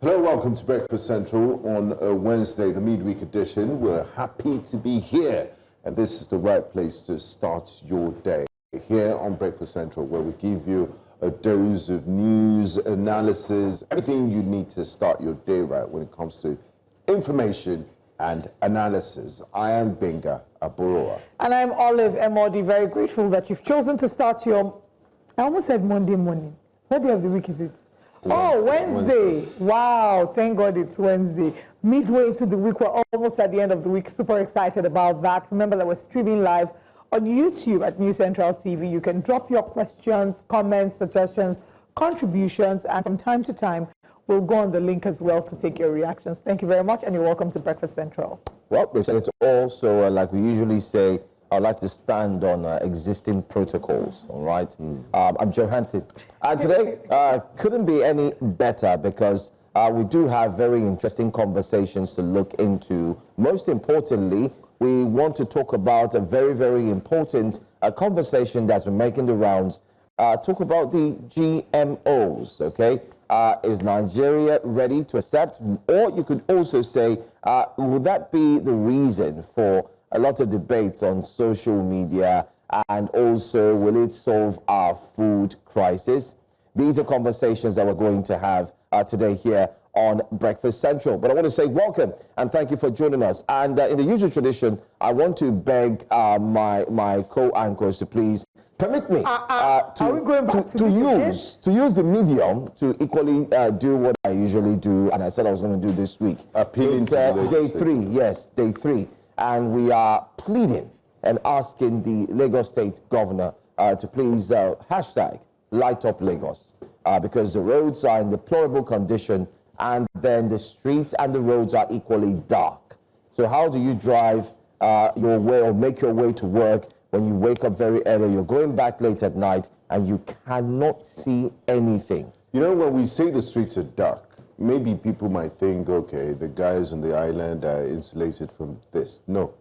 Hello, welcome to Breakfast Central on a Wednesday, the midweek edition. We're happy to be here, and this is the right place to start your day. Here on Breakfast Central, where we give you a dose of news, analysis, everything you need to start your day right when it comes to information and analysis. I am Benga Aboroa. And I'm Olive Emodi, very grateful that you've chosen to start your, I almost said Monday morning. What day of the week is it? Wednesday. Wow, thank God it's Wednesday. Midway into the week, we're almost at the end of the week. Super excited about that. Remember that we're streaming live on YouTube at News Central TV. You can drop your questions, comments, suggestions, contributions, and from time to time, we'll go on the link as well to take your reactions. Thank you very much, and you're welcome to Breakfast Central. Well, they've said it all, so like we usually say, I'd like to stand on existing protocols, all right? I'm Joe Hansen. Today couldn't be any better because we do have very interesting conversations to look into. Most importantly, we want to talk about a very, very important conversation that's been making the rounds. Talk about the GMOs, okay? Is Nigeria ready to accept? Or you could also say, would that be the reason for a lot of debates on social media, and also will it solve our food crisis? These are conversations that we're going to have today here on Breakfast Central. But I want to say welcome and thank you for joining us. And in the usual tradition, I want to beg my co-anchors to please permit me to use the medium to equally do what I usually do, and I said I was going to do this week. Appealing to day 3, yes, day 3. And we are pleading and asking the Lagos State Governor to please hashtag light up Lagos because the roads are in deplorable condition, and then the streets and the roads are equally dark. So how do you drive your way or make your way to work when you wake up very early, you're going back late at night, and you cannot see anything? You know, when we say the streets are dark, maybe people might think, okay, the guys on the island are insulated from this. No.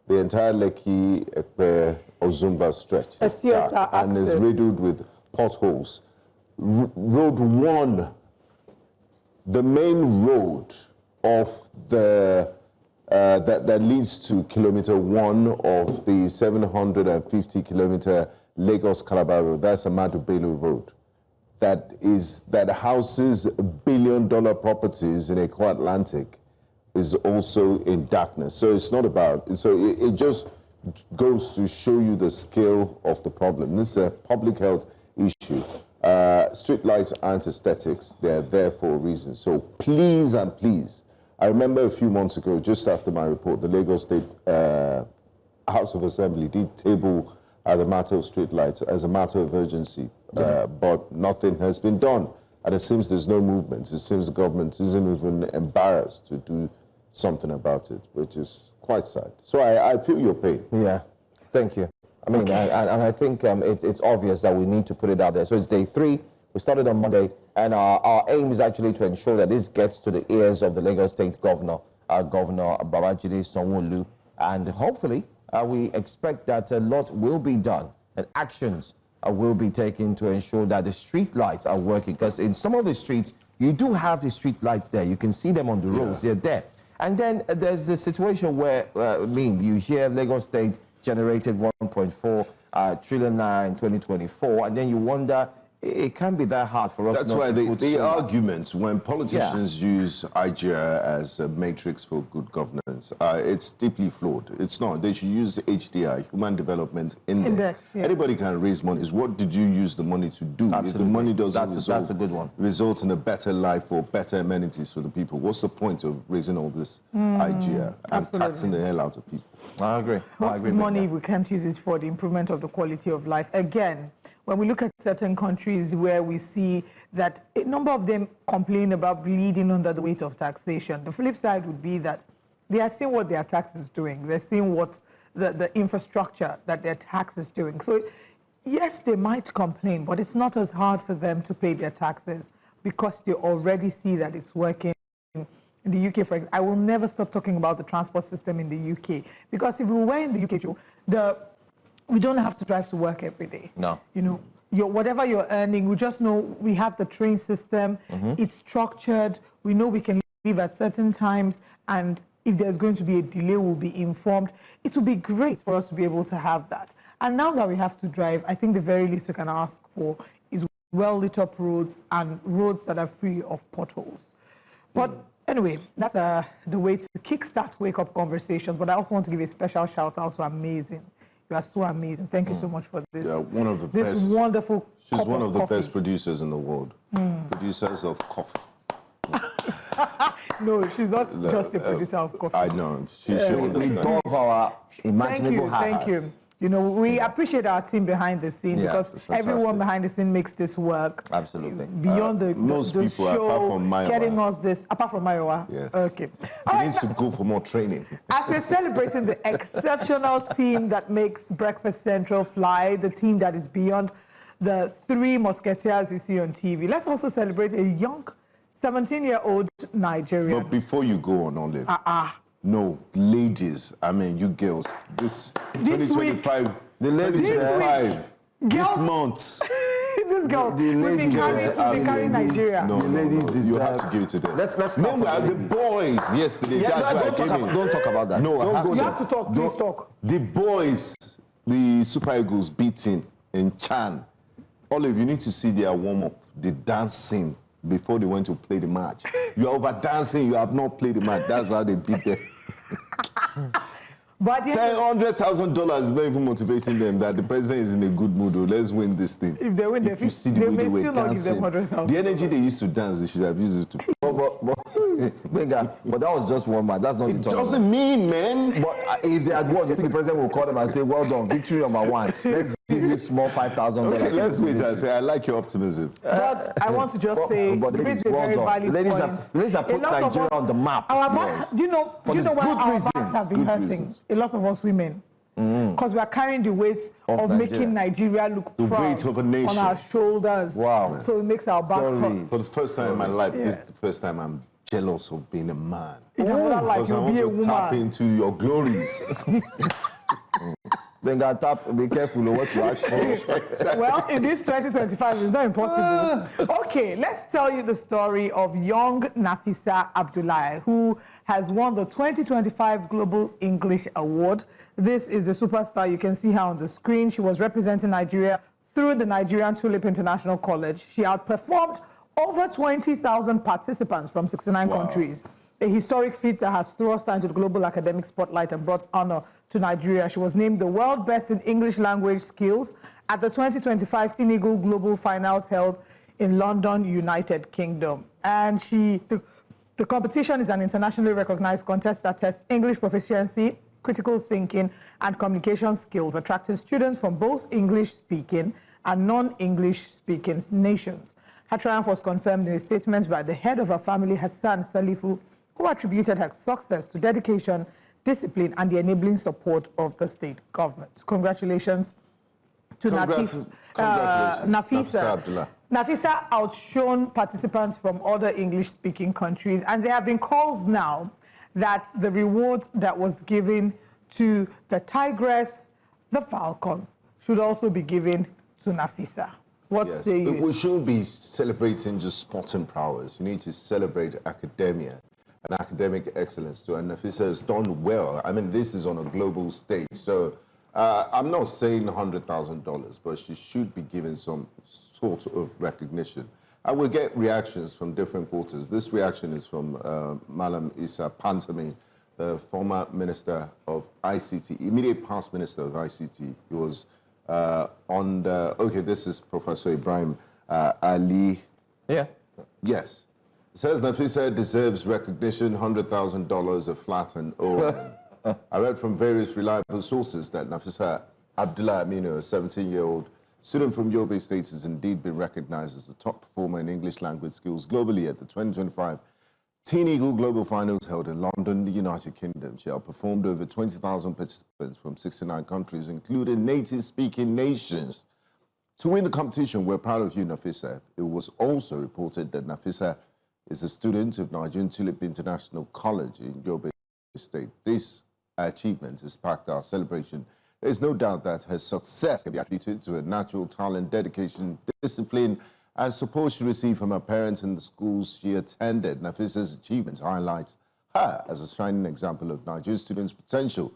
The entire Lekki, Ekpe, Ozumba stretch is dark and is riddled with potholes. Road 1, the main road of the that leads to kilometer 1 of the 750-kilometer Lagos-Calabar road, that's Amadu Bello Road. That houses billion-dollar properties in Eco Atlantic is also in darkness. So it's not about, so it just goes to show you the scale of the problem. This is a public health issue. Street lights aren't aesthetics, they're there for a reason. So please and please, I remember a few months ago, just after my report, the Lagos State House of Assembly did table the matter of street lights as a matter of urgency, but nothing has been done. And it seems there's no movement. It seems the government isn't even embarrassed to do something about it, which is quite sad. So I feel your pain. Yeah, thank you. I mean, and I think it's obvious that we need to put it out there. So it's day 3. We started on Monday, and our aim is actually to ensure that this gets to the ears of the Lagos State Governor, Governor Babajide Sanwo-Olu, and hopefully we expect that a lot will be done and actions will be taken to ensure that the street lights are working. Because in some of the streets, you do have the street lights there. You can see them on the roads. They're there. And then there's the situation where, you hear Lagos State generated 1.4 trillion naira in 2024, and then you wonder, it can't be that hard for us. That's why the arguments when politicians use IGR as a matrix for good governance, it's deeply flawed. It's not. They should use HDI, Human Development Index. Anybody can raise money. It's what did you use the money to do? Absolutely. If the money doesn't that's a good one. Result in a better life or better amenities for the people, what's the point of raising all this IGR and taxing the hell out of people? I agree. What is money if we can't use it for the improvement of the quality of life? Again, when we look at certain countries where we see that a number of them complain about bleeding under the weight of taxation, the flip side would be that they are seeing what their tax is doing. They're seeing what the infrastructure that their tax is doing. So yes, they might complain, but it's not as hard for them to pay their taxes because they already see that it's working. In the UK, for example, I will never stop talking about the transport system in the UK, because if we were in the UK, we don't have to drive to work every day. No. You know, whatever you're earning, we just know we have the train system, it's structured, we know we can leave at certain times, and if there's going to be a delay, we'll be informed. It would be great for us to be able to have that. And now that we have to drive, I think the very least we can ask for is well-lit up roads and roads that are free of potholes. But anyway, that's the way to kickstart wake-up conversations. But I also want to give a special shout-out to Amazing. You are so amazing. Thank you so much for this. Yeah, one of the this best. Wonderful She's cup one of the coffee. best producers in the world. Producers of coffee. No, she's not just a producer of coffee. I know. She We understands. solve our imaginable Thank you. You know, we appreciate our team behind the scene, Yeah, because it's fantastic. everyone behind the scene makes this work. Absolutely. Beyond the most people, show, apart from Maiwa. getting us this, apart from Maiwa. Yes. Okay. He All right, needs to go for more training. as we're celebrating the exceptional team that makes Breakfast Central fly, the team that is beyond the three musketeers you see on TV, let's also celebrate a young 17-year-old Nigerian. But before you go on, Olive, no, ladies, I mean, you girls, this This 2025, the ladies, 2025, this Girls- month. These girls, The we've been ladies, carrying Nigeria. No, The ladies you deserve- have to give it to them. Let's clap Remember, for the the boys yesterday, Yeah, that's no, why I don't came in. talk about that. No, I Don't have go to. You have to talk, please talk. The boys, the Super Eagles beating in Chan. Olive, you need to see their warm-up, the dancing before they went to play the match. You are over dancing, you have not played the match. That's how they beat them. But the $100,000 is not even motivating them that the president is in a good mood. Oh, let's win this thing. If they win, If you see the they way may they were still not give them dancing, $100,000. the energy they used to dance, they should have used it to. But that was just one match. That's not the It tournament. doesn't mean, man. But if they had won, you think the president will call them and say, "Well done, victory #1. Let's give you small $5,000." Okay, let's wait and say, I like your optimism. But I want to just say, but this ladies, is a well very done. valid Ladies point. have put A lot of Nigeria us- on the map. Our back, Yes. do you know For the why good our reasons. backs have been Good hurting? reasons. A lot of us women. Because we are carrying the weight Of of making Nigeria look The proud weight of a nation. on our shoulders. Wow. So it makes our back Sorry. hurt. For the first time in my life, this is the first time I'm jealous of being a man. In another life, Because I you'll want be a to tap woman. into your glories. Then got tap. Be careful of what you ask for. Well, in this 2025, it's not impossible. Okay, let's tell you the story of young Nafisa Abdullahi, who has won the 2025 Global English Award. This is the superstar. You can see her on the screen. She was representing Nigeria through the Nigerian Tulip International College. She outperformed over 20,000 participants from 69 countries. A historic feat that has thrust her into the global academic spotlight and brought honor to Nigeria. She was named the world best in English language skills at the 2025 Tinubu Global Finals held in London, United Kingdom. And the competition is an internationally recognized contest that tests English proficiency, critical thinking, and communication skills, attracting students from both English-speaking and non-English speaking nations. Her triumph was confirmed in a statement by the head of her family, Hassan Salifu, who attributed her success to dedication, discipline, and the enabling support of the state government. Congratulations to Congratulations. Nafisa. Nafisa Abdullah. Nafisa outshone participants from other English-speaking countries, and there have been calls now that the reward that was given to the Tigress, the Falcons, should also be given to Nafisa. What Yes. say But you? we shouldn't be celebrating just sporting prowess. You need to celebrate academia and academic excellence too. And Nafisa has done well. I mean, this is on a global stage. So I'm not saying $100,000, but she should be given some sort of recognition. I will get reactions from different quarters. This reaction is from Malam Issa Pantami, the former minister of ICT, immediate past minister of ICT. He was on the, okay, this is Professor Ibrahim Ali. Yeah. Yes. It says Nafisa deserves recognition, $100,000 a flat and OM. I read from various reliable sources that Nafisa Abdullah Aminu, a 17-year-old student from Yobe State, has indeed been recognized as the top performer in English language skills globally at the 2025 Teen Eagle Global Finals held in London, the United Kingdom. She outperformed over 20,000 participants from 69 countries, including native-speaking nations. To win the competition, we're proud of you, Nafisa. It was also reported that Nafisa is a student of Nigerian Tulip International College in Yobe State. This achievement has sparked our celebration There's no doubt that her success can be attributed to her natural talent, dedication, discipline, and support she received from her parents and the schools she attended. Nafisa's achievements highlight her as a shining example of Nigerian students' potential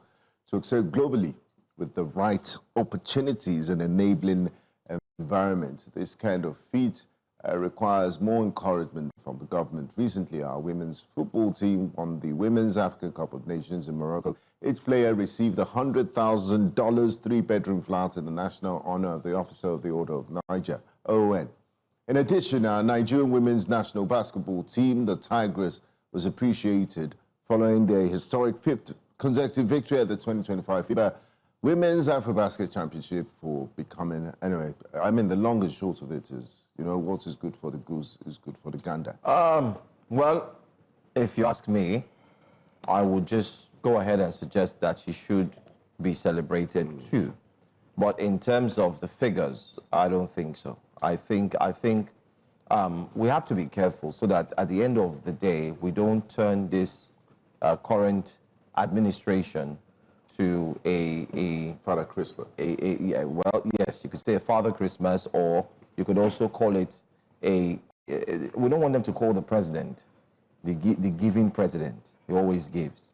to excel globally with the right opportunities and enabling environment. This kind of feat requires more encouragement from the government. Recently, our women's football team won the Women's African Cup of Nations in Morocco. Each player received a $100,000 three-bedroom flat in the national honor of the Officer of the Order of Niger, ON. In addition, our Nigerian women's national basketball team, the Tigers, was appreciated following their historic fifth consecutive victory at the 2025 FIBA Women's AfroBasket Championship for becoming, anyway, I mean, the long and short of it is, you know, what is good for the goose is good for the gander. Well, if you ask me, I would just go ahead and suggest that she should be celebrated too. But in terms of the figures, I don't think so. I think we have to be careful so that at the end of the day, we don't turn this current administration to a Father Christmas. Yeah, well, yes, you could say a Father Christmas, or you could also call it we don't want them to call the president the giving president. He always gives.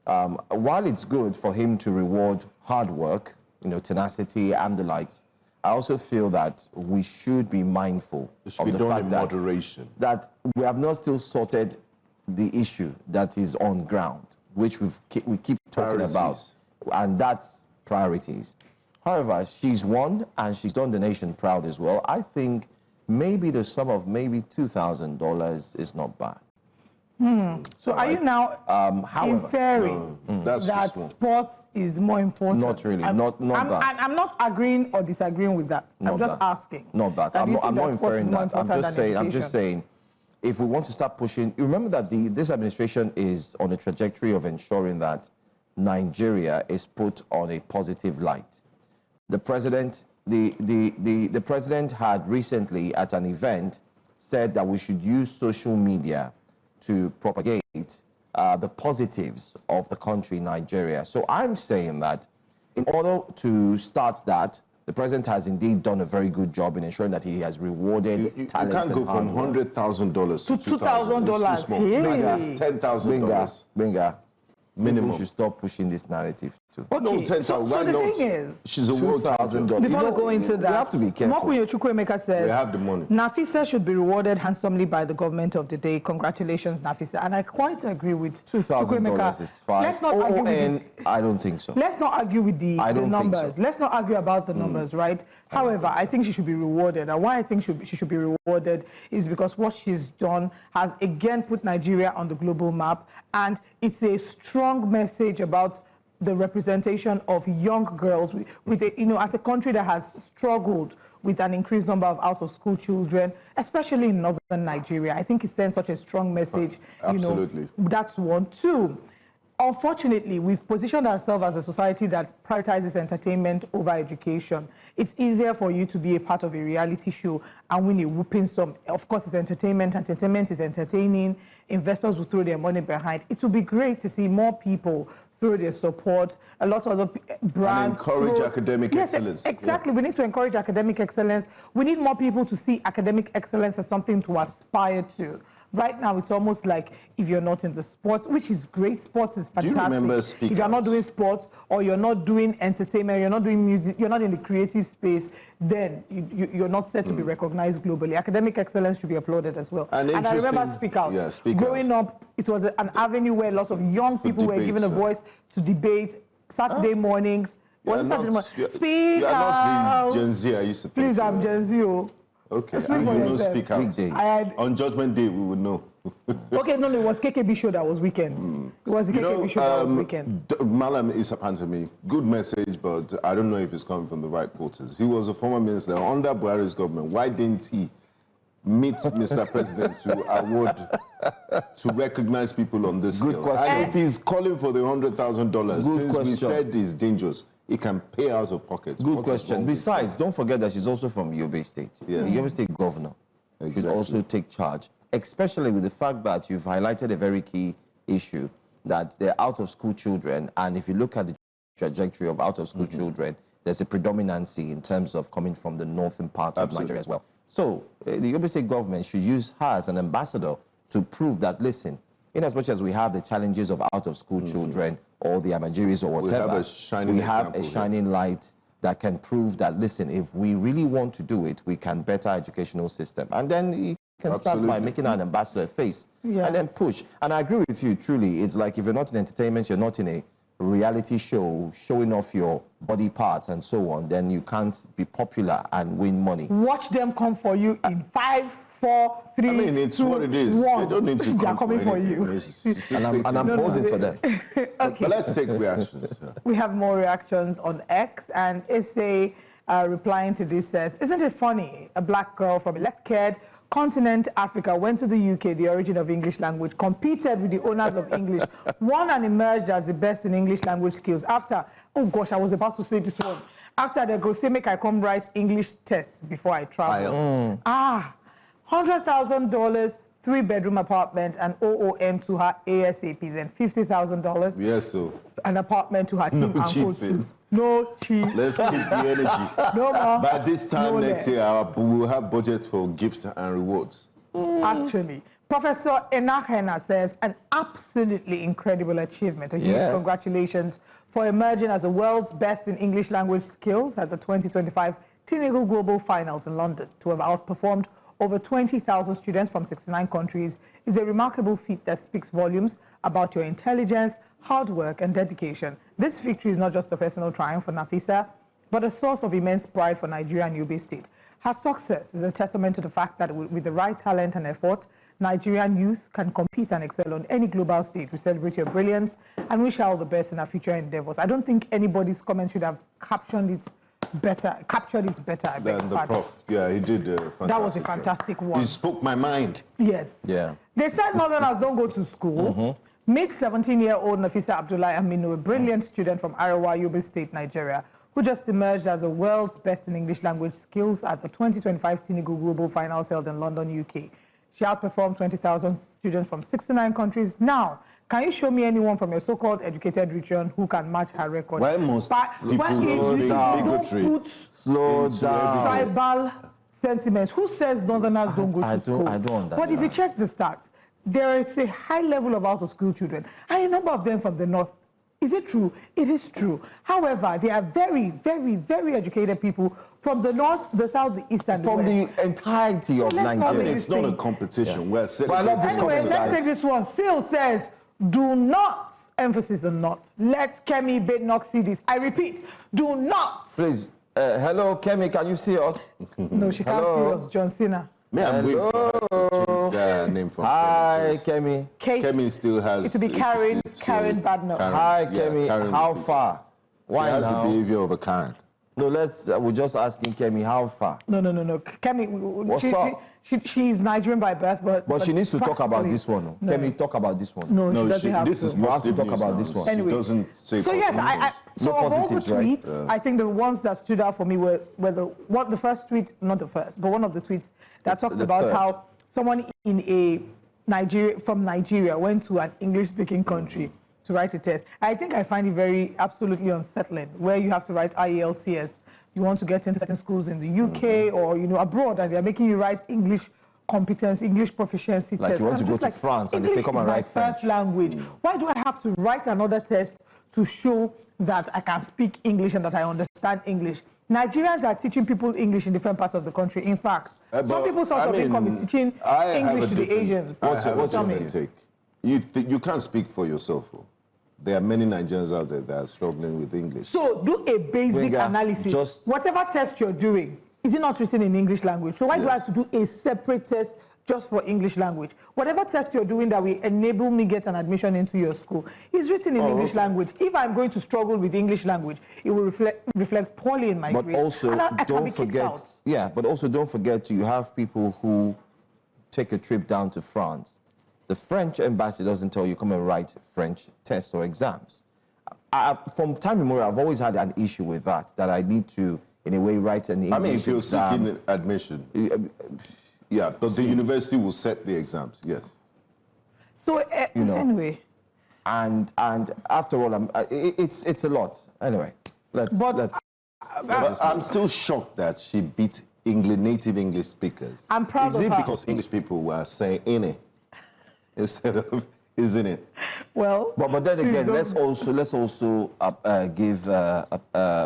While it's good for him to reward hard work, you know, tenacity and the likes, I also feel that we should be mindful of the fact that we have not still sorted the issue that is on ground, which we keep talking about, and that's priorities. However, she's won and she's done the nation proud as well. I think maybe the sum of maybe $2,000 is not bad. So are you now inferring that sports is more important? Not really, not that. I'm not agreeing or disagreeing with that. I'm just asking. Not that. I'm not inferring that. I'm just saying, if we want to start pushing, you remember that this administration is on a trajectory of ensuring that Nigeria is put on a positive light. The president, the president had recently at an event said that we should use social media to propagate the positives of the country, Nigeria. So I'm saying that in order to start that, the president has indeed done a very good job in ensuring that he has rewarded talent. You can't go from $100,000 to $2,000. Hey. That's $10,000. Binga. Minimum. People should stop pushing this narrative too. Okay, No, so the thing is, she's a world champion. Before we go into that, we have to be careful. Mokuyo Chukwuemeka says, we have the money. Nafisa should be rewarded handsomely by the government of the day. Congratulations, Nafisa. And I quite agree with $2,000 is fine. Let's not argue with I don't think so. Let's not argue with the numbers. So. Let's not argue about the numbers, right? However, I think she should be rewarded. And why I think she should be rewarded is because what she's done has again put Nigeria on the global map. And it's a strong message about the representation of young girls with a, you know, as a country that has struggled with an increased number of out-of-school children, especially in northern Nigeria. I think it sends such a strong message. Absolutely. You know, that's one. Two, unfortunately, we've positioned ourselves as a society that prioritizes entertainment over education. It's easier for you to be a part of a reality show and win a whooping sum. Of course, it's entertainment. Entertainment is entertaining. Investors will throw their money behind. It would be great to see more people through their support, a lot of other brands. And encourage academic excellence. Exactly. Yeah. We need to encourage academic excellence. We need more people to see academic excellence as something to aspire to. Right now, it's almost like if you're not in the sports, which is great, sports is fantastic. Do you remember Speak If you're not doing sports or you're not doing entertainment, you're not doing music, you're not in the creative space, then you're not set to be recognized globally. Academic excellence should be applauded as well. And I remember Speak Out. Yeah, Speak Growing up, it was an avenue where lots of young people were given a voice to debate. Saturday mornings. Speak Out. Out. Not the Gen Z I used to think. Please, I'm Gen Z. Okay, Speak and for you know yourself. Speak Out. On Judgment Day, we would know. Okay, no, it was KKB show that was weekends. It was the KKB show that was weekends. Malam Issa Pantami, good message, but I don't know if it's coming from the right quarters. He was a former minister under Buhari's government. Why didn't he meet Mr. President to recognize people on this Good scale? question. And if he's calling for the $100,000, since we said it's dangerous, he can pay out of pocket. Good question. Besides, don't forget that she's also from Yobe State. Yeah. The Yobe State governor should also take charge, especially with the fact that you've highlighted a very key issue, that they're out-of-school children. And if you look at the trajectory of out-of-school children, there's a predominancy in terms of coming from the northern part of Nigeria as well. So the Yobe State government should use her as an ambassador to prove that, listen, in as much as we have the challenges of out-of-school children or the Amajiris or whatever, we have a shining light that can prove that, listen, if we really want to do it, we can better our educational system. And then you can start by making an ambassador face and then push. And I agree with you, truly. It's like if you're not in entertainment, you're not in a reality show showing off your body parts and so on, then you can't be popular and win money. Watch them come for you in 5, 4, 3, I mean, it's 2, what it is. 1. They don't need to They are coming for you. And I'm posing for them. Okay. But let's take reactions. We have more reactions on X, and Issei replying to this says, isn't it funny? A black girl from a less cared continent, Africa, went to the UK, the origin of English language, competed with the owners of English, won and emerged as the best in English language skills. After, oh gosh, I was about to say this one. After they go say, make I come write English test before I travel. $100,000, 3-bedroom apartment, and OOM to her ASAP, then $50,000. Yes, so. An apartment to her team and cheating. No cheat. Let's keep the energy. No more. By this time no next year, we'll have budget for gifts and rewards. Actually, Professor Enahena says, an absolutely incredible achievement. A huge congratulations for emerging as the world's best in English language skills at the 2025 Tinubu Global Finals in London. To have outperformed over 20,000 students from 69 countries is a remarkable feat that speaks volumes about your intelligence, hard work, and dedication. This victory is not just a personal triumph for Nafisa, but a source of immense pride for Nigeria and Yobe State. Her success is a testament to the fact that with the right talent and effort, Nigerian youth can compete and excel on any global stage. We celebrate your brilliance and wish her all the best in her future endeavors. I don't think anybody's comment should have captured it better. I beg Than the pardon. prof. Yeah, he did fantastic. That was a fantastic one. He spoke my mind. Yes. Yeah. They said Northerners don't go to school. Meet 17-year-old Nafisa Abdullahi Aminu, a brilliant student from Arawa, Yobe State, Nigeria, who just emerged as the world's best in English language skills at the 2025 Tinubu Global Finals held in London, UK. She outperformed 20,000 students from 69 countries. Now, can you show me anyone from your so-called educated region who can match her record? Why must people slow down. Tribal sentiments. Who says Northerners don't go to school? I don't understand. But if you check the stats, there is a high level of out-of-school children, and a number of them from the north. Is it true? It is true. However, there are very, very, very educated people from the north, the south, the east, and the west. From the entirety of Nigeria. It's not a competition. We're celebrating. I love this Anyway, let's take this one. Seal says, do not, emphasis on not, let Kemi Bednock see this. I repeat, do not. Please, hello, Kemi, can you see us? No, she can't see us, John Cena. I'm waiting for her to change their name from Hi, Kemi. Kemi. Kemi still has... It to be Karen Badnock. Hi, Kemi. Karen How Badnock. far? Why She has now? the behavior of a Karen. No, we're just asking Kemi, how far? No. Kemi, What's up? She's Nigerian by birth, but she needs to talk about practically- this one. No. Kemi, talk about this one. No, she doesn't have this to. is You have to positive talk news about now. this one. Anyway. She doesn't say So yes, positive news. so No of all the positives, right? tweets, I think the ones that stood out for me were the first tweet, not the first, but one of the tweets that talked about third. how someone from Nigeria went to an English-speaking country to write a test. I think I find it absolutely unsettling, where you have to write IELTS. You want to get into certain schools in the UK or abroad, and they're making you write English competence, English proficiency Like test. you want to I'm go just to France and they say, English come is and my write French. first language. Why do I have to write another test to show that I can speak English and that I understand English? Nigerians are teaching people English in different parts of the country. In fact, some people's source of income is teaching English to the Asians. What's your Tell me. take? You can't speak for yourself. There are many Nigerians out there that are struggling with English. So do a basic Wenga, analysis. Whatever test you're doing, is it not written in English language? So why do I have to do a separate test just for English language? Whatever test you're doing that will enable me get an admission into your school is written in English language. If I'm going to struggle with English language, it will reflect poorly in my But grades. also, And I can don't be kicked forget. out. Yeah, but also don't forget you have people who take a trip down to France. The French embassy doesn't tell you come and write French tests or exams. From time immemorial, I've always had an issue with that I need to, in a way, write an English if you're exam. seeking admission, but the university will set the exams, yes. So anyway, And after all, it's a lot. Anyway, let's. But I'm still shocked that she beat native English speakers. I'm proud Is of it her. because English people were saying "in" instead of "isn't it"? Well, But then again, please let's also give a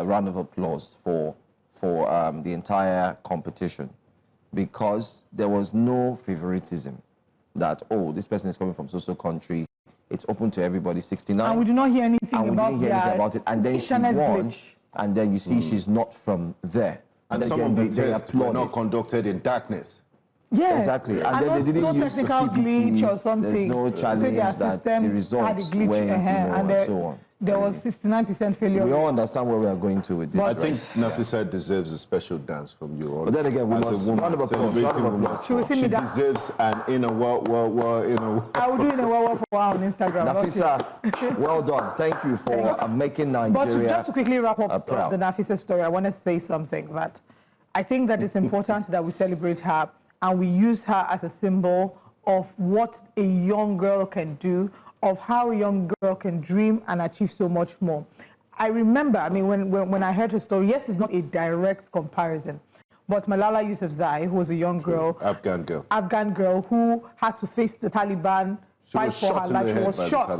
round of applause for the entire competition, because there was no favoritism that, oh, this person is coming from so country. It's open to everybody. 69. And we did not hear anything and we about didn't hear anything about it. And then she internet won. glitch. And then you see she's not from there. And some again, of the they tests were applaud not it. conducted in darkness. Yes. Exactly. And then they didn't no use a technical CBT. glitch or something. There's no to say challenge their that system the results had a glitch, went, and so on. There was 69% failure. We all rate. understand where we are going to with this. I right? think Nafisa deserves a special dance from you. But then again, we as must a woman, round of applause, celebrating round of women. applause. She will sing me that. Deserves an inner world. I will do in a while for her on Instagram. not you. Nafisa, well done. Thank you for making But Nigeria. just to quickly wrap up proud. the Nafisa story, I want to say something that I think that it's important that we celebrate her and we use her as a symbol of what a young girl can do, of how a young girl can dream and achieve so much more. I remember, when I heard her story, yes, it's not a direct comparison, but Malala Yousafzai, who was a young girl, Afghan girl who had to face the Taliban, fight for her life, she was shot.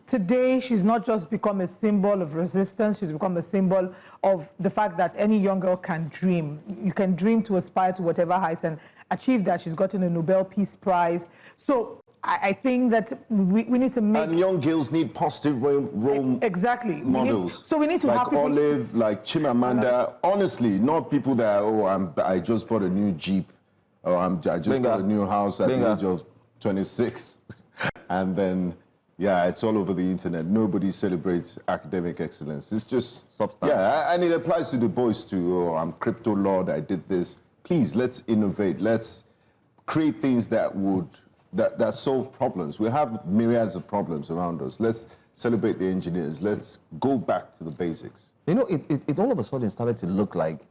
Today, she's not just become a symbol of resistance, she's become a symbol of the fact that any young girl can dream. You can dream to aspire to whatever height and achieve that. She's gotten a Nobel Peace Prize. So I think that we need to make... And young girls need positive role exactly. models. So we need to like have people... Olive, like Chimamanda. Honestly, not people that, I just bought a new Jeep, or I just bought a new house at the age of 26. And then... yeah, it's all over the internet. Nobody celebrates academic excellence. It's just substance. Yeah, and it applies to the boys too. Oh, I'm crypto lord, I did this. Please, let's innovate. Let's create things that solve problems. We have myriads of problems around us. Let's celebrate the engineers. Let's go back to the basics. You know, it all of a sudden started to look like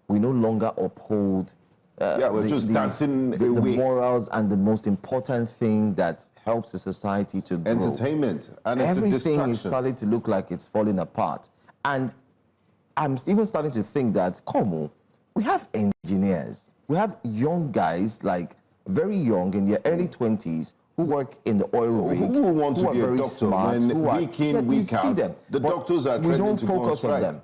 we no longer uphold we're just dancing the away. morals and the most important thing that helps the society to grow. Entertainment, and it's a Everything distraction. is starting to look like it's falling apart. And I'm even starting to think that, we have engineers, we have young guys, like very young in their early 20s, who work in the oil rig, who want to are be a very doctor smart, when who are, week in, week you see out, them, the but doctors are we threatening don't to go on focus on strike. them.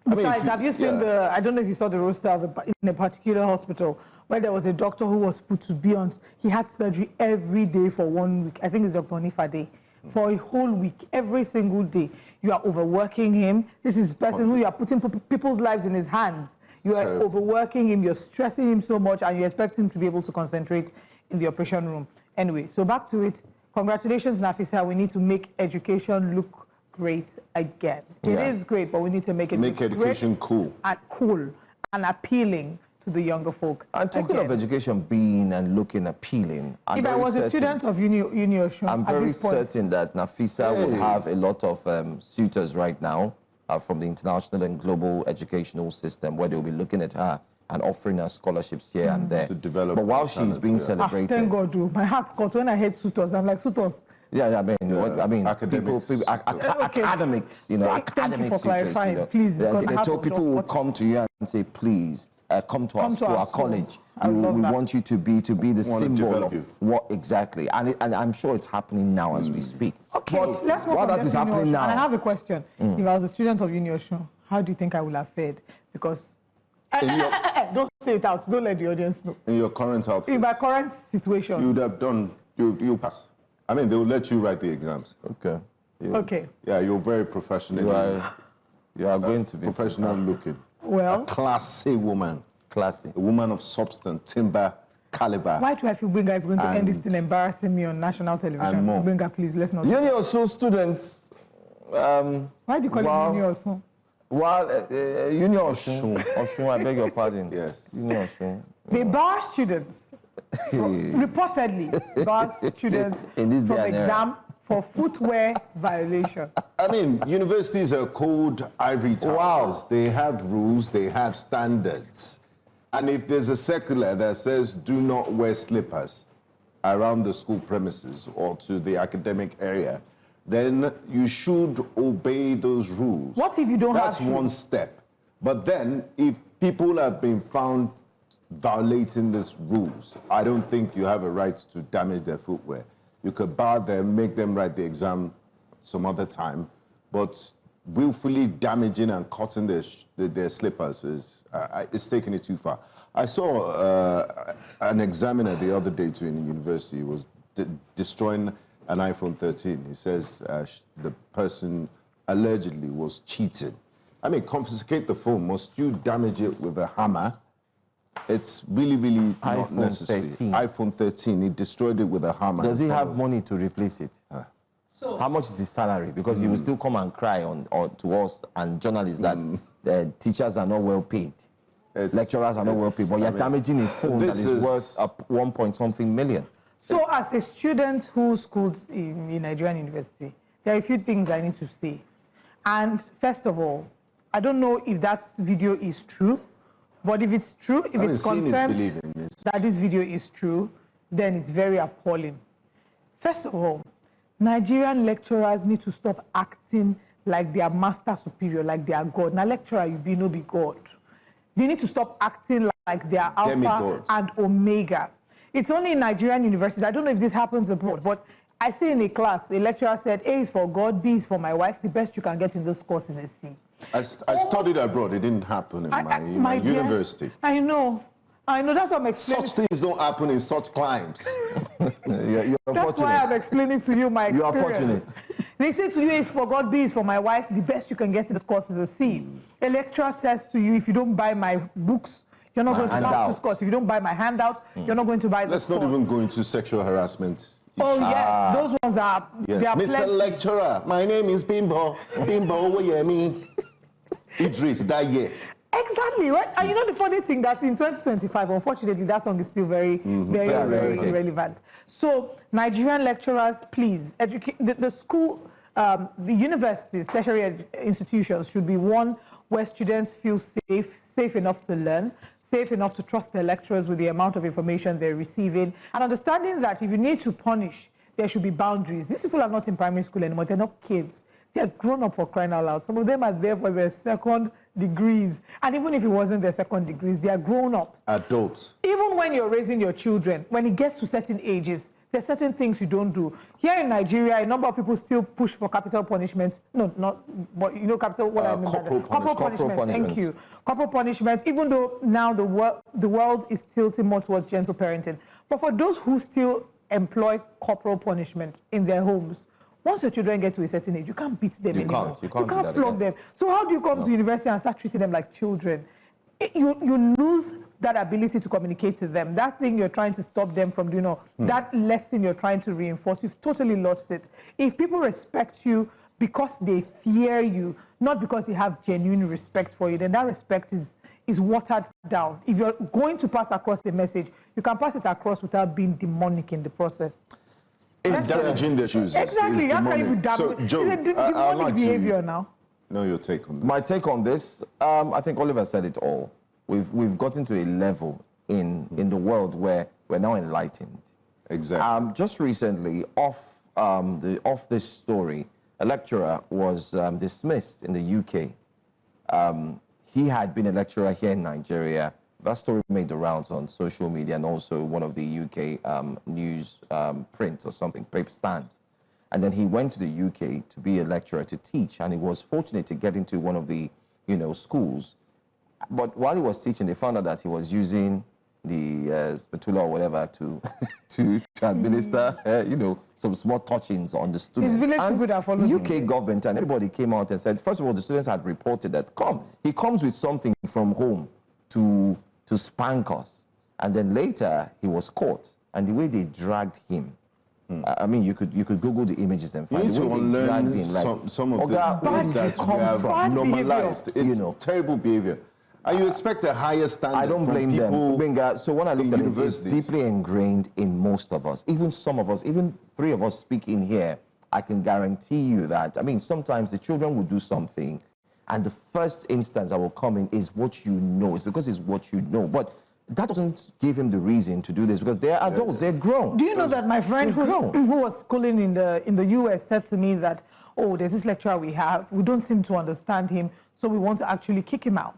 Besides, have you seen I don't know if you saw the roster in a particular hospital where there was a doctor who was put to be on, he had surgery every day for 1 week. I think it's Dr. Onifade. For a whole week, every single day. You are overworking him. This is a person who you are putting people's lives in his hands. You are overworking him, you're stressing him so much, and you expect him to be able to concentrate in the operation room. Anyway, so back to it. Congratulations, Nafisa. We need to make education look great again. It is great, but we need to make it education cool and appealing to the younger folk. And talking of education being and looking appealing, if I was a student of Uni Osun, I'm very certain that Nafisa will have a lot of suitors right now from the international and global educational system, where they'll be looking at her and offering her scholarships here and there. To develop but while she's being celebrated, thank God, my heart got when I heard suitors. I'm like, suitors. Academics, people, academics, Thank you for clarifying, please. Because they told people will come to you and say, please, come to our school, our college. We want you to be the symbol of what exactly. And I'm sure it's happening now as we speak. Okay, but let's move while on that to is Uni happening Osun. now, And I have a question. If I was a student of Uni Osun, how do you think I would have fared? Because don't say it out. Don't let the audience know. In your current outfit, In my current situation. you would have done. You pass. I mean, they will let you write the exams. okay. Okay. Yeah, you're very professional. You are going to be professional looking. Well, A classy woman. classy. A woman of substance, timber, caliber. why do I feel Benga is going to end this thing embarrassing me on national television? And more. Benga, please, let's not. Uni Osun students. Why do you call it Uni Osun? While Uni Osun, I beg your pardon. Yes. Uni Osun. They bar students, reportedly bar students In this from day and era. exam for footwear violation. I mean, universities are cold ivory towers. Wow. They have rules, they have standards. And if there's a circular that says do not wear slippers around the school premises or to the academic area, then you should obey those rules. What if you don't have That's shoes? one step. But then, if people have been found violating these rules, I don't think you have a right to damage their footwear. You could bar them, make them write the exam some other time, but willfully damaging and cutting their slippers is taking it too far. I saw an examiner the other day too in the university was destroying an iPhone 13. He says the person allegedly was cheating. I mean, confiscate the phone. Must you damage it with a hammer? It's really, really not iPhone necessary. 13. iPhone 13, he destroyed it with a hammer. Does he have money to replace it? So, how much is his salary? Because he will still come and cry to us and journalists that the teachers are not well paid. Lecturers are not well paid. But you're damaging a phone that is worth up 1-point-something million. So as a student who schooled in Nigerian university, there are a few things I need to say. And first of all, I don't know if that video is true, but if it's true, if it's confirmed that this video is true, then it's very appalling. First of all, Nigerian lecturers need to stop acting like they are master superior, like they are God. Now, lecturer, you be no be God. They need to stop acting like they are Alpha and Omega. It's only in Nigerian universities. I don't know if this happens abroad, but I see in a class, a lecturer said, A is for God, B is for my wife. The best you can get in this course is a C. I studied abroad. It didn't happen in my university. I know. That's what I'm explaining. Such things don't happen in such climes. You're That's why I'm explaining to you my experience. You are fortunate. They say to you, A is for God, B is for my wife. The best you can get in this course is a C. A lecturer says to you, if you don't buy my books, you're not going to pass this course. If you don't buy my handout, you're not going to buy this course. Let's not even go into sexual harassment. Oh, yes. Those ones are... Yes. Mr. Lecturer, my name is Bimbo. Bimbo, what you mean? Idris, that year. Exactly. Right? And you know the funny thing that in 2025, unfortunately, that song is still very relevant. So Nigerian lecturers, please, educate the school, the universities, tertiary institutions should be one where students feel safe enough to learn, safe enough to trust their lecturers with the amount of information they're receiving, and understanding that if you need to punish, there should be boundaries. These people are not in primary school anymore. They're not kids. They're grown up, for crying out loud. Some of them are there for their second degrees. And even if it wasn't their second degrees, they are grown up. Adults. Even when you're raising your children, when it gets to certain ages, there's certain things you don't do. Here in Nigeria, a number of people still push for capital punishment. No, not, but you know capital, what I mean by that? Corporal punishment. Thank you. Corporal punishment, even though now the world is tilting more towards gentle parenting. But for those who still employ corporal punishment in their homes, once your children get to a certain age, you can't beat them anymore. You can't flog them. So how do you come to university and start treating them like children? You lose that ability to communicate to them. That thing you're trying to stop them from doing, that lesson you're trying to reinforce, you've totally lost it. If people respect you because they fear you, not because they have genuine respect for you, then that respect is watered down. If you're going to pass across a message, you can pass it across without being demonic in the process. It's damaging their shoes. Exactly. How can you be So, Joe, it's a demonic behavior now. Know your take on this. My take on this, I think Oliver said it all. We've gotten to a level in the world where we're now enlightened. Exactly. Just recently, off this story, a lecturer was dismissed in the UK. He had been a lecturer here in Nigeria. That story made the rounds on social media and also one of the UK news print or something, paper stands. And then he went to the UK to be a lecturer to teach, and he was fortunate to get into one of the, schools. But while he was teaching, they found out that he was using the spatula or whatever to administer, some small touchings on the students. His village people that followed the UK government and everybody came out and said, first of all, the students had reported that, he comes with something from home to spank us. And then later, he was caught. And the way they dragged him, I mean, you could Google the images and find the way they dragged him. Like, some of this things that we have normalized. It's terrible behavior. And you expect a higher standard. I don't blame them. Benga, so when I looked at it, it's deeply ingrained in most of us. Even some of us, even three of us speaking here, I can guarantee you that, I mean, sometimes the children will do something, and the first instance that will come in is what you know. It's because it's what you know. But that doesn't give him the reason to do this because they're adults, they're grown. Do you know that my friend who was schooling in the US said to me that, oh, there's this lecturer we have, we don't seem to understand him, so we want to actually kick him out.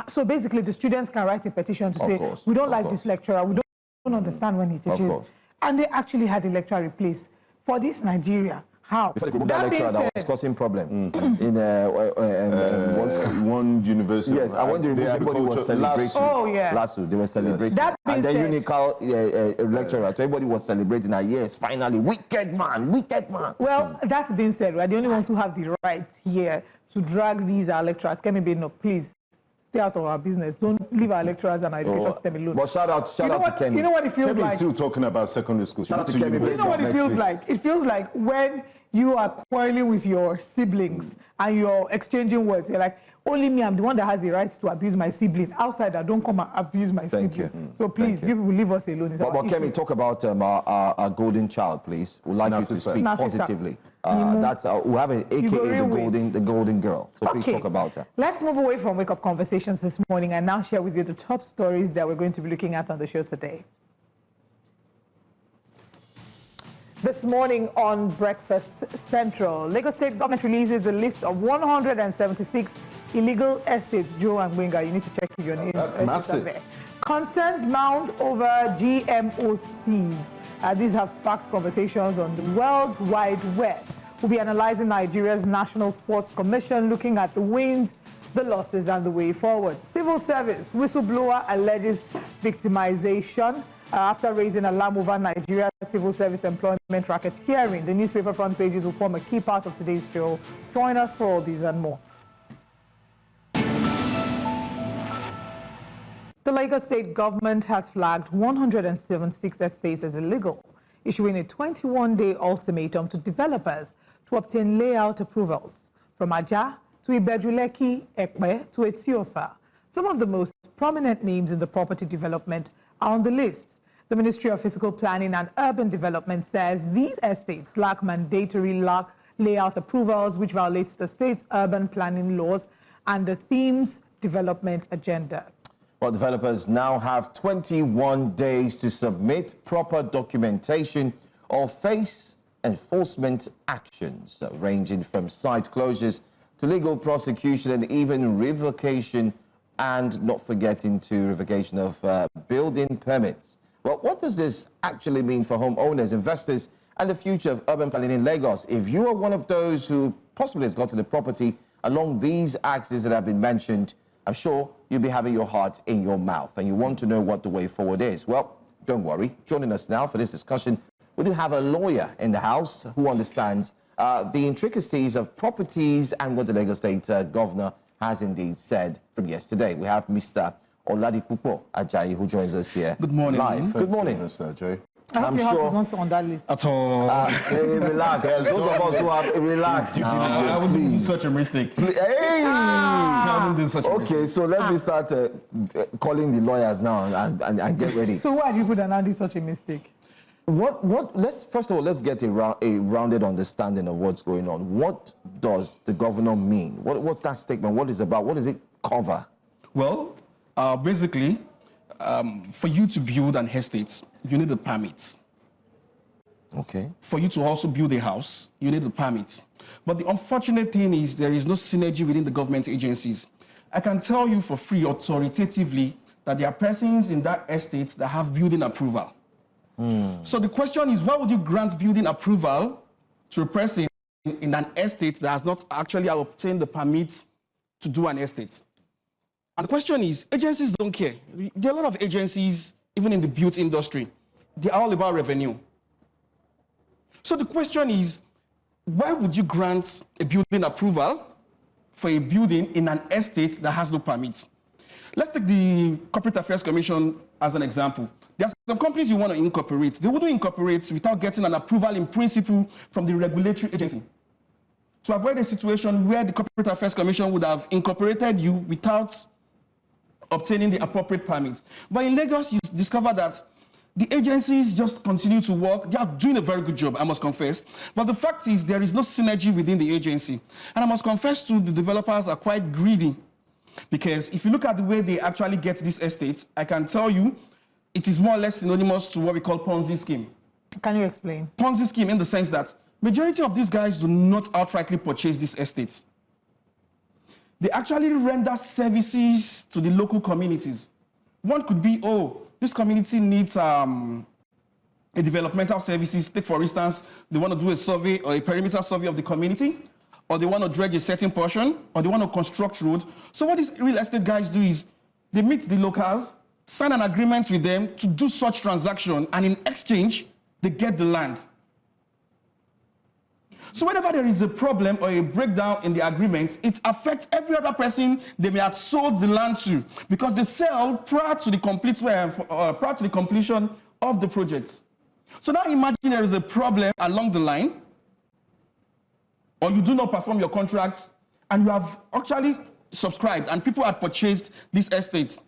So basically, the students can write a petition to say, we don't like this lecturer, we don't understand when he teaches. And they actually had a lecturer replaced. For this Nigeria, how? That lecturer that was causing problem in one university. Yes, I wonder if everybody was celebrating. Oh, yeah. Last week, they were celebrating. That and then said, Unical lecturer, so everybody was celebrating that, yes, finally, wicked man, wicked man. Well, that's being said, we're the only ones who have the right here to drag these our lecturers. Can be no, please. Stay out of our business. Don't leave our lecturers and our education system alone. But shout out to Kemi. You know what it feels Kemi like? is still talking about secondary school. Shout out to Kemi. You know what it feels like? It feels like when you are quarreling with your siblings and you're exchanging words. You're like, only me, I'm the one that has the right to abuse my sibling. Outsider, don't come and abuse my sibling. So please, you will leave us alone. But Kemi, talk about our golden child, please. We'd like you to speak positively. That's we have an AKA the golden girl. So please talk about her. Let's move away from wake-up conversations this morning and now share with you the top stories that we're going to be looking at on the show today. This morning on Breakfast Central, Lagos State government releases a list of 176 illegal estates. Joe and Gbenga, you need to check if your names That's massive. there. Concerns mount over GMO seeds. These have sparked conversations on the World Wide Web. We'll be analyzing Nigeria's National Sports Commission, looking at the wins, the losses, and the way forward. Civil service whistleblower alleges victimization after raising alarm over Nigeria's civil service employment racketeering. The newspaper front pages will form a key part of today's show. Join us for all these and more. The Lagos State government has flagged 176 estates as illegal, issuing a 21-day ultimatum to developers to obtain layout approvals. From Aja to Ibejuleki, Ekpe to Etiosa, some of the most prominent names in the property development are on the list. The Ministry of Physical Planning and Urban Development says these estates lack mandatory layout approvals, which violates the state's urban planning laws and the theme's development agenda. Well, developers now have 21 days to submit proper documentation or face enforcement actions, ranging from site closures to legal prosecution and even revocation, and not forgetting to revocation of building permits. Well, what does this actually mean for homeowners, investors, and the future of urban planning in Lagos? If you are one of those who possibly has gotten a property along these axes that have been mentioned, I'm sure you'll be having your heart in your mouth and you want to know what the way forward is. Well, don't worry. Joining us now for this discussion, we do have a lawyer in the house who understands the intricacies of properties and what the Lagos State governor has indeed said from yesterday. We have Mr. Oladipupo Ajayi, who joins us here. Good morning. Live. Good morning, Mr. Ajayi. I hope your house is not on that list. At all. Hey, relax. Those of us who have relaxed. I wouldn't do such a mistake. Hey! I wouldn't do such a mistake. Okay, so let me start calling the lawyers now and get ready. So why do you put an did such a mistake? Let's first of all, let's get a rounded understanding of what's going on. What does the governor mean? What's that statement? What is it about? What does it cover? Well, basically, for you to build an estate, you need a permit. Okay. For you to also build a house, you need a permit. But the unfortunate thing is there is no synergy within the government agencies. I can tell you for free, authoritatively, that there are persons in that estate that have building approval. So the question is, why would you grant building approval to a person in an estate that has not actually obtained the permit to do an estate? And the question is, agencies don't care. There are a lot of agencies, even in the built industry, they're all about revenue. So the question is, why would you grant a building approval for a building in an estate that has no permit? Let's take the Corporate Affairs Commission as an example. There are some companies you want to incorporate. They wouldn't incorporate without getting an approval in principle from the regulatory agency. To avoid a situation where the Corporate Affairs Commission would have incorporated you without obtaining the appropriate permits. But in Lagos, you discover that the agencies just continue to work. They are doing a very good job, I must confess. But the fact is there is no synergy within the agency. And I must confess to the developers are quite greedy. Because if you look at the way they actually get these estates, I can tell you, it is more or less synonymous to what we call Ponzi scheme. Can you explain? Ponzi scheme in the sense that majority of these guys do not outrightly purchase these estates. They actually render services to the local communities. One could be, oh, this community needs a developmental services. Take, for instance, they want to do a survey or a perimeter survey of the community, or they want to dredge a certain portion, or they want to construct road. So what these real estate guys do is they meet the locals, sign an agreement with them to do such transaction, and in exchange, they get the land. So whenever there is a problem or a breakdown in the agreement, it affects every other person they may have sold the land to, because they sell prior to the completion of the project. So now imagine there is a problem along the line, or you do not perform your contracts, and you have actually subscribed, and people have purchased these estates.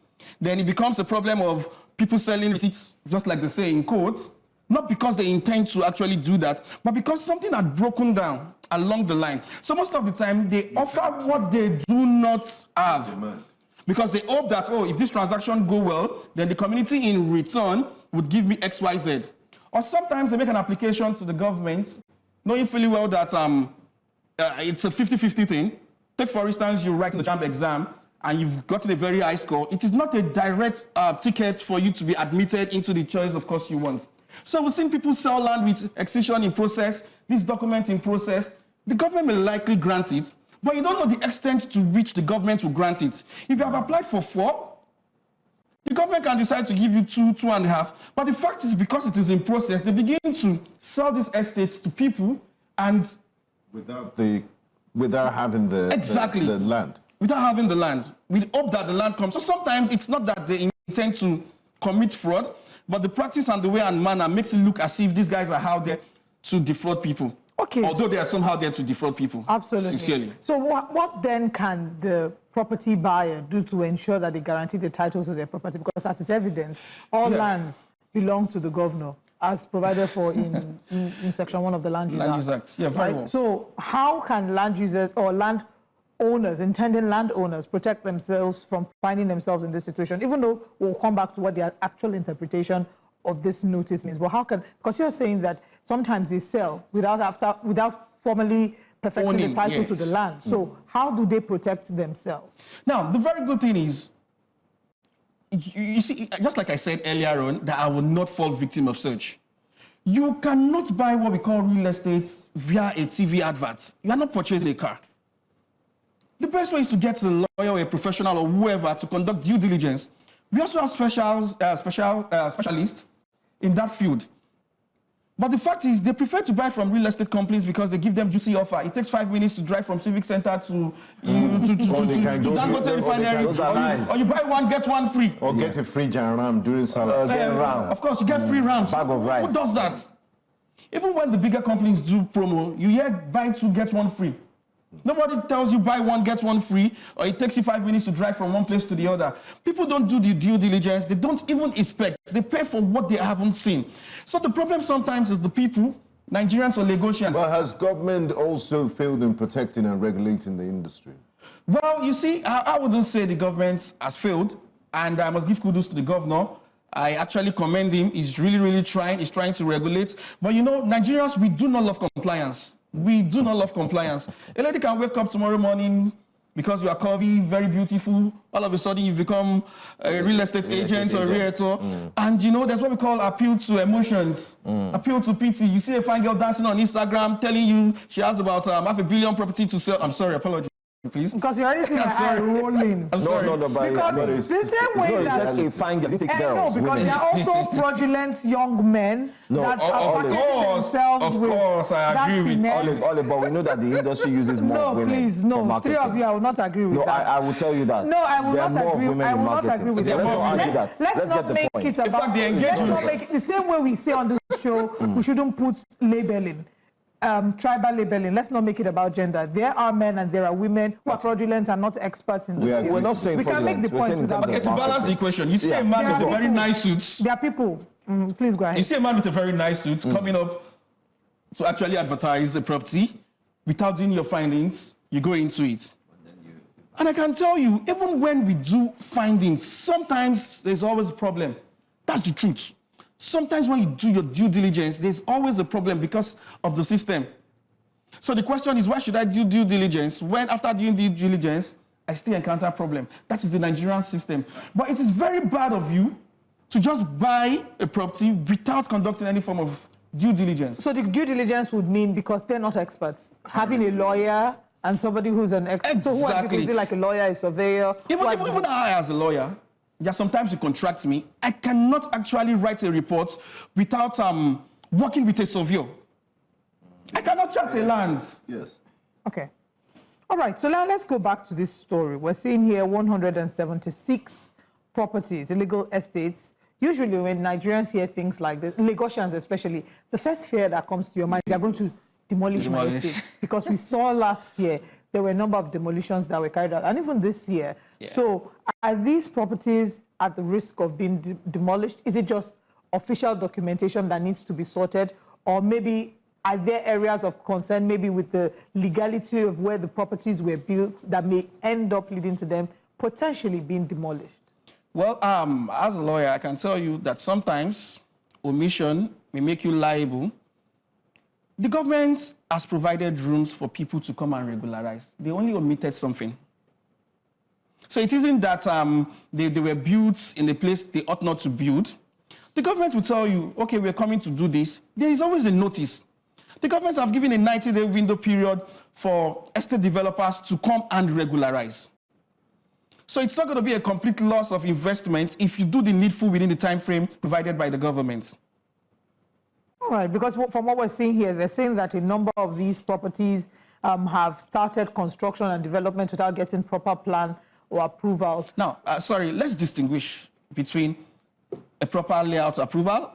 Then it becomes a problem of people selling receipts, just like they say in quotes, not because they intend to actually do that, but because something had broken down along the line. So most of the time, they offer what they do not have. Because they hope that, oh, if this transaction go well, then the community in return would give me X, Y, Z. Or sometimes they make an application to the government, knowing fully well that it's a 50-50 thing. Take, for instance, you write the JAMB exam, and you've gotten a very high score. It is not a direct ticket for you to be admitted into the choice of course you want. So we've seen people sell land with excision in process, these documents in process. The government may likely grant it, but you don't know the extent to which the government will grant it. If you have applied for 4, the government can decide to give you 2, 2.5. But the fact is, because it is in process, they begin to sell these estates to people, and without having the land. Without having the land. We hope that the land comes. So sometimes it's not that they intend to commit fraud, but the practice and the way and manner makes it look as if these guys are out there to defraud people. Okay. Although they are somehow there to defraud people. Absolutely. Sincerely. So what then can the property buyer do to ensure that they guarantee the titles of their property? Because as is evident, all lands belong to the governor, as provided for in Section 1 of the Land Use Act. Yeah, very well. So how can land users or land owners, intending landowners, protect themselves from finding themselves in this situation, even though we'll come back to what the actual interpretation of this notice means? But how can, because you're saying that sometimes they sell without formally perfecting the title to the land. So how do they protect themselves? Now, the very good thing is, you see, just like I said earlier on, that I will not fall victim of such. You cannot buy what we call real estate via a TV advert. You are not purchasing a car. The best way is to get a lawyer or a professional or whoever to conduct due diligence. We also have specialists in that field. But the fact is, they prefer to buy from real estate companies because they give them juicy offer. It takes 5 minutes to drive from Civic Center to Dangote Refinery. Or you buy one, get one free. Or get a free Jaram during Salah. Of course, you get free rams. Bag of rice. Who does that? Even when the bigger companies do promo, you hear buy 2, get 1 free. Nobody tells you buy 1, get 1 free, or it takes you 5 minutes to drive from one place to the other. People don't do the due diligence. They don't even inspect. They pay for what they haven't seen. So the problem sometimes is the people, Nigerians or Lagosians. But has government also failed in protecting and regulating the industry? Well, you see, I wouldn't say the government has failed, and I must give kudos to the governor. I actually commend him. He's really trying. He's trying to regulate. But you know, Nigerians, we do not love compliance. We do not love compliance. A lady can wake up tomorrow morning because you are curvy, very beautiful. All of a sudden, you become a real estate agent or a realtor. And you know, that's what we call appeal to emotions, appeal to pity. You see a fine girl dancing on Instagram telling you she has about $500 million property to sell. I'm sorry, apologies. Please. Because you already see my eye rolling. I'm sorry. No, but because the same way that... a fine girl. No, because there are also fraudulent young men that are packaging themselves with... Of course, I agree with Olive, but we know that the industry uses more women. No, please, no. 3 of you, I will not agree with that. No, I will tell you that. No, I will not agree. I will not agree with that. Let's not make it about... Let's not make it the same way we say on this show, we shouldn't put labeling. Tribal labeling. Let's not make it about gender. There are men and there are women who are fraudulent and not experts in the field. We're not saying we can make the point without to balance the equation. You see a man with a very nice suit. There are people. Please go ahead. You see a man with a very nice suit coming up to actually advertise a property without doing your findings. You go into it. And I can tell you, even when we do findings, sometimes there's always a problem. That's the truth. Sometimes when you do your due diligence, there's always a problem because of the system. So the question is, why should I do due diligence when after doing due diligence, I still encounter a problem? That is the Nigerian system. But it is very bad of you to just buy a property without conducting any form of due diligence. So the due diligence would mean, because they're not experts, having a lawyer and somebody who's an expert. Exactly. So who are people? Is it like a lawyer, a surveyor? Even I, as a lawyer, there sometimes you contract me, I cannot actually write a report without working with a surveyor. I cannot chart a land. Yes. Okay. All right, so now let's go back to this story. We're seeing here 176 properties, illegal estates. Usually when Nigerians hear things like this, Lagosians especially, the first fear that comes to your mind, they're going to demolish my estate. Because we saw last year, there were a number of demolitions that were carried out, and even this year. Yeah. So are these properties at the risk of being demolished? Is it just official documentation that needs to be sorted? Or maybe are there areas of concern, maybe with the legality of where the properties were built, that may end up leading to them potentially being demolished? Well, as a lawyer, I can tell you that sometimes omission may make you liable. The government has provided rooms for people to come and regularize. They only omitted something. So it isn't that they were built in a place they ought not to build. The government will tell you, okay, we're coming to do this. There is always a notice. The government have given a 90-day window period for estate developers to come and regularize. So it's not going to be a complete loss of investment if you do the needful within the time frame provided by the government. All right, because from what we're seeing here, they're saying that a number of these properties have started construction and development without getting proper plan or approval. Now, sorry, let's distinguish between a proper layout approval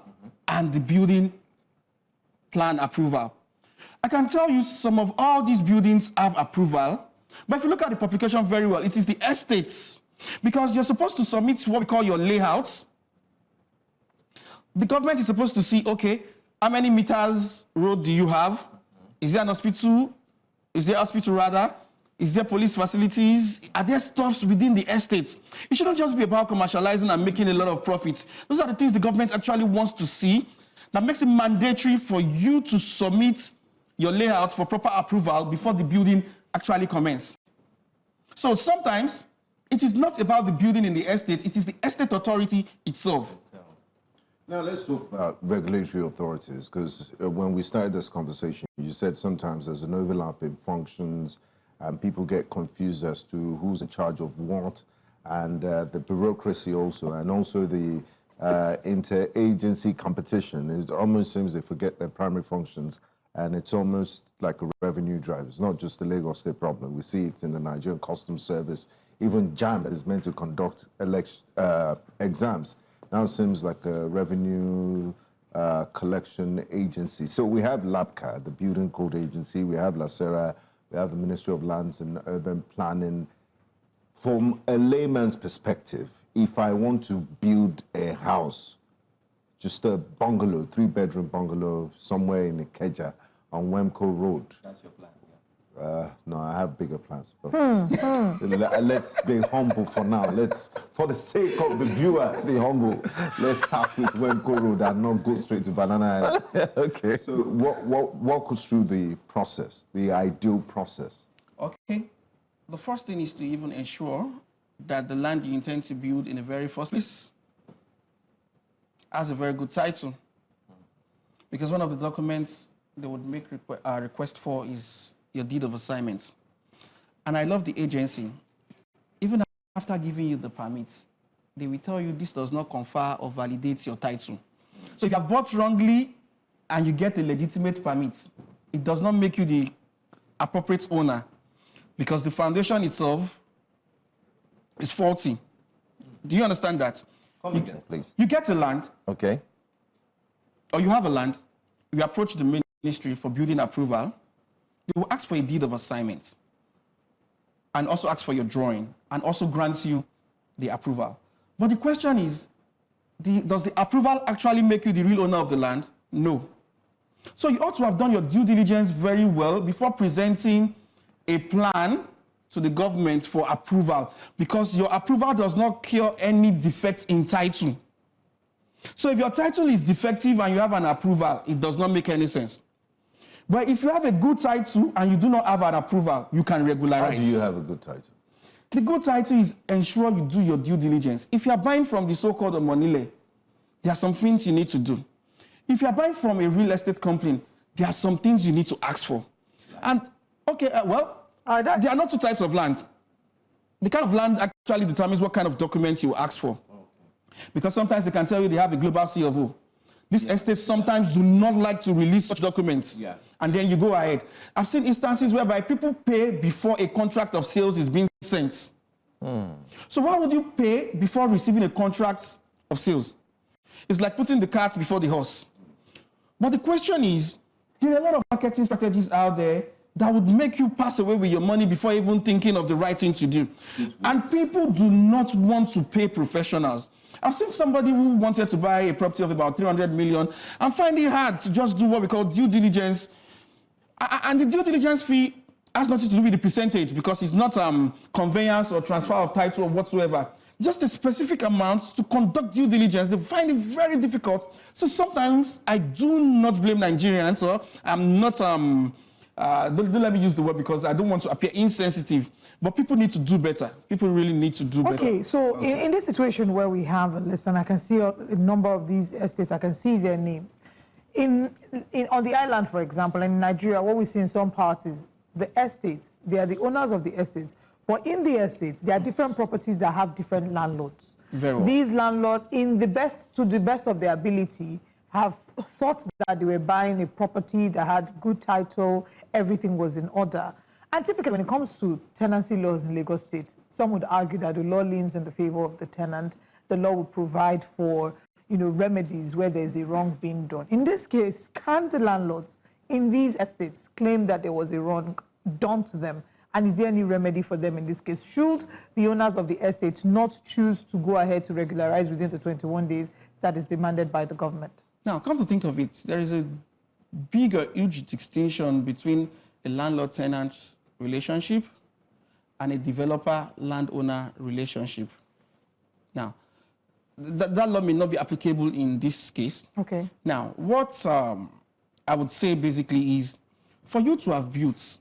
and the building plan approval. I can tell you some of all these buildings have approval, but if you look at the publication very well, it is the estates. Because you're supposed to submit what we call your layouts. The government is supposed to see, okay, how many meters road do you have? Is there an hospital? Is there a hospital rather? Is there police facilities? Are there stuffs within the estates? It shouldn't just be about commercializing and making a lot of profits. Those are the things the government actually wants to see. That makes it mandatory for you to submit your layout for proper approval before the building actually commences. So sometimes it is not about the building in the estate, it is the estate authority itself. Now let's talk about regulatory authorities, because when we started this conversation, you said sometimes there's an overlap in functions and people get confused as to who's in charge of what, and the bureaucracy also, and also the interagency competition. It almost seems they forget their primary functions, and it's almost like a revenue drive. It's not just the Lagos State problem. We see it in the Nigerian Customs Service, even JAMB that is meant to conduct exams. Now it seems like a revenue collection agency. So we have LABCA, the Building Code Agency, we have LASERA, we have the Ministry of Lands and Urban Planning. From a layman's perspective, if I want to build a house, just a bungalow, 3-bedroom bungalow, somewhere in Ikeja on Wemco Road. That's your plan, yeah. No, I have bigger plans. But let's be humble for now. Let's, for the sake of the viewers, be humble. Let's start with Wemco Road and not go straight to Banana Island. Okay. So walk us through the process, the ideal process. Okay. The first thing is to even ensure that the land you intend to build in the very first place has a very good title. Because one of the documents they would make a request for is your deed of assignment. And I love the agency. Even after giving you the permit, they will tell you this does not confer or validate your title. So if you have bought wrongly and you get a legitimate permit, it does not make you the appropriate owner, because the foundation itself is faulty. Do you understand that? Come again, please. You get a land, Okay. or you have a land, you approach the ministry for building approval, they will ask for a deed of assignment and also ask for your drawing and also grant you the approval. But the question is, does the approval actually make you the real owner of the land? No. So you ought to have done your due diligence very well before presenting a plan to the government for approval because your approval does not cure any defects in title. So if your title is defective and you have an approval, it does not make any sense. But if you have a good title and you do not have an approval, you can regularize. How do you have a good title? The good title is ensure you do your due diligence. If you are buying from the so-called Omonile, there are some things you need to do. If you are buying from a real estate company, there are some things you need to ask for. And, okay, there are not two types of land. The kind of land actually determines what kind of document you ask for. Because sometimes they can tell you they have a global CFO. These estates sometimes do not like to release such documents. And then you go ahead. I've seen instances whereby people pay before a contract of sales is being sent. So why would you pay before receiving a contract of sales? It's like putting the cart before the horse. But the question is, there are a lot of marketing strategies out there that would make you pass away with your money before even thinking of the right thing to do. And people do not want to pay professionals. I've seen somebody who wanted to buy a property of about 300 million and find it hard to just do what we call due diligence. And the due diligence fee has nothing to do with the percentage because it's not conveyance or transfer of title or whatsoever. Just a specific amount to conduct due diligence. They find it very difficult. So sometimes I do not blame Nigerians, or I'm not, don't let me use the word because I don't want to appear insensitive. But people need to do better. People really need to do better. Okay, so in this situation where we have a list, and I can see a number of these estates, I can see their names. On the island, for example, and in Nigeria, what we see in some parts is the estates, they are the owners of the estates. But in the estates, there are different properties that have different landlords. Very well. These landlords, to the best of their ability, have thought that they were buying a property that had good title, everything was in order. And typically, when it comes to tenancy laws in Lagos State, some would argue that the law leans in the favor of the tenant. The law would provide for, remedies where there's a wrong being done. In this case, can the landlords in these estates claim that there was a wrong done to them? And is there any remedy for them in this case? Should the owners of the estates not choose to go ahead to regularize within the 21 days that is demanded by the government? Now, come to think of it, there is a huge distinction between a landlord-tenant relationship and a developer-landowner relationship. Now, that law may not be applicable in this case. Okay. Now, what I would say basically is, for you to have built,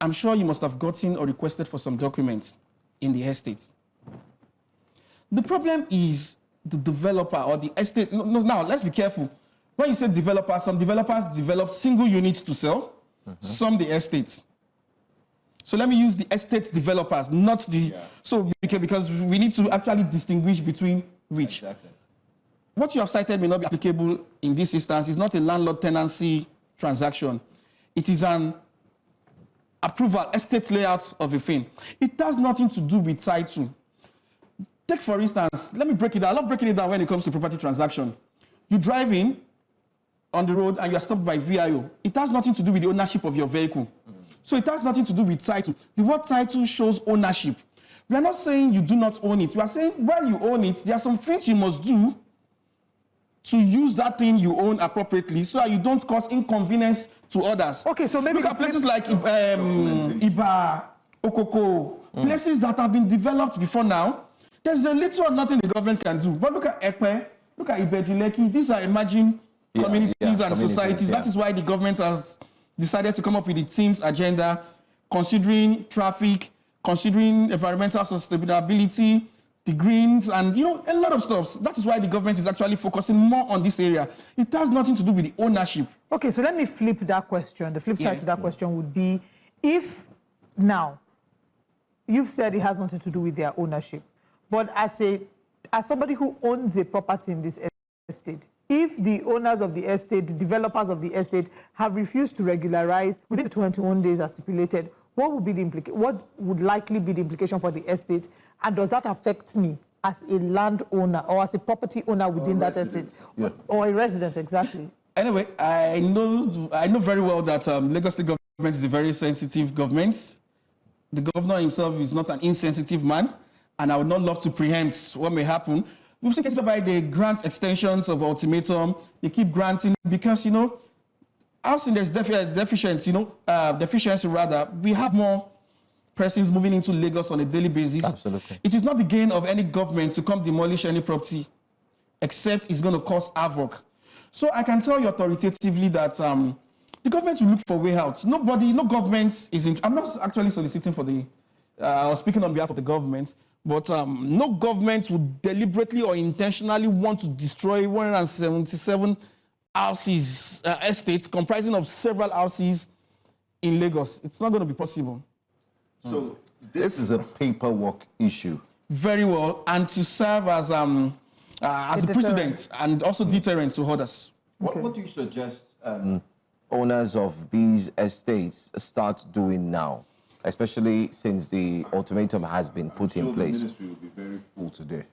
I'm sure you must have gotten or requested for some documents in the estate. The problem is the developer or the estate. Now, let's be careful. When you say developer, some developers develop single units to sell, some the estates. So let me use the estate developers, not the... So, because we need to actually distinguish between which. Exactly. What you have cited may not be applicable in this instance. It's not a landlord-tenancy transaction. It is an approval, estate layout of a thing. It has nothing to do with title. Take, for instance, let me break it down. I love breaking it down when it comes to property transaction. You drive in on the road and you are stopped by VIO. It has nothing to do with the ownership of your vehicle. So it has nothing to do with title. The word title shows ownership. We are not saying you do not own it. We are saying while you own it, there are some things you must do to use that thing you own appropriately so that you don't cause inconvenience to others. Okay, so maybe... Look at places like Iba, Okoko, places that have been developed before now. There's a little or nothing the government can do. But look at Ekpe, look at Ibejuleki. These are emerging communities and societies. That is why the government has decided to come up with the team's agenda, considering traffic, considering environmental sustainability, the greens, and a lot of stuff. That is why the government is actually focusing more on this area. It has nothing to do with the ownership. Okay, so let me flip that question. The flip side to that question would be, if now, you've said it has nothing to do with their ownership, but as somebody who owns a property in this estate, if the owners of the estate, the developers of the estate, have refused to regularize within the 21 days as stipulated, what would likely be the implication for the estate? And does that affect me as a landowner or as a property owner within that estate? Or a resident, exactly. Anyway, I know very well that Lagos State government is a very sensitive government. The governor himself is not an insensitive man, and I would not love to preempt what may happen. We've seen cases whereby they grant extensions of ultimatum. They keep granting because, housing there's deficiency rather. We have more persons moving into Lagos on a daily basis. Absolutely. It is not the gain of any government to come demolish any property, except it's going to cause havoc. So I can tell you authoritatively that the government will look for a way out. No government is in. I'm not actually soliciting for the. I was speaking on behalf of the government, but no government would deliberately or intentionally want to destroy 177 houses, estates comprising of several houses in Lagos. It's not going to be possible. So this is a paperwork issue. Very well, and to serve as a precedent and also deterrent to others. What do you suggest owners of these estates start doing now, especially since the ultimatum has been put in place? The ministry will be very full today.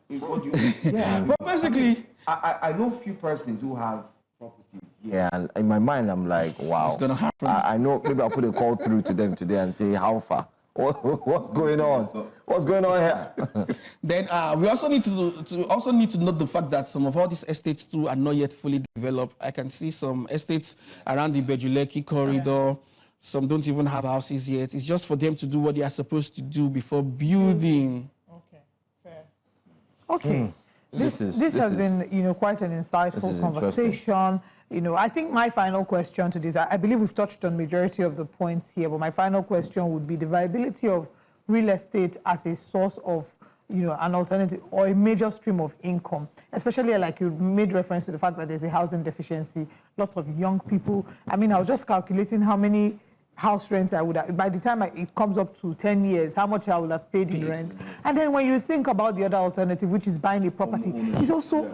But basically, I know a few persons who have properties. Yeah, and in my mind, I'm like, wow. It's gonna happen. I know, maybe I'll put a call through to them today and say, how far? What's going on? What's going on here? Then we also need to note the fact that some of all these estates too are not yet fully developed. I can see some estates around the Bejuleki corridor. Some don't even have houses yet. It's just for them to do what they are supposed to do before building. Okay, fair. Okay. This has been, quite an insightful conversation. I think my final question to this, I believe we've touched on majority of the points here, but my final question would be the viability of real estate as a source of, an alternative or a major stream of income, especially like you made reference to the fact that there's a housing deficiency, lots of young people. I mean, I was just calculating how many house rents I would have, by the time it comes up to 10 years, how much I would have paid in rent. And then when you think about the other alternative, which is buying a property, it's also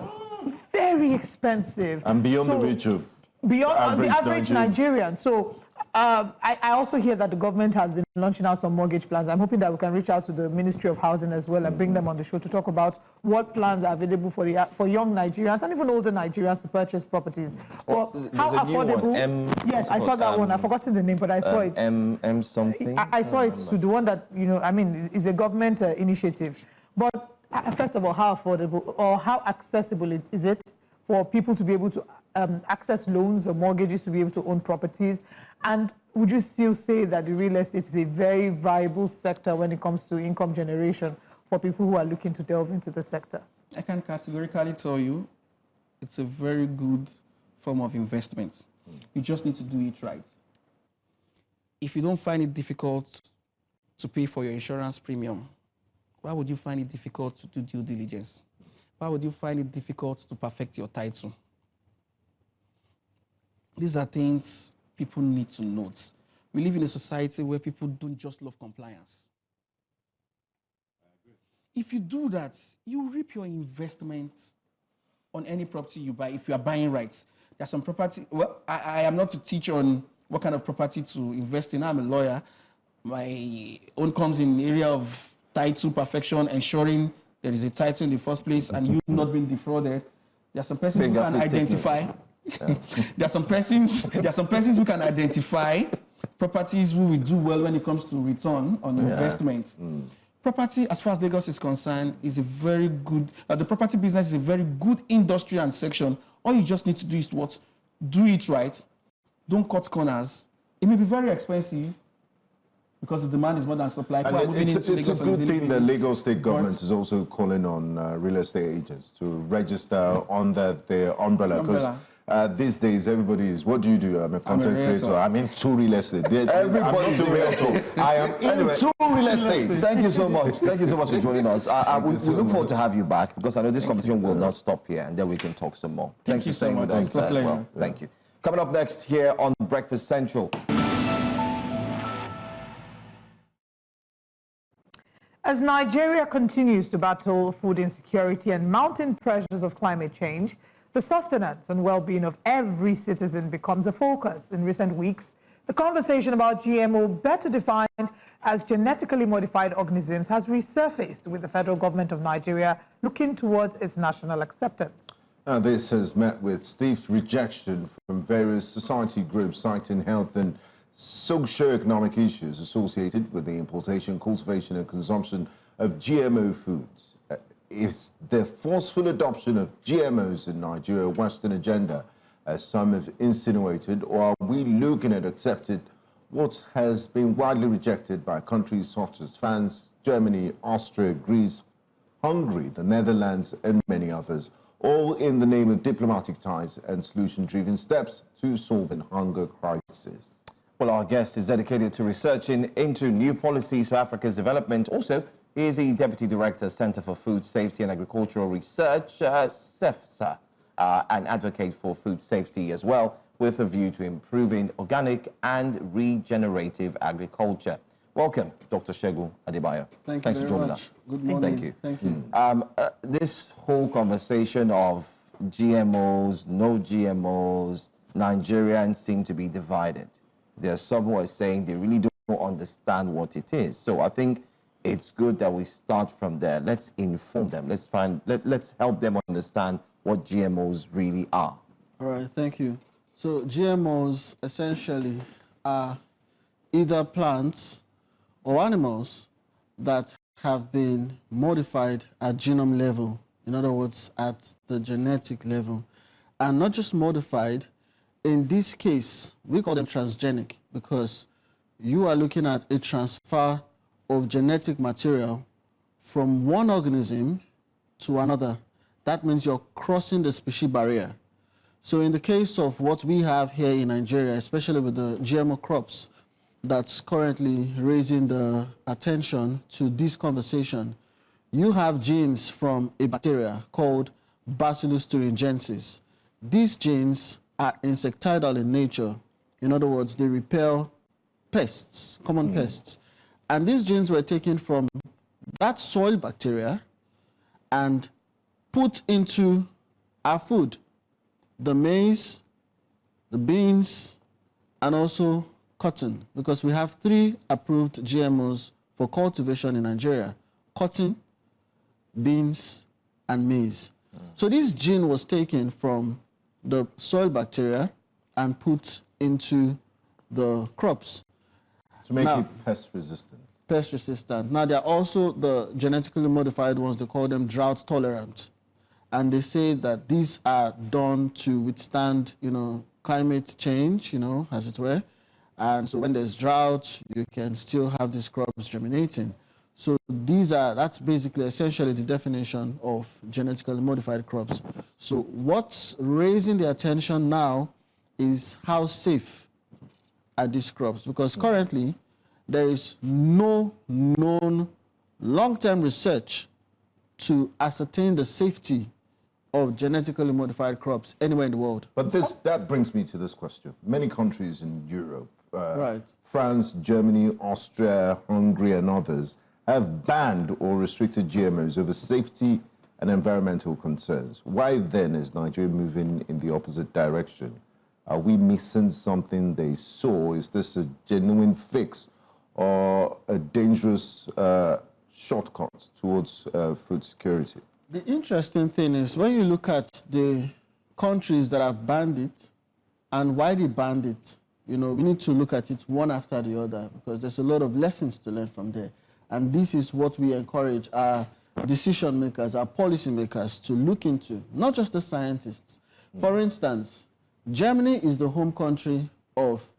very expensive. And beyond the reach of the average Nigerian. So I also hear that the government has been launching out some mortgage plans. I'm hoping that we can reach out to the Ministry of Housing as well and bring them on the show to talk about what plans are available for young Nigerians and even older Nigerians to purchase properties. Well, how affordable? Yes, I saw that one. I've forgotten the name, but I saw it. M something? I saw it to the one that, is a government initiative. But first of all, how affordable or how accessible is it for people to be able to access loans or mortgages to be able to own properties? And would you still say that the real estate is a very viable sector when it comes to income generation for people who are looking to delve into the sector? I can categorically tell you it's a very good form of investment. You just need to do it right. If you don't find it difficult to pay for your insurance premium, why would you find it difficult to do due diligence? Why would you find it difficult to perfect your title? These are things people need to note. We live in a society where people don't just love compliance. If you do that, you reap your investment on any property you buy if you are buying right. There's some property, well, I am not to teach on what kind of property to invest in. I'm a lawyer. My own comes in the area of title perfection, ensuring there is a title in the first place and you not being defrauded. There are some persons who can identify. There are some persons who can identify properties who will do well when it comes to return on investment. Property, as far as Lagos is concerned, is a very good, the property business is a very good industry and section. All you just need to do is what? Do it right. Don't cut corners. It may be very expensive because the demand is more than supply. And it's a good thing that Lagos State government is also calling on real estate agents to register under their umbrella. Because these days, everybody is, what do you do? I'm a content creator. I'm into real estate. Everybody's a realtor. I am into real estate. Thank you so much. Thank you so much for joining us. We look forward to have you back because I know this conversation will not stop here and then we can talk some more. Thank you for staying with us as well. Thank you. Coming up next here on Breakfast Central. As Nigeria continues to battle food insecurity and mounting pressures of climate change, the sustenance and well-being of every citizen becomes a focus. In recent weeks, the conversation about GMO, better defined as genetically modified organisms, has resurfaced with the federal government of Nigeria looking towards its national acceptance. Now, this has met with stiff rejection from various society groups citing health and socio-economic issues associated with the importation, cultivation and consumption of GMO foods. Is the forceful adoption of GMOs in Nigeria a Western agenda, as some have insinuated, or are we looking at accepted what has been widely rejected by countries such as France, Germany, Austria, Greece, Hungary, the Netherlands, and many others, all in the name of diplomatic ties and solution-driven steps to solving hunger crisis. Well, our guest is dedicated to researching into new policies for Africa's development. Also, he is the Deputy Director, Center for Food Safety and Agricultural Research, CEFSA, and advocate for food safety as well, with a view to improving organic and regenerative agriculture. Welcome, Dr. Segun Adebayo. Thank you Thanks for joining much. us. Good morning. Thank you. Thank you. This whole conversation of GMOs, no GMOs, Nigerians seem to be divided. There are some who are saying they really don't understand what it is. So I think it's good that we start from there. Let's inform them. Let's help them understand what GMOs really are. All right, thank you. So GMOs essentially are either plants or animals that have been modified at genome level, in other words, at the genetic level. And not just modified, in this case, we call them transgenic because you are looking at a transfer of genetic material from one organism to another. That means you're crossing the species barrier. So in the case of what we have here in Nigeria, especially with the GMO crops, that's currently raising the attention to this conversation, you have genes from a bacteria called Bacillus thuringiensis. These genes are insecticidal in nature. In other words, they repel pests, common pests. And these genes were taken from that soil bacteria and put into our food, the maize, the beans, and also cotton, because we have 3 approved GMOs for cultivation in Nigeria: cotton, beans, and maize. So this gene was taken from the soil bacteria and put into the crops. To make Now, it pest resistant. Pest resistant. Now, there are also the genetically modified ones, they call them drought tolerant. And they say that these are done to withstand, climate change, as it were. And so when there's drought, you can still have these crops germinating. So that's basically essentially the definition of genetically modified crops. So what's raising the attention now is how safe are these crops, because currently there is no known long-term research to ascertain the safety of genetically modified crops anywhere in the world. But that brings me to this question. Many countries in Europe, Right. France, Germany, Austria, Hungary, and others, have banned or restricted GMOs over safety and environmental concerns. Why then is Nigeria moving in the opposite direction? Are we missing something they saw? Is this a genuine fix or a dangerous shortcut towards food security? The interesting thing is when you look at the countries that have banned it and why they banned it, we need to look at it one after the other, because there's a lot of lessons to learn from there. And this is what we encourage our decision makers, our policy makers to look into, not just the scientists. For instance, Germany is the home country of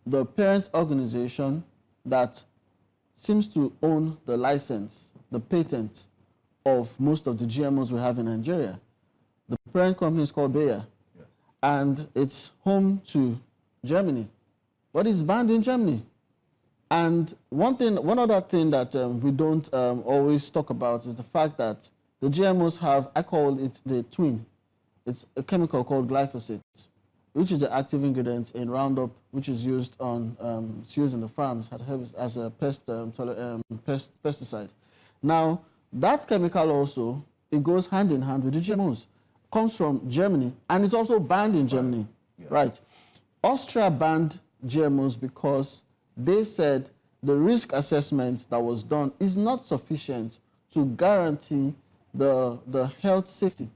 the parent organization that seems to own the license, the patent of most of the GMOs we have in Nigeria. The parent company is called Bayer, yes. And it's home to Germany, but it's banned in Germany. And one other thing that we don't always talk about is the fact that the GMOs have, I call it the twin. It's a chemical called glyphosate, which is the active ingredient in Roundup, which is used it's used in the farms as a pesticide. Now, that chemical also, it goes hand in hand with the GMOs. Comes from Germany, and it's also banned in Germany, yeah. Right? Austria banned GMOs because they said the risk assessment that was done is not sufficient to guarantee the health safety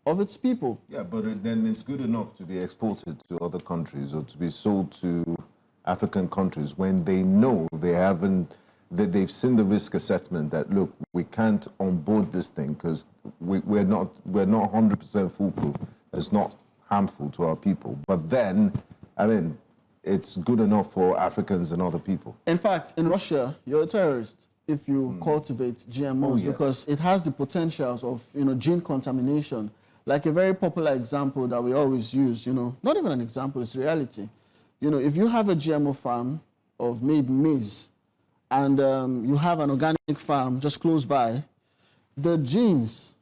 of its people. Yeah, but then it's good enough to be exported to other countries or to be sold to African countries when they know they've seen the risk assessment that, look, we can't onboard this thing because we're not 100% foolproof. It's not harmful to our people. But then, it's good enough for Africans and other people. In fact, in Russia, you're a terrorist if you cultivate GMOs because it has the potentials of, gene contamination. Like a very popular example that we always use, not even an example, it's reality. If you have a GMO farm of maybe maize and you have an organic farm just close by, the genes,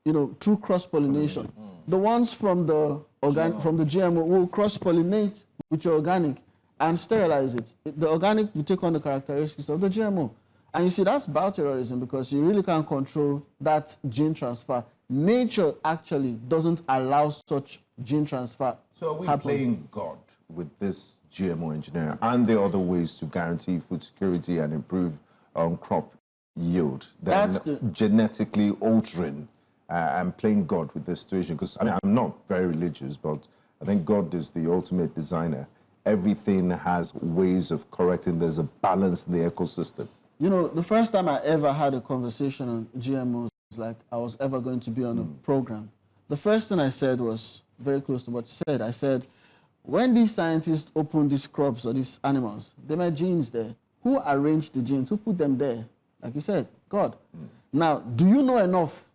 through cross-pollination, the ones from the GMO will cross-pollinate with your organic and sterilize it. The organic will take on the characteristics of the GMO. And you see, that's bioterrorism because you really can't control that gene transfer. Nature actually doesn't allow such gene transfer. So are we playing God with this GMO engineering? And there are other ways to guarantee food security and improve crop yield than genetically altering and playing God with this situation? Because I'm not very religious, but I think God is the ultimate designer. Everything has ways of correcting. There's a balance in the ecosystem. The first time I ever had a conversation on GMOs, like I was ever going to be on a program, the first thing I said was very close to what you said. I said, when these scientists opened these crops or these animals, they made genes there. Who arranged the genes? Who put them there? Like you said, God. Now, do you know enough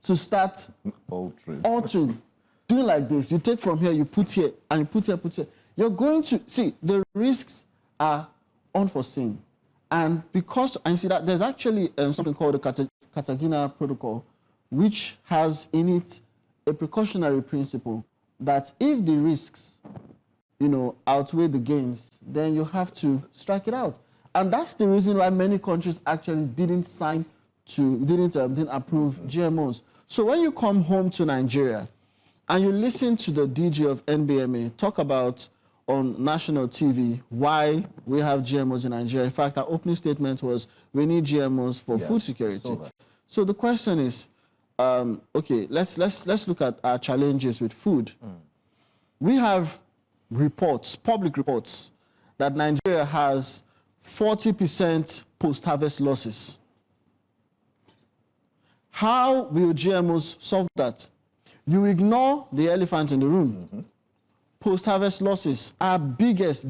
to start altering? Doing like this, you take from here, you put here, and you put here, put here. You're going to, see, the risks are unforeseen. And because, and see that there's actually something called the Cartagena Protocol, which has in it a precautionary principle that if the risks, outweigh the gains, then you have to strike it out. And that's the reason why many countries actually didn't approve GMOs. So when you come home to Nigeria and you listen to the DG of NBMA talk about on national TV why we have GMOs in Nigeria. In fact, our opening statement was we need GMOs for food security. So the question is, okay, let's look at our challenges with food. We have reports, public reports, that Nigeria has 40% post-harvest losses. How will GMOs solve that? You ignore the elephant in the room. Post-harvest losses are biggest.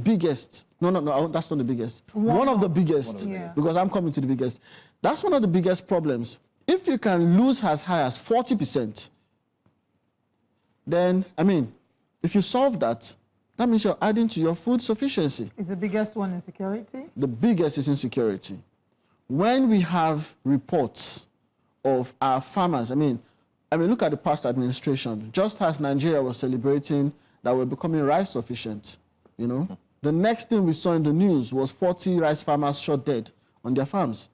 No, that's not the biggest. One of the biggest, because I'm coming to the biggest. That's one of the biggest problems. If you can lose as high as 40%, then, if you solve that, that means you're adding to your food sufficiency. Is the biggest one insecurity? The biggest is insecurity. When we have reports of our farmers, look at the past administration. Just as Nigeria was celebrating that we're becoming rice sufficient, the next thing we saw in the news was 40 rice farmers shot dead on their farms.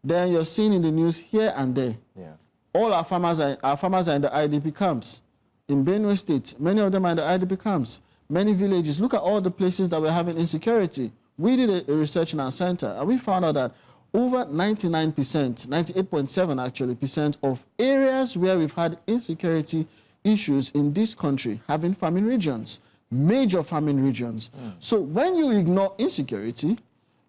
Then you're seeing in the news here and there. All our farmers are in the IDP camps. In Benue State, many of them are in the IDP camps. Many villages, look at all the places that we're having insecurity. We did a research in our center, and we found out that over 99%, 98.7% actually, of areas where we've had insecurity issues in this country having farming regions, major farming regions. So when you ignore insecurity,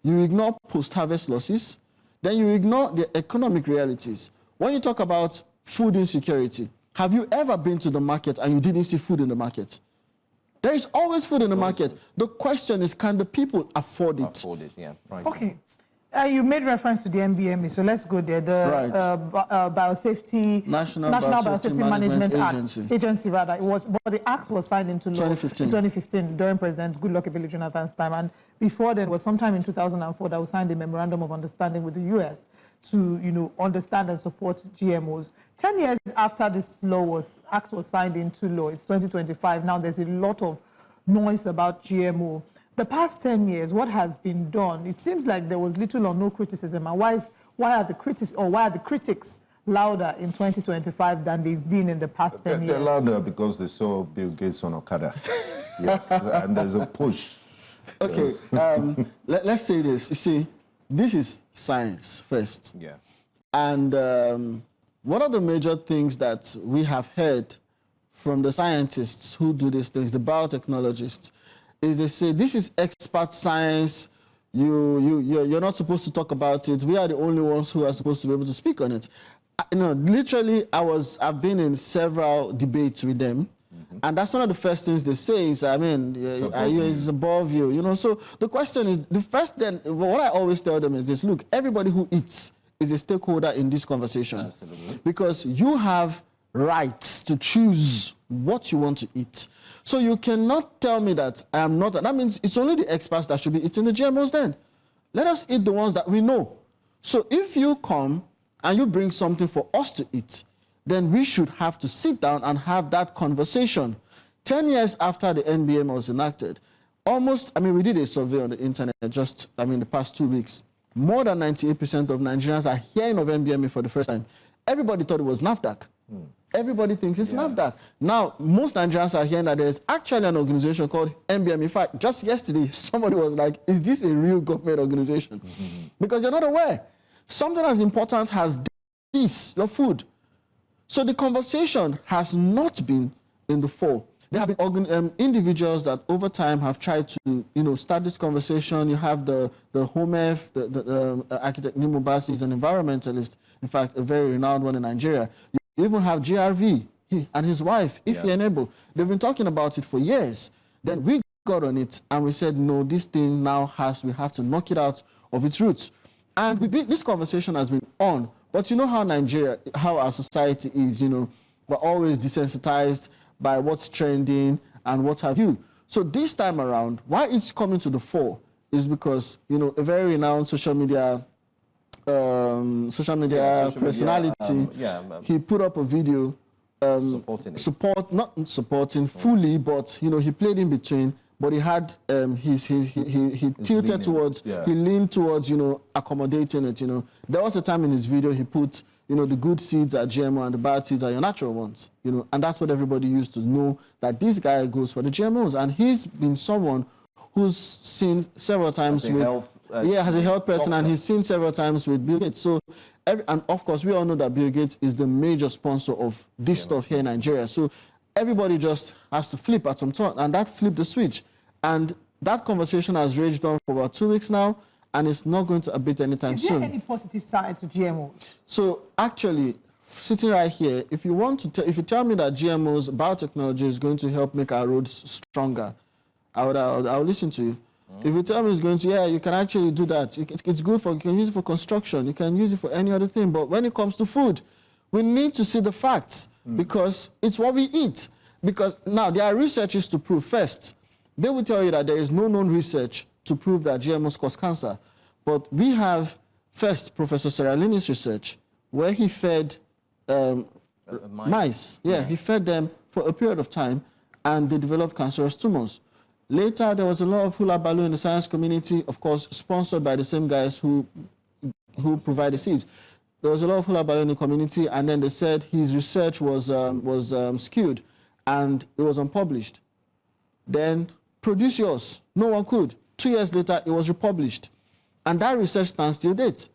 you ignore post-harvest losses, then you ignore the economic realities. When you talk about food insecurity, have you ever been to the market and you didn't see food in the market? There is always food in the market. The question is, can the people afford it? Afford it, yeah. Pricing. Okay. You made reference to the NBMA, so let's go there. The Biosafety National Biosafety Management Agency. Rather. But the act was signed into law 2015 during President Goodluck Ebele Jonathan's time, and before then was sometime in 2004 that we signed a memorandum of understanding with the U.S. to understand and support GMOs. 10 years after this act was signed into law, it's 2025 now. There's a lot of noise about GMO. The past 10 years, what has been done? It seems like there was little or no criticism. And why are the critics louder in 2025 than they've been in the past 10 years? They're louder because they saw Bill Gates on Okada. Yes, and there's a push. Okay, let's say this. You see, this is science first. Yeah. And one of the major things that we have heard from the scientists who do these things, the biotechnologists, is they say, this is expert science, you're not supposed to talk about it, we are the only ones who are supposed to be able to speak on it. Literally, I've been in several debates with them, And that's one of the first things they say is, I mean, it's above you, you know. So the question is, the first then, what I always tell them is this: look, everybody who eats is a stakeholder in this conversation. Absolutely. Because you have rights to choose what you want to eat. So you cannot tell me that I am not. That means it's only the experts that should be eating the GMOs then. Let us eat the ones that we know. So if you come and you bring something for us to eat, then we should have to sit down and have that conversation. 10 years after the NBM was enacted, we did a survey on the internet just, the past 2 weeks. More than 98% of Nigerians are hearing of NBMA for the first time. Everybody thought it was NAFDAC. Everybody thinks it's NAFDAC. Now, most Nigerians are hearing that there's actually an organization called NBM. In fact, just yesterday, somebody was like, is this a real government organization? Because you're not aware. Something as important as this, your food. So the conversation has not been in the fore. There have been individuals that over time have tried to, start this conversation. You have the HOMEF, the architect Nimo Basi is an environmentalist, in fact, a very renowned one in Nigeria. You even have GRV, he and his wife, Ify Enebo. They've been talking about it for years. Then we got on it and we said, no, this thing now we have to knock it out of its roots. And this conversation has been on. But you know how our society is, we're always desensitized by what's trending and what have you. So this time around, why it's coming to the fore is because, a very renowned social media personality, he put up a video supporting it. Not supporting fully, but, he played in between. But he had, he tilted towards, he leaned towards, accommodating it, There was a time in his video he put, the good seeds are GMO and the bad seeds are your natural ones, And that's what everybody used to know, that this guy goes for the GMOs. And he's been someone who's seen several times with, as a health person, doctor. And he's seen several times with Bill Gates. So, and of course, we all know that Bill Gates is the major sponsor of this stuff here in Nigeria. So everybody just has to flip at some point, and that flipped the switch. And that conversation has raged on for about 2 weeks now, and it's not going to abate anytime soon. Is there any positive side to GMOs? So actually, sitting right here, if you tell me that GMOs, biotechnology is going to help make our roads stronger, I'll listen to you. If you tell me it's going to, you can actually do that. It's good you can use it for construction, you can use it for any other thing. But when it comes to food, we need to see the facts because it's what we eat. Because now there are researches to prove first. They will tell you that there is no known research to prove that GMOs cause cancer. But we have, first, Professor Seralini's research, where he fed mice. He fed them for a period of time, and they developed cancerous tumors. Later, there was a lot of hula baloo in the science community, of course, sponsored by the same guys who provide the seeds. There was a lot of hula baloo in the community, and then they said his research was skewed, and it was unpublished. Then produce yours. No one could. 2 years later, it was republished. And that research stands till date.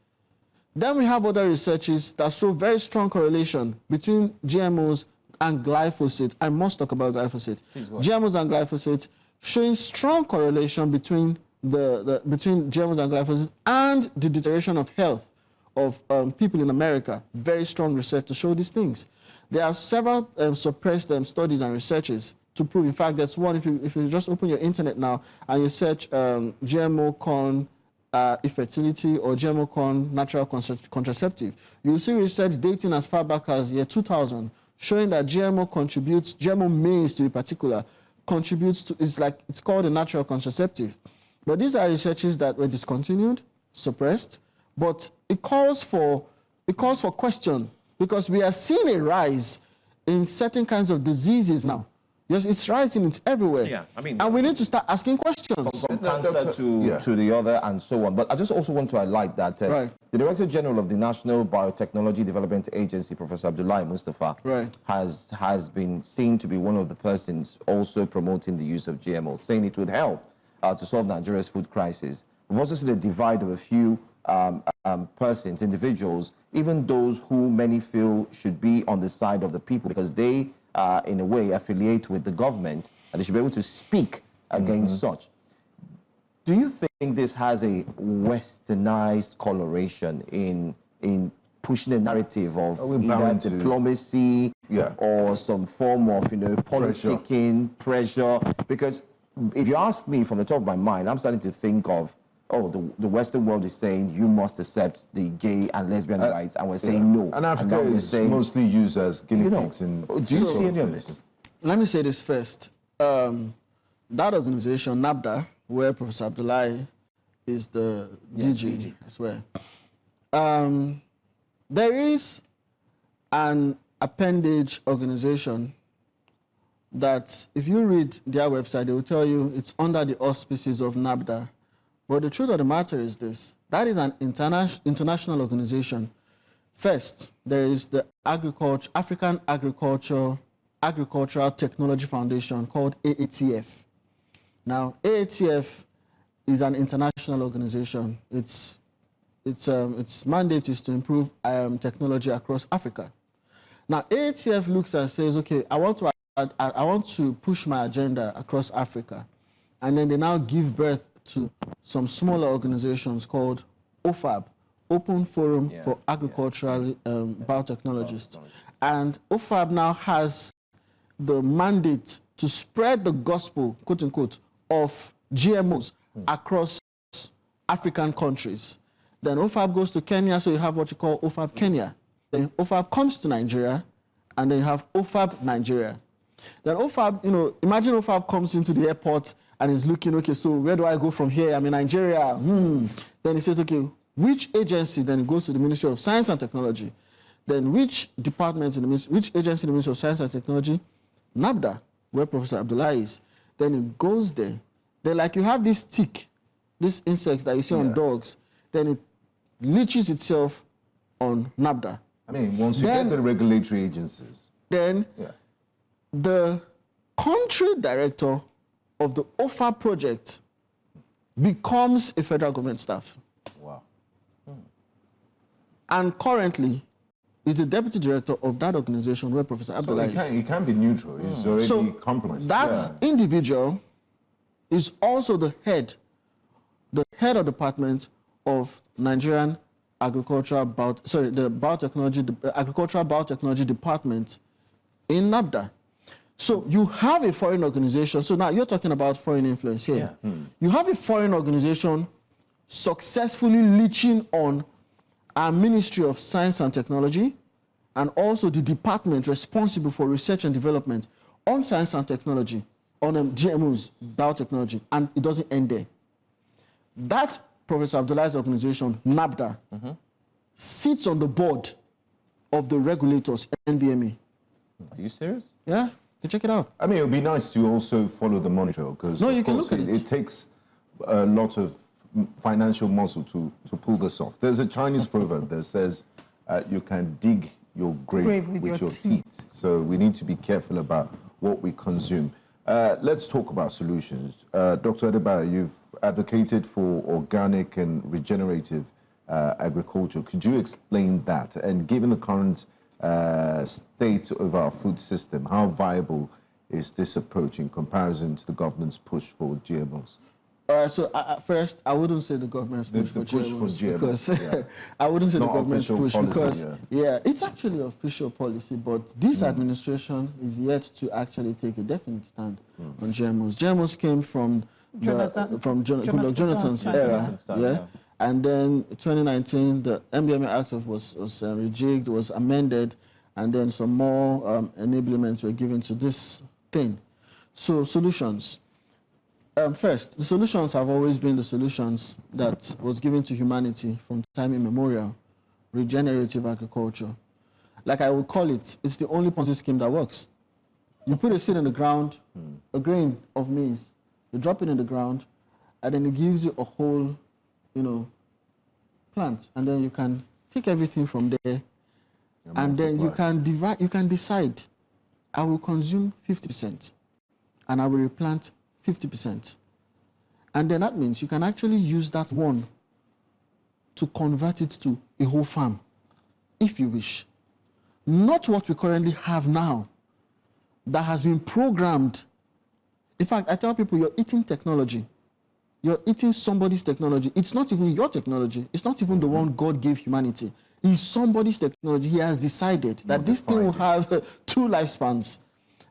Then we have other researches that show very strong correlation between GMOs and glyphosate. I must talk about glyphosate. GMOs and glyphosate showing strong correlation between between GMOs and glyphosate and the deterioration of health of people in America. Very strong research to show these things. There are several suppressed studies and researches to prove. In fact, there's one, if you just open your internet now and you search GMO corn infertility or GMO corn natural contraceptive, you'll see research dating as far back as year 2000 showing that GMO maize to be particular, contributes to, it's called a natural contraceptive. But these are researches that were discontinued, suppressed, but it calls for question because we are seeing a rise in certain kinds of diseases now. Yes, it's rising, it's everywhere. Yeah, and we need to start asking questions. From cancer to the other and so on. But I just also want to highlight that the Director General of the National Biotechnology Development Agency, Professor Abdullahi Mustafa, has been seen to be one of the persons also promoting the use of GMOs, saying it would help to solve Nigeria's food crisis. We've also seen a divide of a few persons, individuals, even those who many feel should be on the side of the people because they in a way, affiliate with the government, and they should be able to speak against such. Do you think this has a westernized coloration in pushing a narrative of we're either bound to. diplomacy Yeah. or some form of, politicking, pressure. Because if you ask me from the top of my mind, I'm starting to think of, the Western world is saying you must accept the gay and lesbian rights, and we're saying no. And Africa now we're is saying, mostly used as guinea pigs. do you see any of this? Let me say this first. That organization, NABDA, where Professor Abdullahi is the DG as well, there is an appendage organization that, if you read their website, they will tell you it's under the auspices of NABDA. But the truth of the matter is this: that is an international organization. First, there is the African Agricultural Technology Foundation, called AATF. Now, AATF is an international organization. Its mandate is to improve technology across Africa. Now, AATF looks and says, okay, I want to push my agenda across Africa. And then they now give birth to some smaller organizations called OFAB, Open Forum for Agricultural Biotechnologists. And OFAB now has the mandate to spread the gospel, quote unquote, of GMOs across African countries. Then OFAB goes to Kenya, so you have what you call OFAB Kenya. Then OFAB comes to Nigeria, and then you have OFAB Nigeria. Then OFAB, imagine OFAB comes into the airport and is looking, okay, so where do I go from here? I'm in Nigeria. Then he says, okay, which agency? Then it goes to the Ministry of Science and Technology. Then which department which agency in the Ministry of Science and Technology? NABDA, where Professor Abdullahi is. Then it goes there. Then, like, you have this tick, these insects that you see on dogs, then it leaches itself on NABDA. I mean, once you get the regulatory agencies. Then the country director of the OFA project becomes a federal government staff. Wow. And currently is the deputy director of that organization where Professor Abdullahi is. He can't be neutral. He's already compromised. That individual is also the head of department of Nigerian Agricultural Biotechnology Department in NABDA. So you have a foreign organization. So now you're talking about foreign influence here. You have a foreign organization successfully leeching on our Ministry of Science and Technology and also the department responsible for research and development on science and technology, on GMOs, biotechnology, and it doesn't end there. That Professor Abdullahi's organization, NABDA, sits on the board of the regulators, NBME. Are you serious? Yeah, you can check it out. I mean, it would be nice to also follow the monitor because you can look at it. It takes a lot of financial muscle to pull this off. There's a Chinese proverb that says you can dig your grave with your teeth. So we need to be careful about what we consume. Let's talk about solutions. Dr. Adebayo, you've advocated for organic and regenerative agriculture. Could you explain that? And given the current state of our food system, how viable is this approach in comparison to the government's push for GMOs? So first, I wouldn't say the government's push for GMOs because I wouldn't say the government's push policy, because it's actually official policy, but this administration is yet to actually take a definite stand on GMOs. GMOs came from Jonathan's era, and then 2019 the MBMA Act was rejigged, was amended, and then some more enablements were given to this thing. So solutions. First, the solutions have always been the solutions that was given to humanity from time immemorial. Regenerative agriculture. Like I would call it, it's the only Ponzi scheme that works. You put a seed in the ground, a grain of maize, you drop it in the ground, and then it gives you a whole, plant. And then you can take everything from there, and then you can divide, you can decide, I will consume 50%, and I will replant 50%. And then that means you can actually use that one to convert it to a whole farm, if you wish. Not what we currently have now, that has been programmed. In fact, I tell people you're eating technology. You're eating somebody's technology. It's not even your technology. It's not even the one God gave humanity. It's somebody's technology. He has decided that this thing will have 2 lifespans.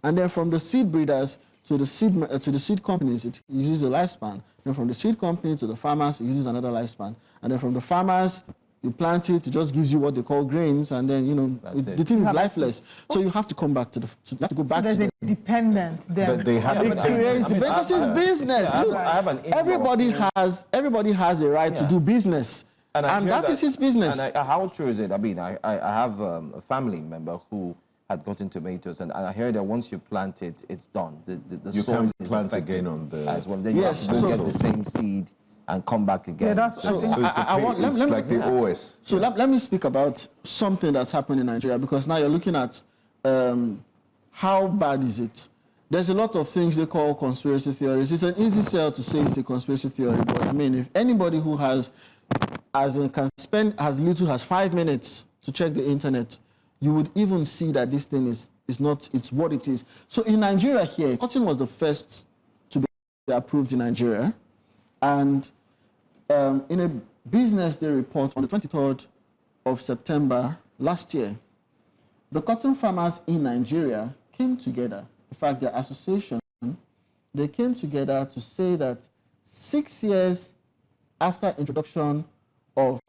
And then from the seed breeders to the seed companies, it uses a lifespan. Then from the seed company to the farmers, it uses another lifespan. And then from the farmers, you plant it just gives you what they call grains, and then, you know, the thing is lifeless. So you have to come back to the, you have to go back to there's a dependence there. But they have it creates because it's business. Look, everybody has a right to do business, and that is his business. And how true is it? I mean, I have a family member who had gotten tomatoes, and I heard that once you plant it, it's done. The You soil can't is plant affected again on the... as well. Then you have to go get the same seed and come back again. Yeah, that's So it's like the OS. So let me speak about something that's happened in Nigeria, because now you're looking at how bad is it. There's a lot of things they call conspiracy theories. It's an easy sell to say it's a conspiracy theory, but I mean, if anybody who can spend as little as 5 minutes to check the internet, you would even see that this thing is not, it's what it is. So in Nigeria here, cotton was the first to be approved in Nigeria. And in a Business Day report on the 23rd of September last year, the cotton farmers in Nigeria came together. In fact, their association, they came together to say that 6 years after introduction of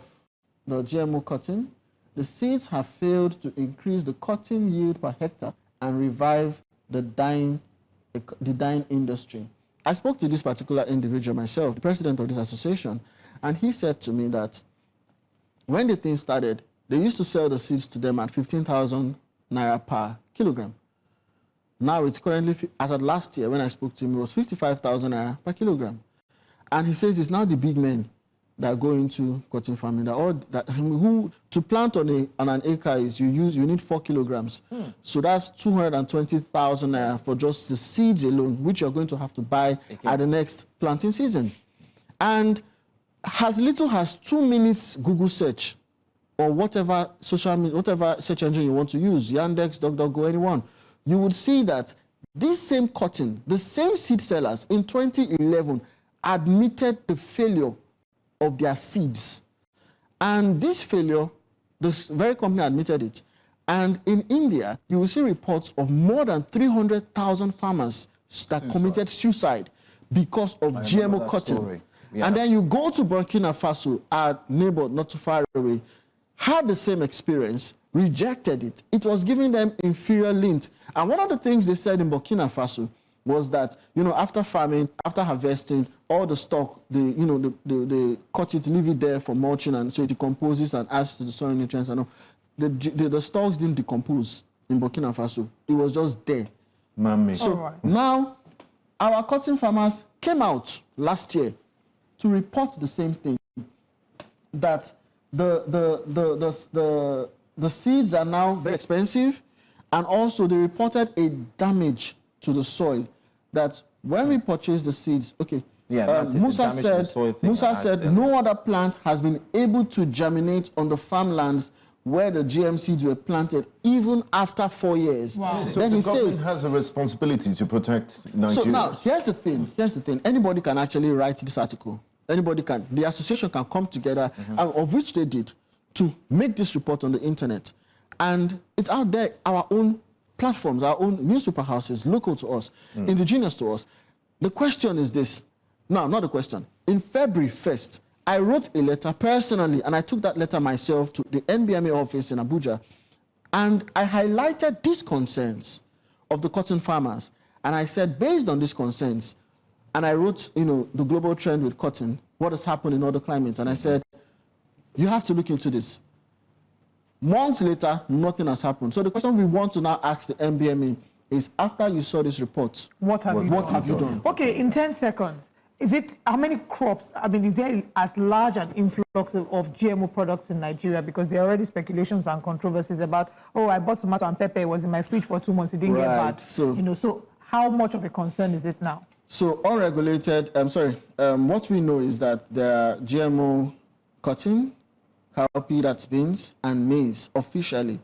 the GMO cotton, the seeds have failed to increase the cotton yield per hectare and revive the dying industry. I spoke to this particular individual myself, the president of this association, and he said to me that when the thing started, they used to sell the seeds to them at 15,000 naira per kilogram. Now it's currently, as of last year when I spoke to him, it was 55,000 naira per kilogram. And he says it's now the big men that go into cotton farming. Who to plant on an acre is you need 4 kilograms. So that's 220,000 naira for just the seeds alone, which you're going to have to buy at the next planting season. And as little as 2 minutes Google search or whatever social media, whatever search engine you want to use, Yandex, DuckDuckGo, anyone, you would see that this same cotton, the same seed sellers in 2011 admitted the failure of their seeds. And this failure, this very company admitted it. And in India, you will see reports of more than 300,000 farmers that committed suicide because of GMO cotton. Yeah. And then you go to Burkina Faso, our neighbor not too far away, had the same experience, rejected it. It was giving them inferior lint. And one of the things they said in Burkina Faso was that, you know, after farming, after harvesting, all the stock, they cut it, leave it there for mulching, and so it decomposes and adds to the soil nutrients. And all. The stalks didn't decompose in Burkina Faso. It was just there. Mommy. So now, our cotton farmers came out last year to report the same thing, that the seeds are now very expensive, and also they reported a damage to the soil. That when we purchase the seeds, Musa said no other plant has been able to germinate on the farmlands where the GM seeds were planted, even after 4 years. Wow. So then the government has a responsibility to protect Nigerians. So now, here's the thing. Anybody can actually write this article. Anybody can. The association can come together, of which they did, to make this report on the internet. And it's out there, our own platforms, our own newspaper houses, local to us, indigenous to us. The question is this. No, not the question. In February 1st, I wrote a letter personally, and I took that letter myself to the NBMA office in Abuja, and I highlighted these concerns of the cotton farmers. And I said, based on these concerns, and I wrote, you know, the global trend with cotton, what has happened in other climates, and I said, you have to look into this. Months later, nothing has happened. So the question we want to now ask the NBMA is, after you saw this report, what have you done? Okay, in 10 seconds, is it, how many crops, I mean, is there as large an influx of GMO products in Nigeria? Because there are already speculations and controversies about, oh, I bought tomato and pepper, it was in my fridge for 2 months, it didn't get bad. So, you know, so how much of a concern is it now? So unregulated, what we know is that there are GMO cotton, cowpea, that's beans, and maize officially.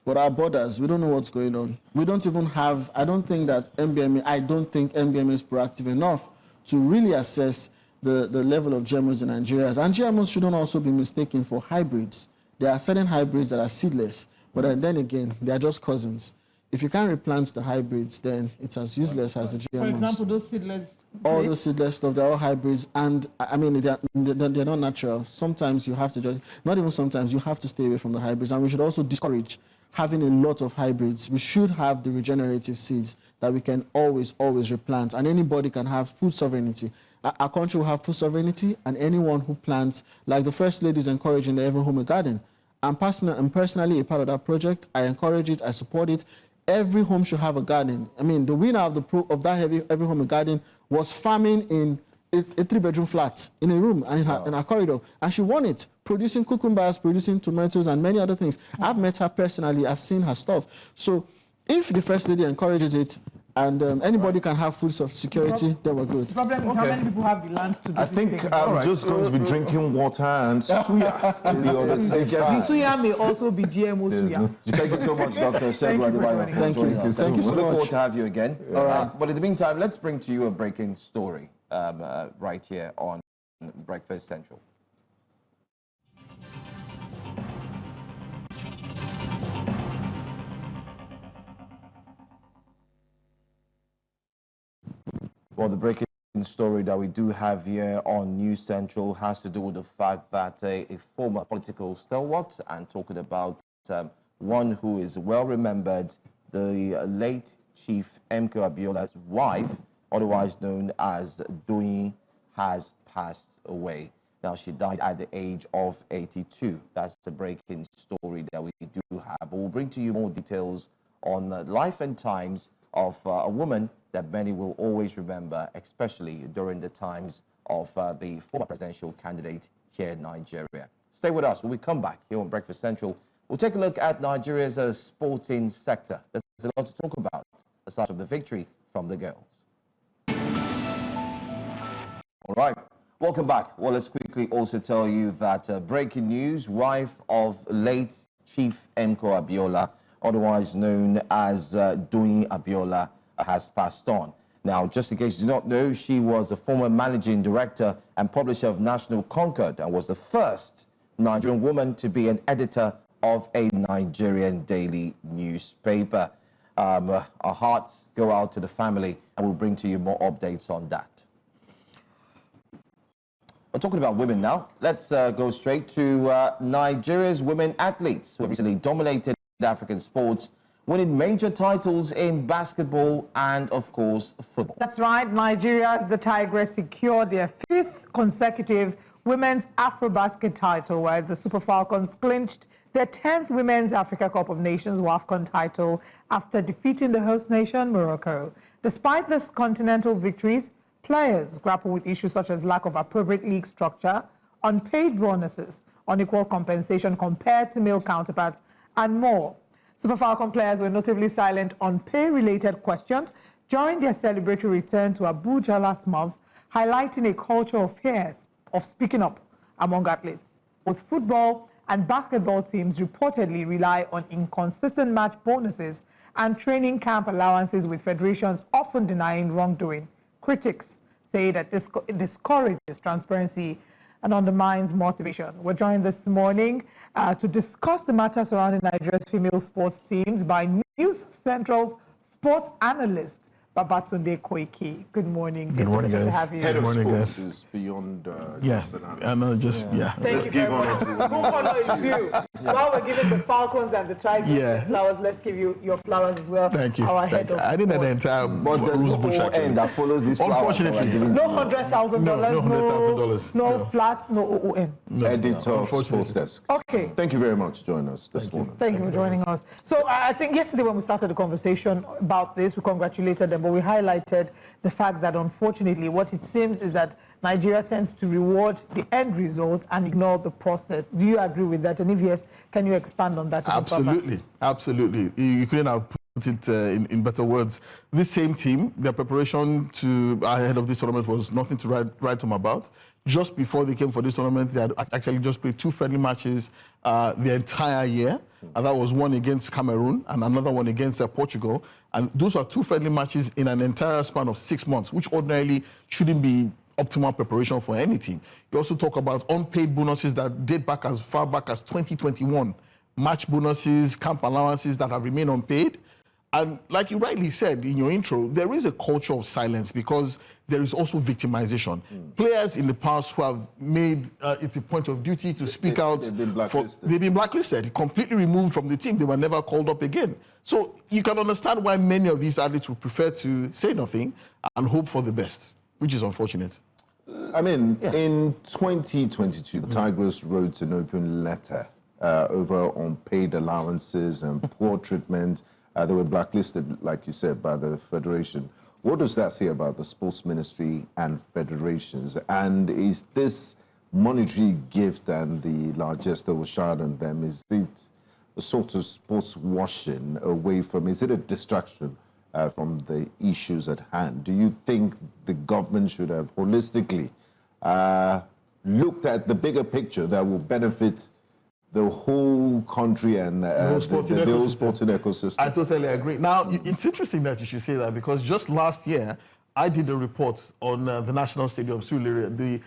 But our borders, we don't know what's going on. We don't even have, I don't think NBMA is proactive enough to really assess the level of GMOs in Nigeria. And GMOs shouldn't also be mistaken for hybrids. There are certain hybrids that are seedless, but then again, they are just cousins. If you can't replant the hybrids, then it's as useless as the GMOs. For example, those seedless all grapes? those seedless stuff, they're all hybrids, and I mean, they're not natural. Sometimes you have to just, not even sometimes, you have to stay away from the hybrids, and we should also discourage having a lot of hybrids. We should have the regenerative seeds that we can always replant, and anybody can have food sovereignty. Our country will have food sovereignty, and anyone who plants, like the First Lady is encouraging the Every Home a Garden. I'm personally a part of that project. I encourage it, I support it. Every home should have a garden. I mean, the winner of that Every Home a Garden was farming in a 3-bedroom flat in a room and in her corridor, and she won it, producing cucumbers, producing tomatoes, and many other things. I've met her personally. I've seen her stuff. So if the First Lady encourages it, and anybody can have food security, then we're good. The problem is how many people have the land to do I this think thing? I'm just going to be drinking water and suya to the other same The side. suya may also be GMO suya. Thank you so much, Dr. Thank you for joining us. Thank you. Thank you. so We look much. forward to have you again. All right. But in the meantime, let's bring to you a breaking story right here on Breakfast Central. Well, the breaking story that we do have here on News Central has to do with the fact that a former political stalwart, and talking about one who is well remembered, the late Chief MK Abiola's wife, otherwise known as Doyin, has passed away. Now, she died at the age of 82. That's the breaking story that we do have. But we'll bring to you more details on the life and times of a woman that many will always remember, especially during the times of the former presidential candidate here in Nigeria. Stay with us. When we come back here on Breakfast Central, we'll take a look at Nigeria's sporting sector. There's a lot to talk about, aside from the victory from the girls. All right, welcome back. Well, let's quickly also tell you that breaking news, wife of late Chief MK Abiola, otherwise known as Doyin Abiola, has passed on. Now, just in case you do not know, she was the former managing director and publisher of National Concord and was the first Nigerian woman to be an editor of a Nigerian daily newspaper. Our hearts go out to the family, and we'll bring to you more updates on that. We're talking about women now. Let's go straight to Nigeria's women athletes who have recently dominated African sports, winning major titles in basketball and, of course, football. That's right. Nigeria's the Tigers secured their 5th consecutive women's AfroBasket title, while the Super Falcons clinched their 10th Women's Africa Cup of Nations WAFCON title after defeating the host nation, Morocco. Despite these continental victories, players grapple with issues such as lack of appropriate league structure, unpaid bonuses, unequal compensation compared to male counterparts, and more. Super Falcon players were notably silent on pay-related questions during their celebratory return to Abuja last month, highlighting a culture of fears of speaking up among athletes. Both football and basketball teams reportedly rely on inconsistent match bonuses and training camp allowances, with federations often denying wrongdoing. Critics say that this discourages transparency and undermines motivation. We're joined this morning to discuss the matter surrounding Nigeria's female sports teams by News Central's sports analyst, Babatunde Koiki. Good morning. Good morning, It's a pleasure to guys. have you. Head of Morning, sports guys. is beyond Yeah, just an analyst. I know, just, yeah. Thank you very much. Good honor is due. While we're giving the Falcons and the Tigers Yeah. flowers, let's give you your flowers as well. Thank you. Our head of I didn't know the sports. entire But there's no rules bush, actually. ON that follows this flower. Unfortunately. No $100,000, No $100,000, no no. flat, no OON. Editor of unfortunately. Sports Desk. Okay. Thank you very much for joining us this morning. Thank you for joining us. So I think yesterday when we started the conversation about this, we congratulated them, but we highlighted the fact that unfortunately what it seems is that Nigeria tends to reward the end result and ignore the process. Do you agree with that? And if yes, can you expand on that? Absolutely, absolutely. You couldn't have put it in better words. This same team, their preparation to ahead of this tournament was nothing to write home about. Just before they came for this tournament, they had actually just played 2 friendly matches the entire year. And that was one against Cameroon and another one against Portugal. And those are 2 friendly matches in an entire span of 6 months, which ordinarily shouldn't be optimal preparation for anything. You also talk about unpaid bonuses that date back as far back as 2021, match bonuses, camp allowances that have remained unpaid. And like you rightly said in your intro, there is a culture of silence because there is also victimization. Players in the past who have made it a point of duty to speak out, they've been blacklisted. they've been blacklisted, completely removed from the team. They were never called up again. So you can understand why many of these athletes would prefer to say nothing and hope for the best, which is unfortunate. I mean, in 2022, the Tigers wrote an open letter over unpaid allowances and poor treatment. They were blacklisted, like you said, by the federation. What does that say about the sports ministry and federations? And is this monetary gift and the largesse that was showered on them, is it a sort of sports washing away from, is it a distraction from the issues at hand? Do you think the government should have holistically looked at the bigger picture that will benefit the whole country and the whole sporting ecosystem? I totally agree. Now, it's interesting that you should say that because just last year, I did a report on the National Stadium, Surulere, the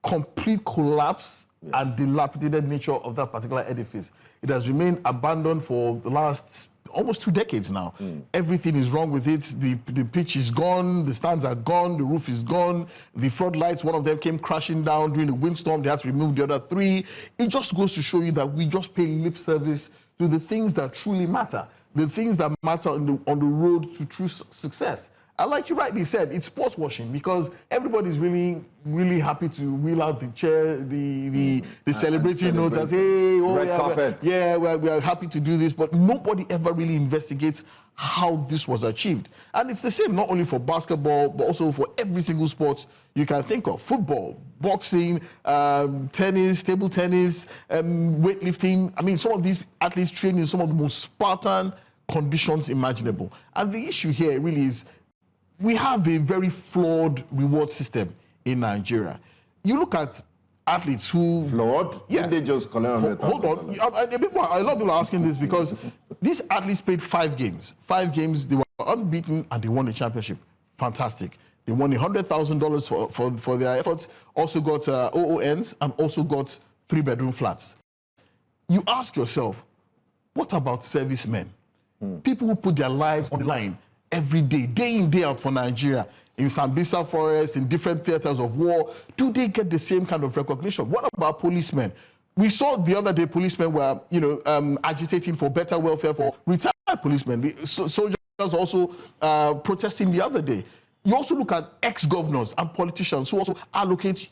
complete collapse and dilapidated nature of that particular edifice. It has remained abandoned for the last almost 2 decades now. Everything is wrong with it. The pitch is gone, the stands are gone, the roof is gone, the floodlights, one of them came crashing down during the windstorm. They had to remove the other 3. It just goes to show you that we just pay lip service to the things that truly matter, the things that matter on the road to true success. And like you rightly said, it's sports washing because everybody's really, really happy to wheel out the chair, the celebratory notes and say, hey, oh, red carpet. we are happy to do this, but nobody ever really investigates how this was achieved. And it's the same not only for basketball, but also for every single sport you can think of. Football, boxing, tennis, table tennis, weightlifting. I mean, some of these athletes train in some of the most Spartan conditions imaginable. And the issue here really is, we have a very flawed reward system in Nigeria. You look at athletes who... Flawed? Yeah. Didn't they just collect $100,000? Hold on. A lot of people are asking this because these athletes played 5 games. 5 games, they were unbeaten and they won the championship. Fantastic. They won $100,000 for their efforts, also got OONs and also got 3-bedroom flats. You ask yourself, what about servicemen? People who put their lives on the line every day in, day out for Nigeria, in Sambisa Forest, in different theaters of war, do they get the same kind of recognition? What about policemen? We saw the other day policemen were, agitating for better welfare for retired policemen. The soldiers also protesting the other day. You also look at ex-governors and politicians who also allocate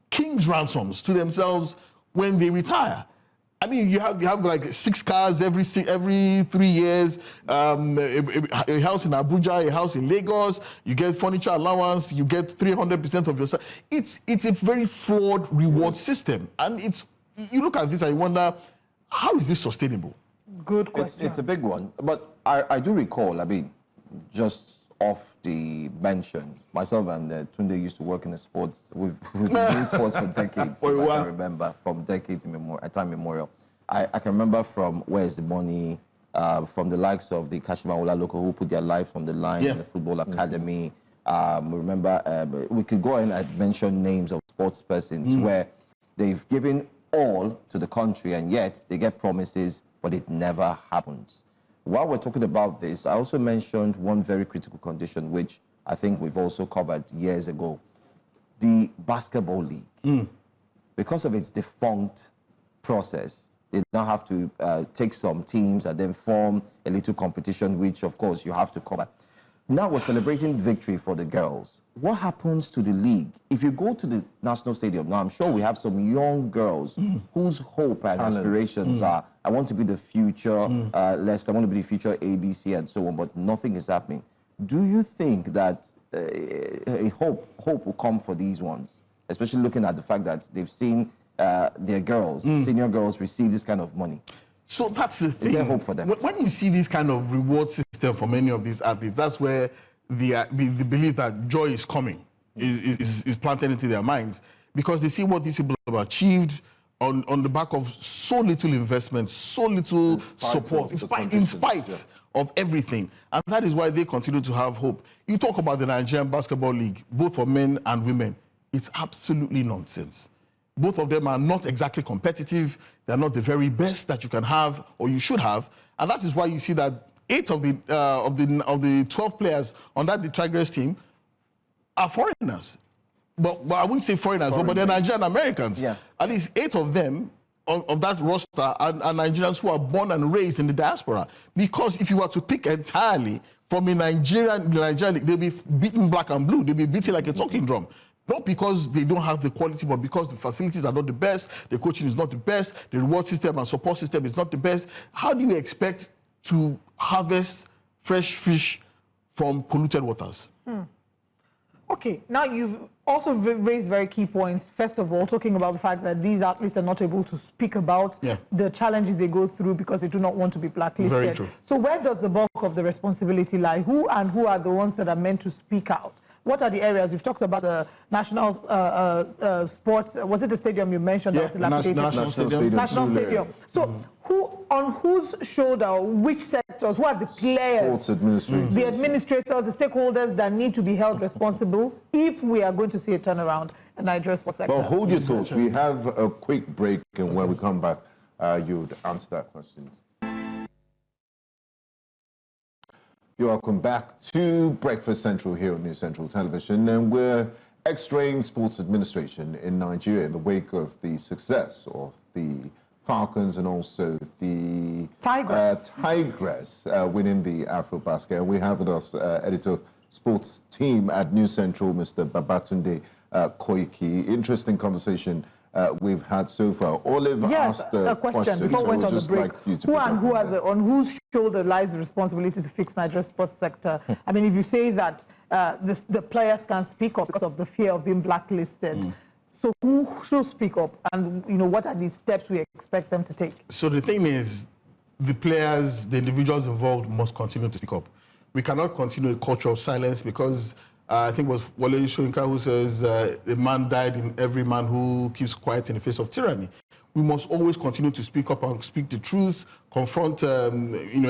king's ransoms to themselves when they retire. I mean, you have like 6 cars every 3 years, a house in Abuja, a house in Lagos, you get furniture allowance, you get 300% of your salary. It's a very flawed reward system. And you look at this and you wonder, how is this sustainable? Good question. It's a big one. But I do recall, I mean, just off the mention, myself and Tunde used to work in the sports. We've been doing sports for decades. I can remember from decades time memorial. I can remember from Where's the Money, from the likes of the Kashimawola Local who put their life on the line in the football academy. Remember, we could go in and mention names of sports persons where they've given all to the country and yet they get promises, but it never happens. While we're talking about this, I also mentioned one very critical condition, which I think we've also covered years ago, the basketball league. Because of its defunct process, they now have to take some teams and then form a little competition, which, of course, you have to cover. Now we're celebrating victory for the girls. What happens to the league? If you go to the National Stadium, now I'm sure we have some young girls whose hope and aspirations are, I want to be the future Leicester, I want to be the future ABC and so on, but nothing is happening. Do you think that a hope will come for these ones, especially looking at the fact that they've seen their girls, senior girls, receive this kind of money? So that's the thing. Is there hope for them? When you see this kind of reward system for many of these athletes, that's where the belief that joy is coming is planted into their minds, because they see what these people have achieved on the back of so little investment, so little support, in spite of everything. And that is why they continue to have hope. You talk about the Nigerian Basketball League, both for men and women. It's absolutely nonsense. Both of them are not exactly competitive. They're not the very best that you can have or you should have. And that is why you see that 8 of the 12 players on that the Tigers team are foreigners. But I wouldn't say foreigners, but they're Nigerian Americans. Yeah. At least 8 of them of that roster are Nigerians who are born and raised in the diaspora. Because if you were to pick entirely from a Nigerian, they'll be beaten black and blue. They'll be beaten like a talking drum. Not because they don't have the quality, but because the facilities are not the best, the coaching is not the best, the reward system and support system is not the best. How do you expect to harvest fresh fish from polluted waters? Okay, now you've also raised very key points. First of all, talking about the fact that these athletes are not able to speak about the challenges they go through because they do not want to be blacklisted. Very true. So where does the bulk of the responsibility lie? Who are the ones that are meant to speak out? What are the areas? You've talked about the national sports. Was it the stadium you mentioned? Yeah, that was dilapidated? National Stadium. So on whose shoulder, which sectors, who are the players, Sports administrators, the administrators, the stakeholders that need to be held responsible if we are going to see a turnaround in Nigeria's sports sector? Well, hold your thoughts. We have a quick break, and when we come back, you would answer that question. You're welcome back to Breakfast Central here on News Central Television, and we're x-raying sports administration in Nigeria in the wake of the success of the Falcons and also the Tigress winning the AfroBasket. And we have with us editor sports team at News Central, Mr. Babatunde Koiki. Interesting conversation we've had so far. Olive asked a question before we went on the break. On whose shoulder lies the responsibility to fix Nigeria's sports sector? I mean, if you say that the players can't speak up because of the fear of being blacklisted, so who should speak up, and what are the steps we expect them to take? So the thing is, the players, the individuals involved must continue to speak up. We cannot continue a culture of silence because I think it was Wale Soyinka who says a man died in every man who keeps quiet in the face of tyranny. We must always continue to speak up and speak the truth, confront the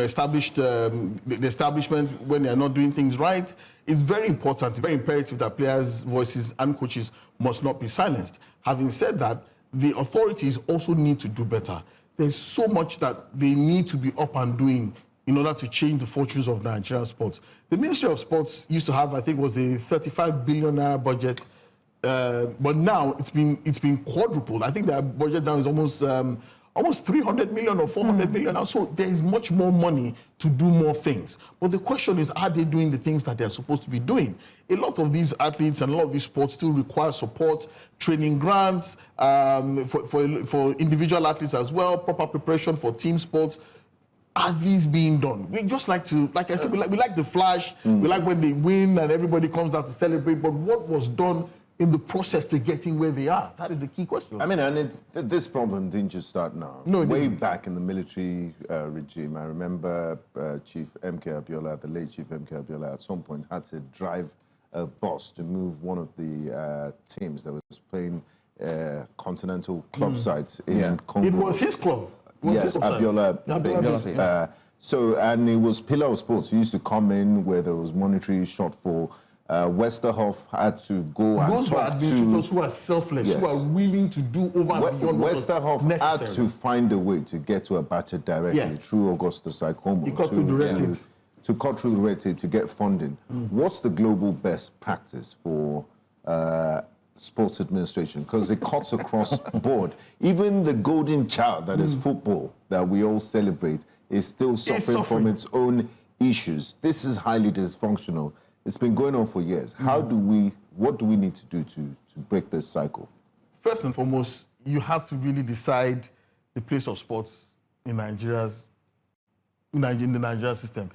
establishment when they are not doing things right. It's very important, very imperative that players' voices and coaches must not be silenced. Having said that, the authorities also need to do better. There's so much that they need to be up and doing in order to change the fortunes of Nigerian sports. The Ministry of Sports used to have, I think, was a 35 billion naira budget, but now it's been quadrupled. I think their budget now is almost 300 million or 400 million now. So there is much more money to do more things. But the question is, are they doing the things that they're supposed to be doing? A lot of these athletes and a lot of these sports still require support, training grants for individual athletes as well, proper preparation for team sports. Are these being done? We just like to, like I said, we like the flash. We like when they win and everybody comes out to celebrate. But what was done in the process to getting where they are? That is the key question. I mean, this problem didn't just start now. No, way back in the military regime, I remember Chief MK Abiola, the late Chief MK Abiola, at some point had to drive a bus to move one of the teams that was playing continental club sites in Congo. It was his club. Yes, Abiola. And it was Pillar of Sports. He used to come in where there was monetary shortfall. Westerhoff had to go and those talk were administrators who are selfless, who are willing to do over and beyond what was Westerhoff necessary. had to find a way to get to Abacha directly through Augustus Ikomo. He cut through the red tape. To cut through the red tape to get funding. What's the global best practice for sports administration? Because it cuts across board. Even the golden child that is football that we all celebrate is still suffering from its own issues. This is highly dysfunctional. It's been going on for years. What do we need to do to break this cycle? First and foremost, you have to really decide the place of sports in the Nigerian system.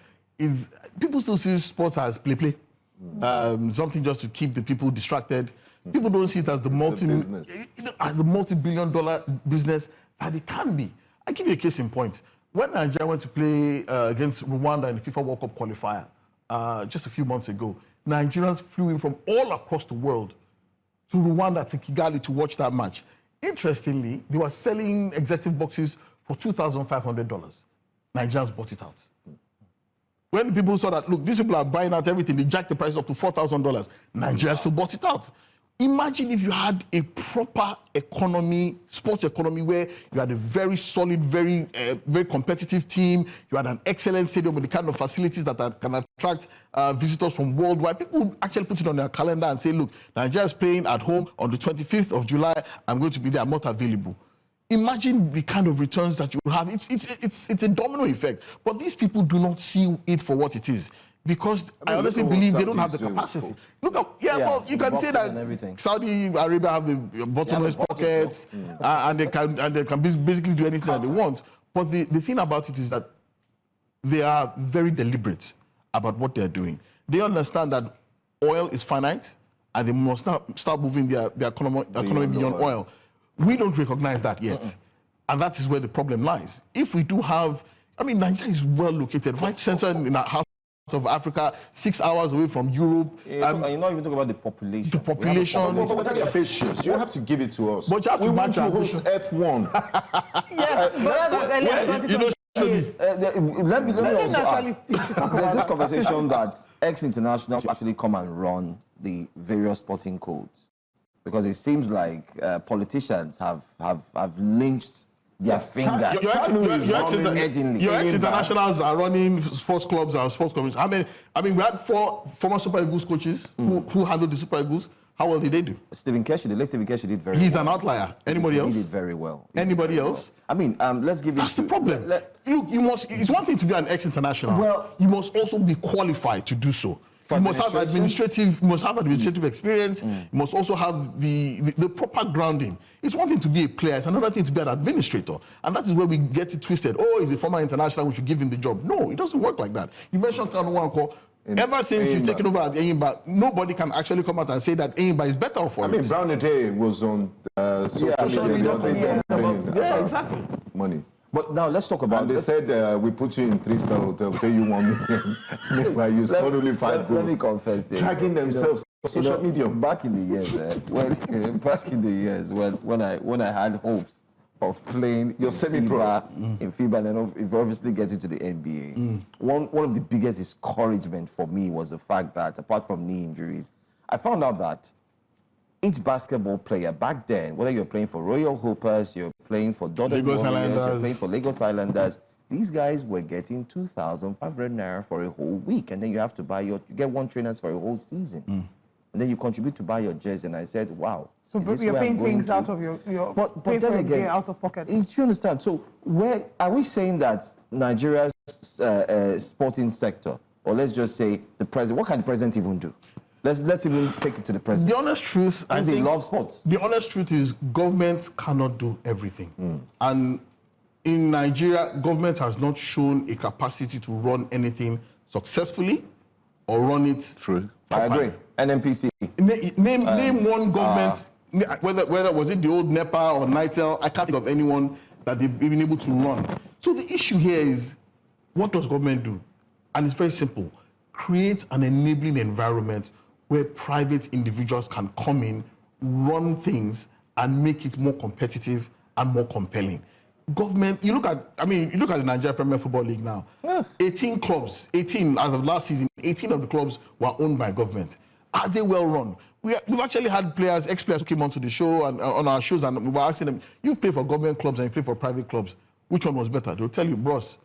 People still see sports as play, something just to keep the people distracted. People don't see it as the multi-billion-dollar business that it can be. I'll give you a case in point. When Nigeria went to play against Rwanda in the FIFA World Cup qualifier just a few months ago, Nigerians flew in from all across the world to Rwanda, to Kigali, to watch that match. Interestingly, they were selling executive boxes for $2,500. Nigerians bought it out. When people saw that, look, these people are buying out everything, they jacked the price up to $4,000. Nigeria still bought it out. Imagine if you had a proper economy, sports economy, where you had a very solid, very competitive team. You had an excellent stadium with the kind of facilities that can attract visitors from worldwide. People actually put it on their calendar and say, look, Nigeria is playing at home on the 25th of July. I'm going to be there. I'm not available. Imagine the kind of returns that you will have. It's a domino effect. But these people do not see it for what it is. Because I honestly believe they don't have the capacity. Look at, well, you can say that Saudi Arabia have the bottomless pockets, and they can basically do anything that they want. But the thing about it is that they are very deliberate about what they're doing. They understand that oil is finite, and they must now start moving their economy beyond oil. We don't recognize that yet, and that is where the problem lies. If we do have, Nigeria is well located, right center in our house of Africa, 6 hours away from Europe. Yeah, and you're not even talking about the population. The population. But your patience. You have to give it to us. But you have we to want to match host F1. Yes, but that was earlier 2028. Let me also actually ask. There's this conversation that ex-international should actually come and run the various sporting codes, because it seems like politicians have lynched their fingers. Your ex-internationals are running sports clubs and sports commissions. We had 4 former Super Eagles coaches who handled the Super Eagles. How well did they do? Stephen Keshi, the late Stephen Keshi did very well. He's an outlier. Anybody else? He did very well. Anybody else? Let's give it. That's the problem. Look, you must. It's one thing to be an ex-international. Well, you must also be qualified to do so. You must have administrative experience. You must also have the proper grounding. It's one thing to be a player, it's another thing to be an administrator. And that is where we get it twisted. Oh, he's a former international, we should give him the job. No, it doesn't work like that. You mentioned Kanu Nwankwo. Ever since he's taken over at Enyimba, nobody can actually come out and say that Enyimba is better for it. Brown Day was on social media. Yeah, exactly. Money. But now let's talk about. And they said we put you in 3-star hotel, pay you 1 million. Meanwhile, you scored only 5 goals. Let me confess, dragging themselves on social media. Back in the years, when I had hopes of playing your semi-pro in FIBA and obviously getting to the NBA, one of the biggest discouragement for me was the fact that, apart from knee injuries, I found out that each basketball player back then, whether you're playing for Royal Hoopers, you're playing for Dodder Warriors, you're playing for Lagos Islanders, these guys were getting 2,500 naira for a whole week, and then you have to you get one trainers for a whole season, and then you contribute to buy your jersey. And I said, wow. So you're paying things out of your but then again, out of pocket. Do you understand? So where are we saying that Nigeria's sporting sector, or let's just say the president, what can the president even do? Let's even take it to the president. The honest truth, I think, he loves sports. The honest truth is government cannot do everything. And in Nigeria, government has not shown a capacity to run anything successfully or run it through. I agree. NNPC. Name one government, whether was it the old NEPA or NITEL, I can't think of anyone that they've been able to run. So the issue here is, what does government do? And it's very simple. Create an enabling environment where private individuals can come in, run things, and make it more competitive and more compelling. Government, you look at the Nigeria Premier Football League now. 18 clubs, 18 as of last season, 18 of the clubs were owned by government. Are they well run? We've actually had ex-players who came onto the show and on our shows, and we were asking them, you play for government clubs and you play for private clubs, which one was better? They'll tell you, bros,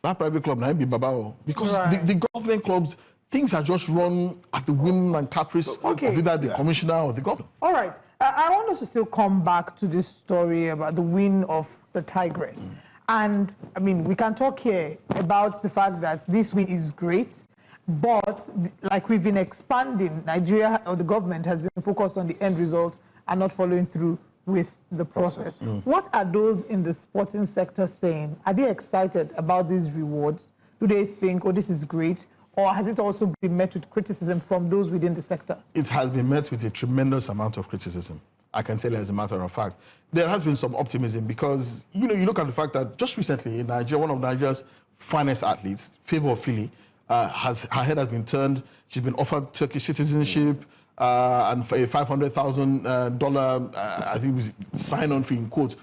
that private club, now be Babao. Because the government clubs, things are just run at the whim and caprice of either the commissioner or the governor. All right. I want us to still come back to this story about the win of the Tigress. And, we can talk here about the fact that this win is great, but like we've been expanding, Nigeria or the government has been focused on the end result and not following through with the process. What are those in the sporting sector saying? Are they excited about these rewards? Do they think, oh, this is great? Or has it also been met with criticism from those within the sector? It has been met with a tremendous amount of criticism. I can tell you as a matter of fact. There has been some optimism because, you look at the fact that just recently in Nigeria, one of Nigeria's finest athletes, Favour Philly, her head has been turned. She's been offered Turkish citizenship and a $500,000, I think it was sign-on fee in quotes.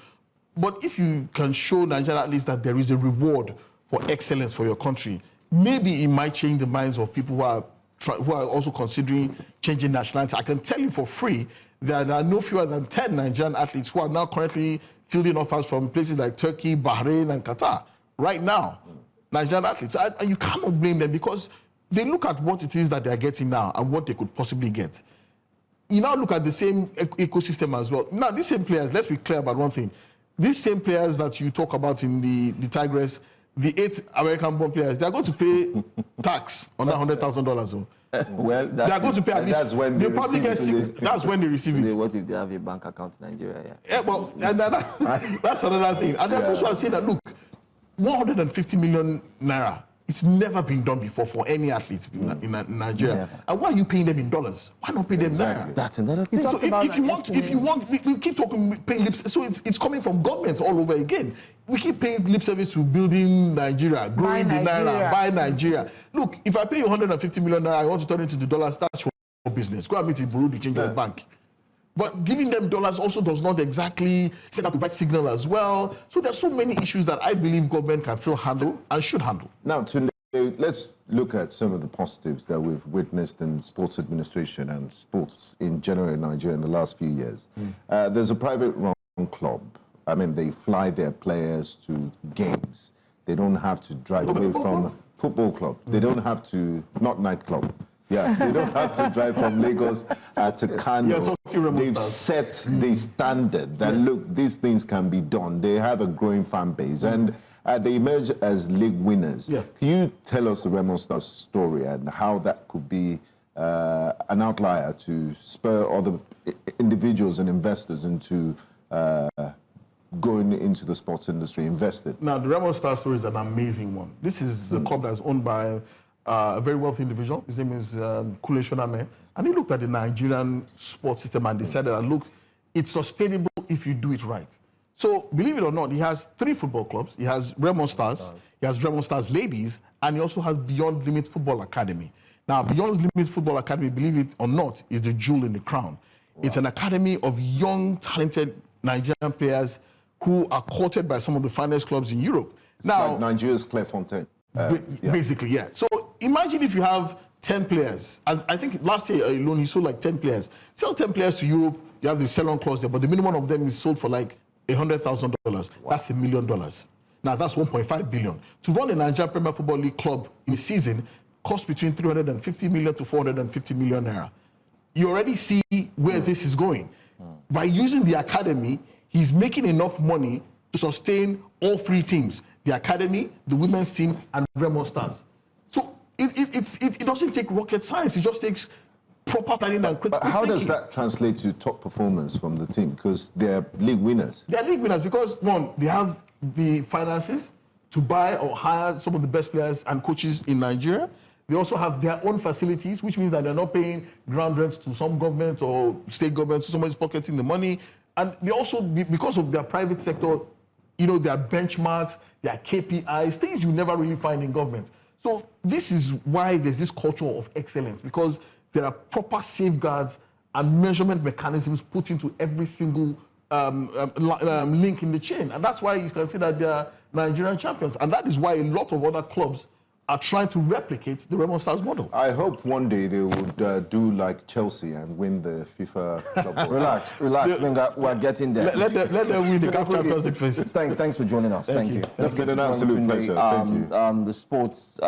But if you can show Nigerian athletes that there is a reward for excellence for your country, maybe it might change the minds of people who are also considering changing nationality. I can tell you for free there are no fewer than 10 Nigerian athletes who are now currently fielding offers from places like Turkey, Bahrain, and Qatar. Right now, Nigerian athletes. And you cannot blame them because they look at what it is that they're getting now and what they could possibly get. You now look at the same ecosystem as well. Now, these same players, let's be clear about one thing. These same players that you talk about in the Tigress, the 8 American-born players, they are going to pay tax on that $100,000. Well, They are going to pay at least. that's when they probably receive get it. that's when they receive it. What if they have a bank account in Nigeria? Yeah, well, and that's another thing. And then also I say that, look, 150 million naira, it's never been done before for any athlete in Nigeria. Never. And why are you paying them in dollars? Why not pay them naira? That's another thing. So if you want, we keep talking, paying lip. So it's coming from government all over again. We keep paying lip service to building Nigeria, growing the naira, buy Nigeria. Look, if I pay you 150 million naira, I want to turn it into dollars. That's your business. Go and meet the Bureau de Change Bank. But giving them dollars also does not exactly send out the right signal as well. So there's so many issues that I believe government can still handle and should handle. Now, let's look at some of the positives that we've witnessed in sports administration and sports in general in Nigeria in the last few years. There's a private-run club. I mean, they fly their players to games. They don't have to drive away from football club. They don't have to, not nightclub. Yeah, they don't have to drive from Lagos to Kano. They've set the standard that, look, these things can be done. They have a growing fan base. And they emerge as league winners. Yeah. Can you tell us the Remo Stars story and how that could be an outlier to spur other individuals and investors into going into the sports industry, invested? Now, the Remo Stars story is an amazing one. This is a club that's owned by a very wealthy individual. His name is Kule Shoname. And he looked at the Nigerian sports system and decided that, look, it's sustainable if you do it right. So, believe it or not, he has 3 football clubs. He has Remo Stars, he has Remo Stars Ladies, and he also has Beyond Limit Football Academy. Now, Beyond Limit Football Academy, believe it or not, is the jewel in the crown. Wow. It's an academy of young, talented Nigerian players who are courted by some of the finest clubs in Europe. It's now, like Nigeria's Clairefontaine. Basically, yeah. So, imagine if you have 10 players. I think last year alone, he sold like 10 players. Sell 10 players to Europe, you have the sell-on clause there, but the minimum of them is sold for like $100,000. Wow. That's $1 million. Now that's 1.5 billion. To run a Nigeria Premier Football League club in a season costs between 350 million to 450 million naira. You already see where this is going. By using the academy, he's making enough money to sustain all 3 teams: the academy, the women's team, and Remo Stars. So it doesn't take rocket science. It just takes proper planning and critical thinking. How does that translate to top performance from the team? Because they're league winners. They're league winners because, one, they have the finances to buy or hire some of the best players and coaches in Nigeria. They also have their own facilities, which means that they're not paying ground rents to some government or state government, so somebody's pocketing the money. And they also, because of their private sector, you know, their benchmarks, their KPIs, things you never really find in government. So this is why there's this culture of excellence, because there are proper safeguards and measurement mechanisms put into every single link in the chain. And that's why you can see that they are Nigerian champions. And that is why a lot of other clubs are trying to replicate the Remo Stars model. I hope one day they would do like Chelsea and win the FIFA Club World. Relax, we're getting there. Let them win the CAF Champions League first. Thanks for joining us. Thank you. It's been an absolute pleasure. Thank you. The sports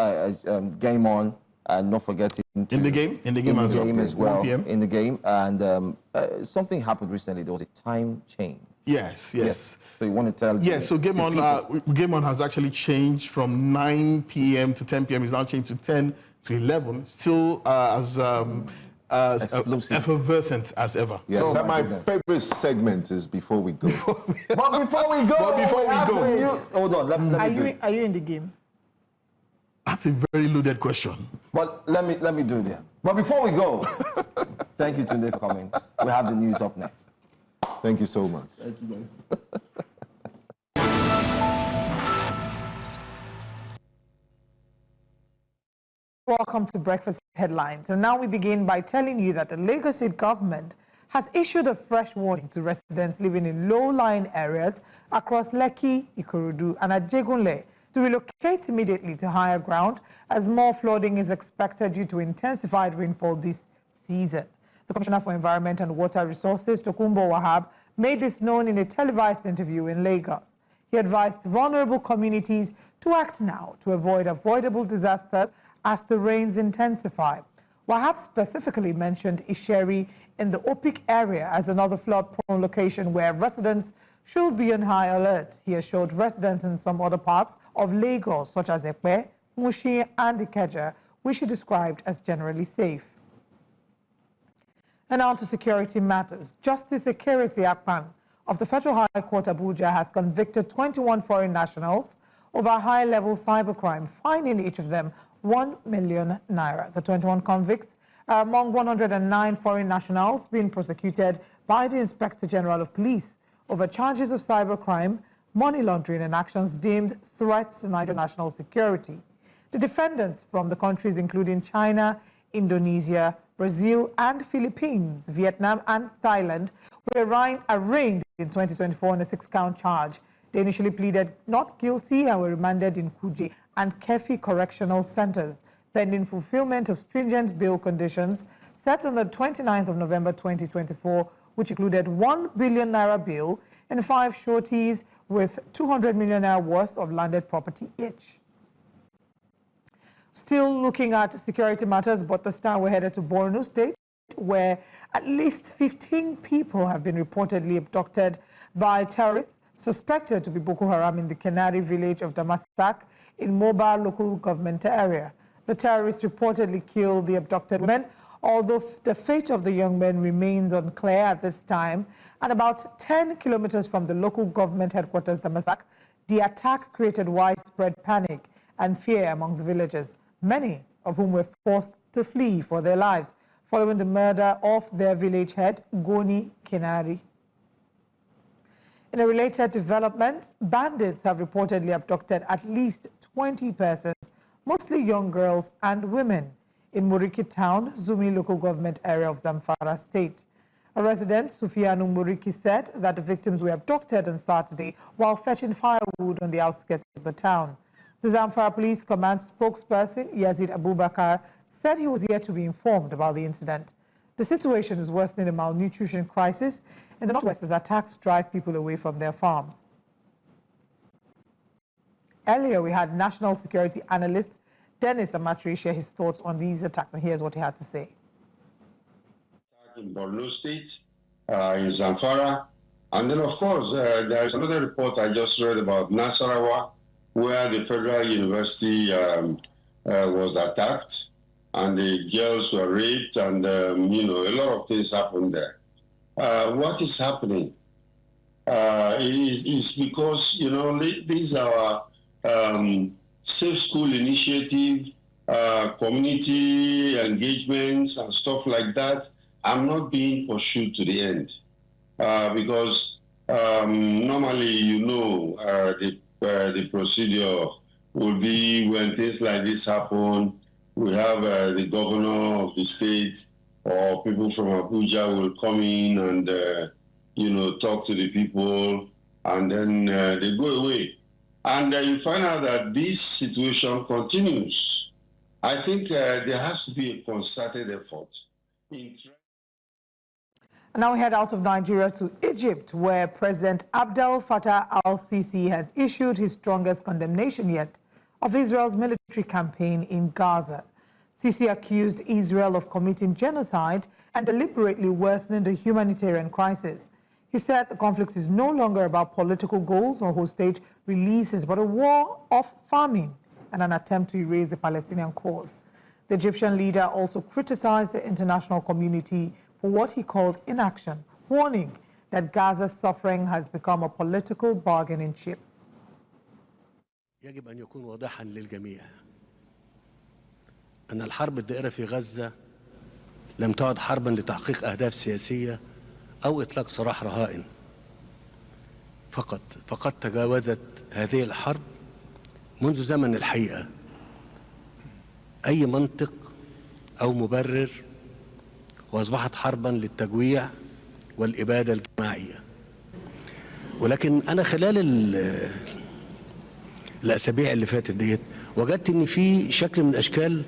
game on, and not forgetting to, in the game as well. 1 p.m. In the game, and something happened recently. There was a time change. Yes. So you want to tell? Yes. So Game On has actually changed from 9 p.m. to 10 p.m. It's now changed to 10 to 11. Still as effervescent as ever. Yes. So my favorite segment is Before We Go. But before we go, hold on. Let me do it. Are you in the game? That's a very loaded question. But let me do it. But before we go, thank you Tunde for coming. We have the news up next. Thank you so much. Thank you, guys. Welcome to Breakfast Headlines. And now we begin by telling you that the Lagos State government has issued a fresh warning to residents living in low-lying areas across Lekki, Ikorodu, and Ajegunle to relocate immediately to higher ground as more flooding is expected due to intensified rainfall this season. The Commissioner for Environment and Water Resources, Tokunbo Wahab, made this known in a televised interview in Lagos. He advised vulnerable communities to act now to avoid avoidable disasters as the rains intensify. Wahab specifically mentioned Isheri in the Opik area as another flood-prone location where residents should be on high alert. He assured residents in some other parts of Lagos, such as Ekpe, Mushi, and Ikeja, which he described as generally safe. And now to security matters. Justice Ekiriti Akpan of the Federal High Court Abuja has convicted 21 foreign nationals over high-level cybercrime, fining each of them 1 million naira. The 21 convicts are among 109 foreign nationals being prosecuted by the Inspector General of Police over charges of cybercrime, money laundering, and actions deemed threats to Niger's national security. The defendants from the countries including China, Indonesia, Brazil, and Philippines, Vietnam, and Thailand were arraigned in 2024 on a 6-count charge. They initially pleaded not guilty and were remanded in Kuje and Kefi correctional centers, pending fulfillment of stringent bail conditions set on the 29th of November 2024, which included 1 billion naira bail and 5 sureties with 200 million naira worth of landed property each. Still looking at security matters, but this time we're headed to Borno State, where at least 15 people have been reportedly abducted by terrorists suspected to be Boko Haram in the Kenari village of Damasak in Mobile local government area. The terrorists reportedly killed the abducted women, although the fate of the young men remains unclear at this time. And about 10 kilometers from the local government headquarters, Damasak, the attack created widespread panic and fear among the villagers, many of whom were forced to flee for their lives following the murder of their village head, Goni Kenari. In a related development, bandits have reportedly abducted at least 20 persons, mostly young girls and women, in Muriki town, Zumi local government area of Zamfara state. A resident, Sufianu Muriki, said that the victims were abducted on Saturday while fetching firewood on the outskirts of the town. The Zamfara Police Command spokesperson, Yazid Abubakar, said he was yet to be informed about the incident. The situation is worsening a malnutrition crisis in the northwest as attacks drive people away from their farms. Earlier, we had national security analyst Dennis Amatri share his thoughts on these attacks, and here's what he had to say. In Borno State, in Zamfara, and then of course there is another report I just read about Nasarawa, where the Federal University was attacked, and the girls were raped, and you know, a lot of things happened there. What is happening is because, you know, these are safe school initiative, community engagements and stuff like that. I'm not being pursued to the end because normally, you know, the procedure will be when things like this happen, we have the governor of the state or people from Abuja will come in and, you know, talk to the people, and then they go away. And you find out that this situation continues. I think there has to be a concerted effort. Now we head out of Nigeria to Egypt, where President Abdel Fattah al-Sisi has issued his strongest condemnation yet of Israel's military campaign in Gaza. Sisi accused Israel of committing genocide and deliberately worsening the humanitarian crisis. He said the conflict is no longer about political goals or hostage releases, but a war of famine and an attempt to erase the Palestinian cause. The Egyptian leader also criticized the international community for what he called inaction, warning that Gaza's suffering has become a political bargaining chip. يجب أن يكون واضحا للجميع أن الحرب الدائرة في غزة لم تعد حربا لتحقيق أهداف سياسية أو إطلاق سراح رهائن فقد تجاوزت هذه الحرب منذ زمن الحقيقة أي منطق أو مبرر، وأصبحت حربا للتجويع والإبادة الجماعية. ولكن أنا خلال الأسابيع اللي فاتت ديت وجدت إن في شكل من أشكال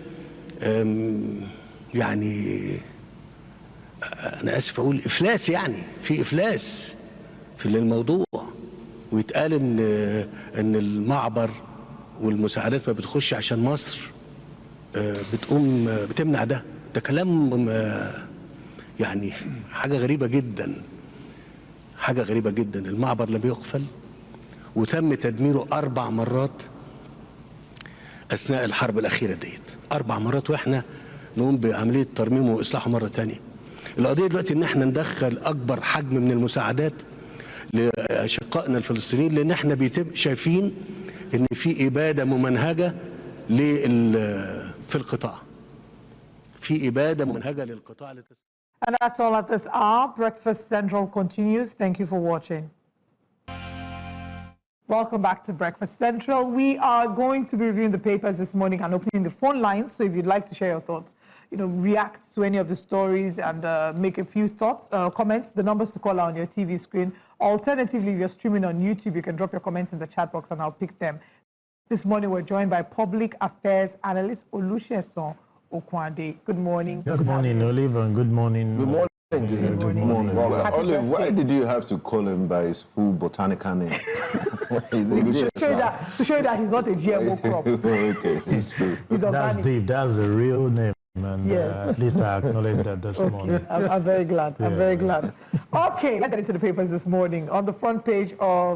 يعني انا اسف اقول افلاس، يعني في افلاس في الموضوع، ويتقال ان المعبر والمساعدات ما بتخش عشان مصر بتقوم بتمنع ده كلام يعني حاجه غريبه جدا، حاجه غريبه جدا. المعبر لم يقفل وتم تدميره 4 مرات اثناء الحرب الاخيره ديت، 4 مرات، واحنا نقوم بعمليه ترميمه واصلاحه مره ثانيه. القضيه دلوقتي ان احنا ندخل اكبر حجم من المساعدات لاشقائنا الفلسطينيين، لان احنا شايفين ان في اباده ممنهجه في القطاع، في اباده ممنهجه للقطاع. And that's all at this hour. Breakfast Central continues. Thank you for watching. Welcome back to Breakfast Central. We are going to be reviewing the papers this morning and opening the phone lines. So if you'd like to share your thoughts, react to any of the stories and make a few comments, the numbers to call are on your TV screen. Alternatively, if you're streaming on YouTube, you can drop your comments in the chat box and I'll pick them. This morning, we're joined by Public Affairs Analyst Olusegun Okwande. Good morning. Good morning, Olive, and good morning. Good morning. Good morning. Happy Olive, why birthday. did you have to call him by his full botanical name? To show you that he's not a GMO crop. Okay, it's true. He's That's organic. deep. That's a real name, and Yes. at least I acknowledge that this morning. I'm very glad. I'm very glad. Okay, let's get into the papers this morning. On the front page of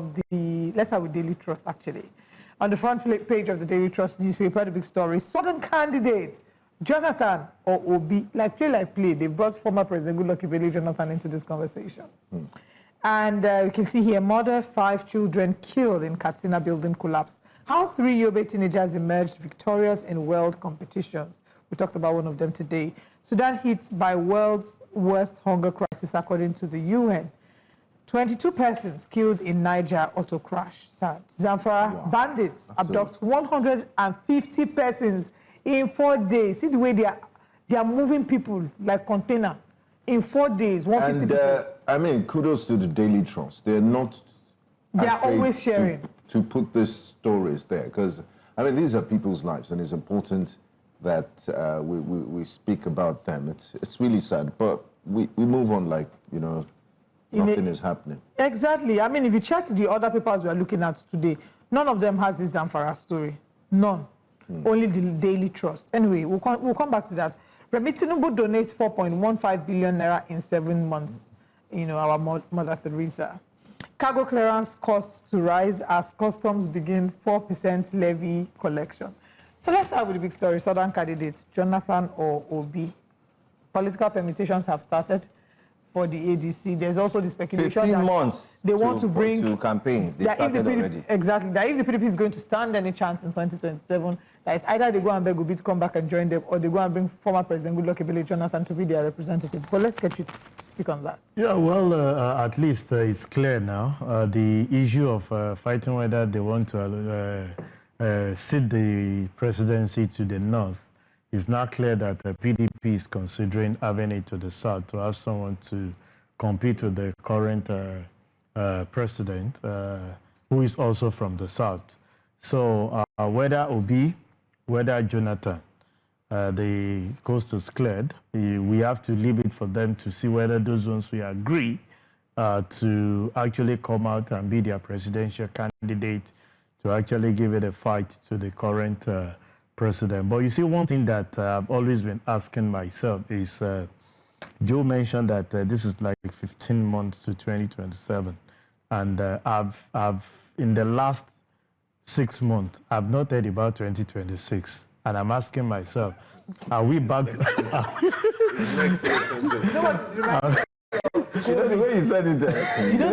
let's start with Daily Trust, actually. On the front page of the Daily Trust newspaper, the big story, Southern candidate, Jonathan or Obi, like play, they brought former President Goodluck Ebele Jonathan into this conversation. And you can see here, murder, 5 children killed in Katsina building collapse. How 3 Yobe teenagers emerged victorious in world competitions. We talked about one of them today. Sudan hit by world's worst hunger crisis, according to the UN. 22 persons killed in Niger auto crash. Sad. Zamfara bandits abduct 150 persons in 4 days. See the way they are moving people like container. In 4 days, 150 people. I mean, kudos to the Daily Trust. They're not They are afraid always sharing. to put these stories there, because, I mean, these are people's lives, and it's important that we speak about them. It's really sad, but we move on like, nothing is happening. Exactly. I mean, if you check the other papers we are looking at today, none of them has this Zamfara story. None. Only the Daily Trust. Anyway, we'll come back to that. Tinubu donates 4.15 billion naira in 7 months. Our Mother Teresa. Cargo clearance costs to rise as customs begin 4% levy collection. So let's start with the big story. Southern candidates, Jonathan or Obi. Political permutations have started for the ADC. There's also the speculation 15 that months they want to bring to campaigns. They that if the started PDP, already. exactly, that if the PDP is going to stand any chance in 2027, that it's either they go and beg Obi to come back and join them, or they go and bring former President Goodluck Ebele Jonathan to be their representative. But let's get you to speak on that. Yeah, well, at least it's clear now. The issue of fighting whether they want to cede the presidency to the north is now clear that the PDP is considering having it to the south to have someone to compete with the current president, who is also from the south. So whether Obi, whether Jonathan, the coast is cleared. We have to leave it for them to see whether those ones we agree to actually come out and be their presidential candidate to actually give it a fight to the current president. But you see, one thing that I've always been asking myself is, Joe mentioned that this is like 15 months to 2027. And I've in the last 6 months, I've not heard about 2026. And I'm asking myself, are we back to... The way you said it there. The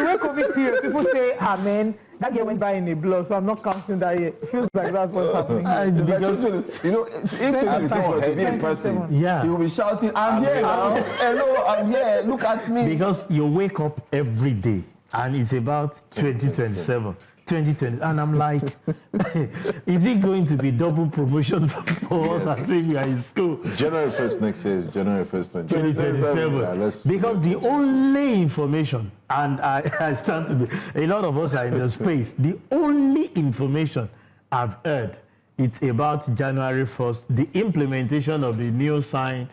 way COVID period, people say, amen, that year went by in a blur, so I'm not counting that year. It feels like that's what's happening. It's like, if 2026 were to be in person, Yeah. he will be shouting, I'm here now. Hello, I'm here. Look at me. Because you wake up every day and it's about 2027, 2020. And I'm like, is it going to be double promotion for us as if we are in school? January 1st next year is January 1st, 2027. Yeah, Because the only information, and I stand to be, a lot of us are in the space, the only information I've heard, it's about January 1st, the implementation of the new sign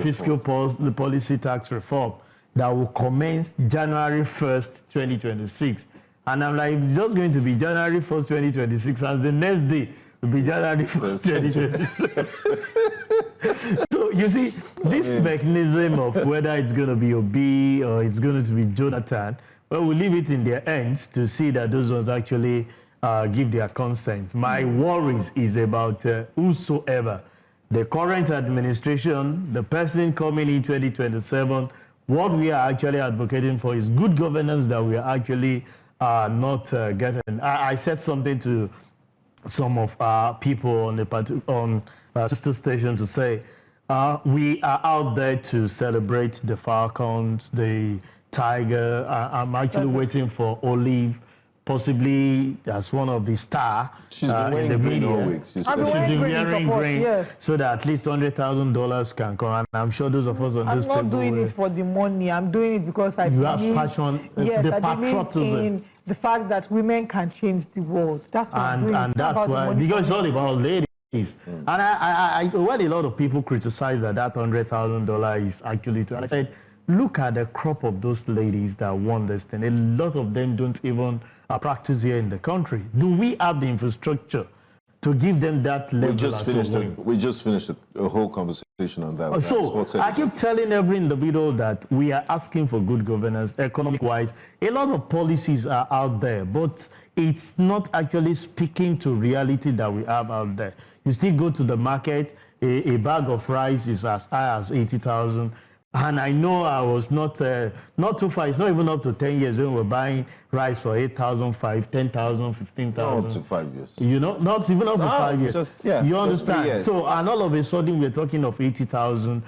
fiscal policy tax reform that will commence January 1st, 2026. And I'm like, it's just going to be January 1st, 2026, and the next day will be January 1st, 2026. So you see, this mechanism of whether it's going to be Obi or it's going to be Jonathan, well, we leave it in their hands to see that those ones actually give their consent. My worries is about whosoever, the current administration, the person coming in 2027, what we are actually advocating for is good governance that we are actually not getting. I said something to some of our people on the sister station to say, we are out there to celebrate the Falcons, the Tiger. I'm actually waiting for Olive, possibly as one of the stars She's been in the wearing green all media. week. She's I've been wearing green in support, green, yes. so that at least $100,000 can come. And I'm sure those of us on I'm this not table doing it for the money. I'm doing it because I You have believe, passion, yes, the I believe patriotism. in the fact that women can change the world. That's what I'm doing. And It's not that's about the why, money because it's for me. all about ladies. And I when a lot of people criticize that $100,000 is actually I said, look at the crop of those ladies that won this thing. A lot of them don't even practice here in the country. Do we have the infrastructure to give them that level? We just finished a whole conversation on that. So I keep telling every individual that we are asking for good governance, economic-wise. A lot of policies are out there, but it's not actually speaking to reality that we have out there. You still go to the market, a bag of rice is as high as 80,000. And I know I was not too far. It's not even up to 10 years when we're buying rice for 8,000, 10,000, 15,000. Up to 5 years. You know, not even up to 5 years. You understand? Just 3 years. So, and all of a sudden we're talking of 80,000.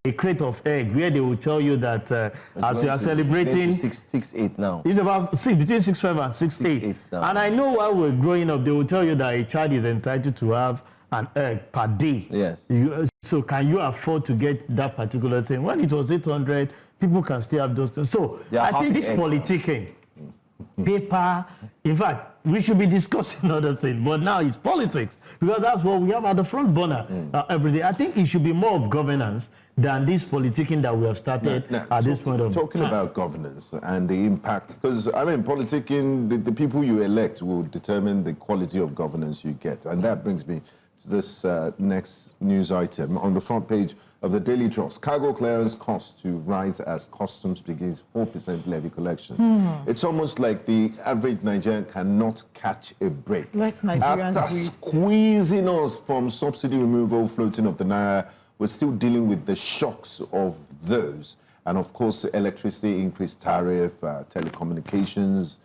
A crate of egg where they will tell you that as you are celebrating, 6.8 now. it's about between 6.5 and 6.8. 6.8 now. And I know while we're growing up, they will tell you that a child is entitled to have an egg per day. Yes. So can you afford to get that particular thing? When it was 800, people can still have those things. So I think this politicking, paper, in fact, we should be discussing other things, but now it's politics because that's what we have at the front burner every day. I think it should be more of governance than this politicking that we have started at this point of talking time. about governance and the impact, because I mean, politicking, the people you elect will determine the quality of governance you get, and that brings me to this next news item on the front page of the Daily Trust. Cargo clearance costs to rise as customs begins 4% levy collection. It's almost like the average Nigerian cannot catch a break. Let Nigerians After breathe. squeezing us from subsidy removal, floating of the naira, we're still dealing with the shocks of those. And of course, electricity increased tariff, telecommunications.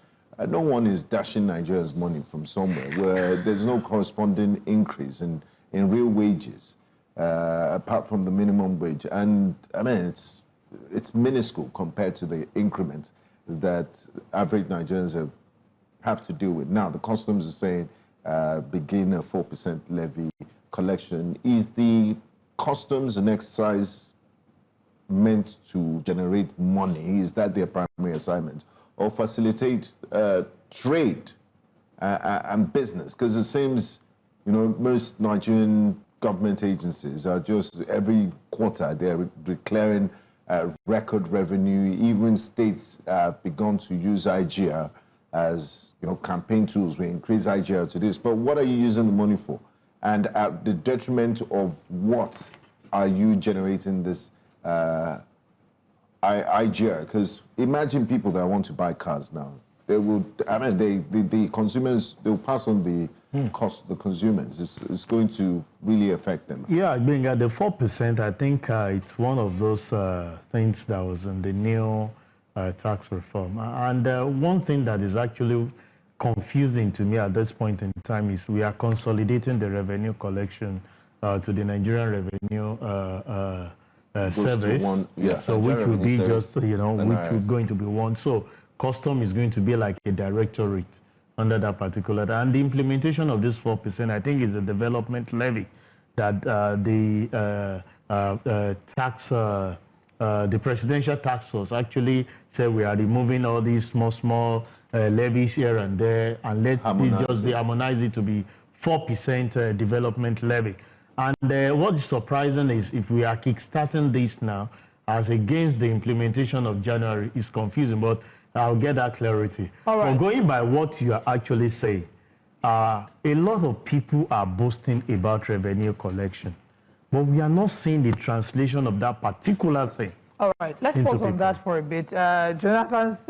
No one is dashing Nigeria's money from somewhere where there's no corresponding increase in real wages, apart from the minimum wage. And I mean, it's minuscule compared to the increment that average Nigerians have to deal with. Now, the customs is saying begin a 4% levy collection. Is the customs an exercise meant to generate money? Is that their primary assignment? Or facilitate trade and business? Because it seems, you know, most Nigerian government agencies are just every quarter they're declaring record revenue. Even states have begun to use IGR as, you know, campaign tools. We increase IGR to this, but what are you using the money for? And at the detriment of what are you generating this IGR? Because imagine people that want to buy cars now. They will, I mean, the consumers, they'll pass on the cost to the consumers. It's going to really affect them. Yeah, being at the 4%, I think it's one of those things that was in the new tax reform. And one thing that is actually confusing to me at this point in time is we are consolidating the revenue collection to the Nigerian Revenue Service. So which will be just, you know, which is going to be one. So custom is going to be like a directorate under that particular. And the implementation of this 4%, I think, is a development levy that the presidential task force actually said we are removing all these small levies here and there, and let it just be harmonized it to be 4% development levy. And what is surprising is if we are kickstarting this now, as against the implementation of January, is confusing, but I'll get that clarity. All right. But going by what you are actually saying, a lot of people are boasting about revenue collection, but we are not seeing the translation of that particular thing. All right, let's pause on that for a bit. Jonathan's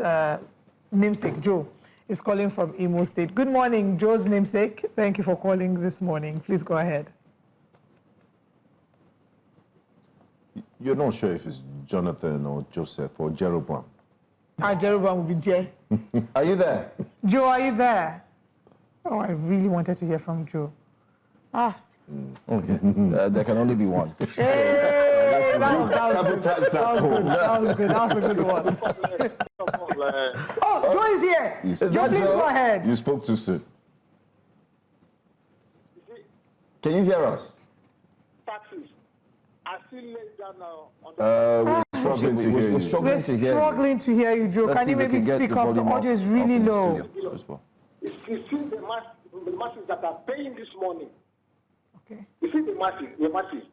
namesake, Joe, is calling from Imo State. Good morning, Joe's namesake. Thank you for calling this morning. Please go ahead. You're not sure if it's Jonathan or Joseph or Jeroboam. Jeroboam will be Jay. Are you there? Joe, are you there? Oh, I really wanted to hear from Joe. Okay. There can only be one. Hey, that was good. That was a good one. Oh, Joe is here. Joe, please go ahead. You spoke too soon. Can you hear us? Taxes are still laid down on the Struggling to hear you. We're struggling to hear you, Joe. Can you maybe speak up? The audio is really low. You see the masses that are paying this money. Okay. You see the masses.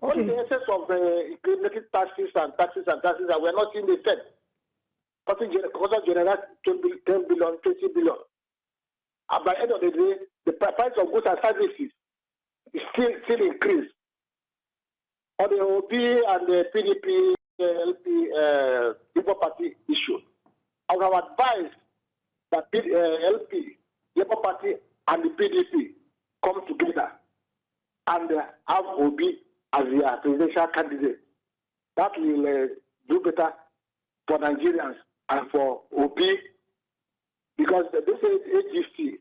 Okay. Only the essence of making taxes that we're not seeing the effect. Because generate 10 billion, 20 billion. And by the end of the day, the price of goods and services is still increased. On the OB and the PDP, LP, Labour Party issue, I would have advised that LP, Labour Party, and the PDP come together and have OB as their presidential candidate. That will do better for Nigerians and for OB, because this is AGC.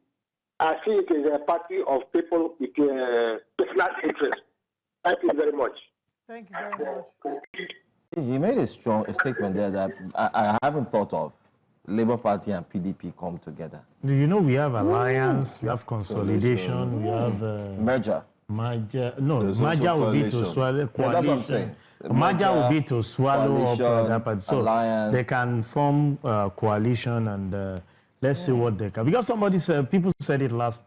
I see it as a party of people with personal interest. Thank you very much. Thank you very much. He made a strong statement there that I haven't thought of. Labour Party and PDP come together. Do you know we have alliance, we have consolidation, we have Merger. merger. No, There's merger also will be to coalition. swallow Yeah, that's what I'm coalition. saying. Merger will be to swallow up coalition, that party. So alliance. they can form coalition and let's see what they can. Because somebody said, people said it last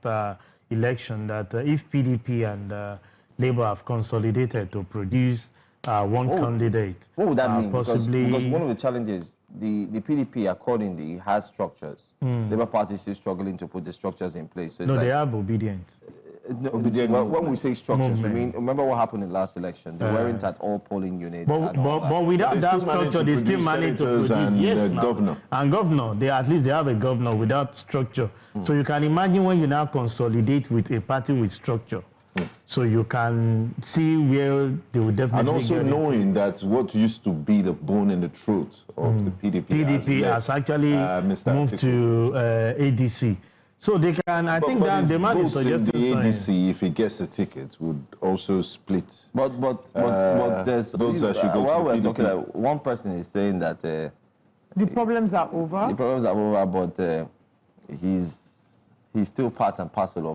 election that if PDP and Labour have consolidated to produce one candidate, What would that mean? possibly Because one of the challenges, the PDP accordingly has structures. Labour Party is still struggling to put the structures in place. So it's no, like, they have obedient. no, well, when we say structures, we Movement. mean, remember what happened in the last election? They weren't at all polling units. But, and all that. but without They that still manage structure, to they still produce manage to senators produce. and, Yes, now. governor. And governor. They at least they have a governor without structure. So you can imagine when you now consolidate with a party with structure. So you can see where they will definitely And also get it. knowing that what used to be the bone in the throat of the PDP, PDP has left, actually Mr. moved Atiku. to ADC. So they can, I think that his the man is votes in suggesting the something. ADC, if he gets a ticket, would also split. But there's votes that should go while to we're PDP. talking, one person is saying that The problems are over. the problems are over, but he's still part and parcel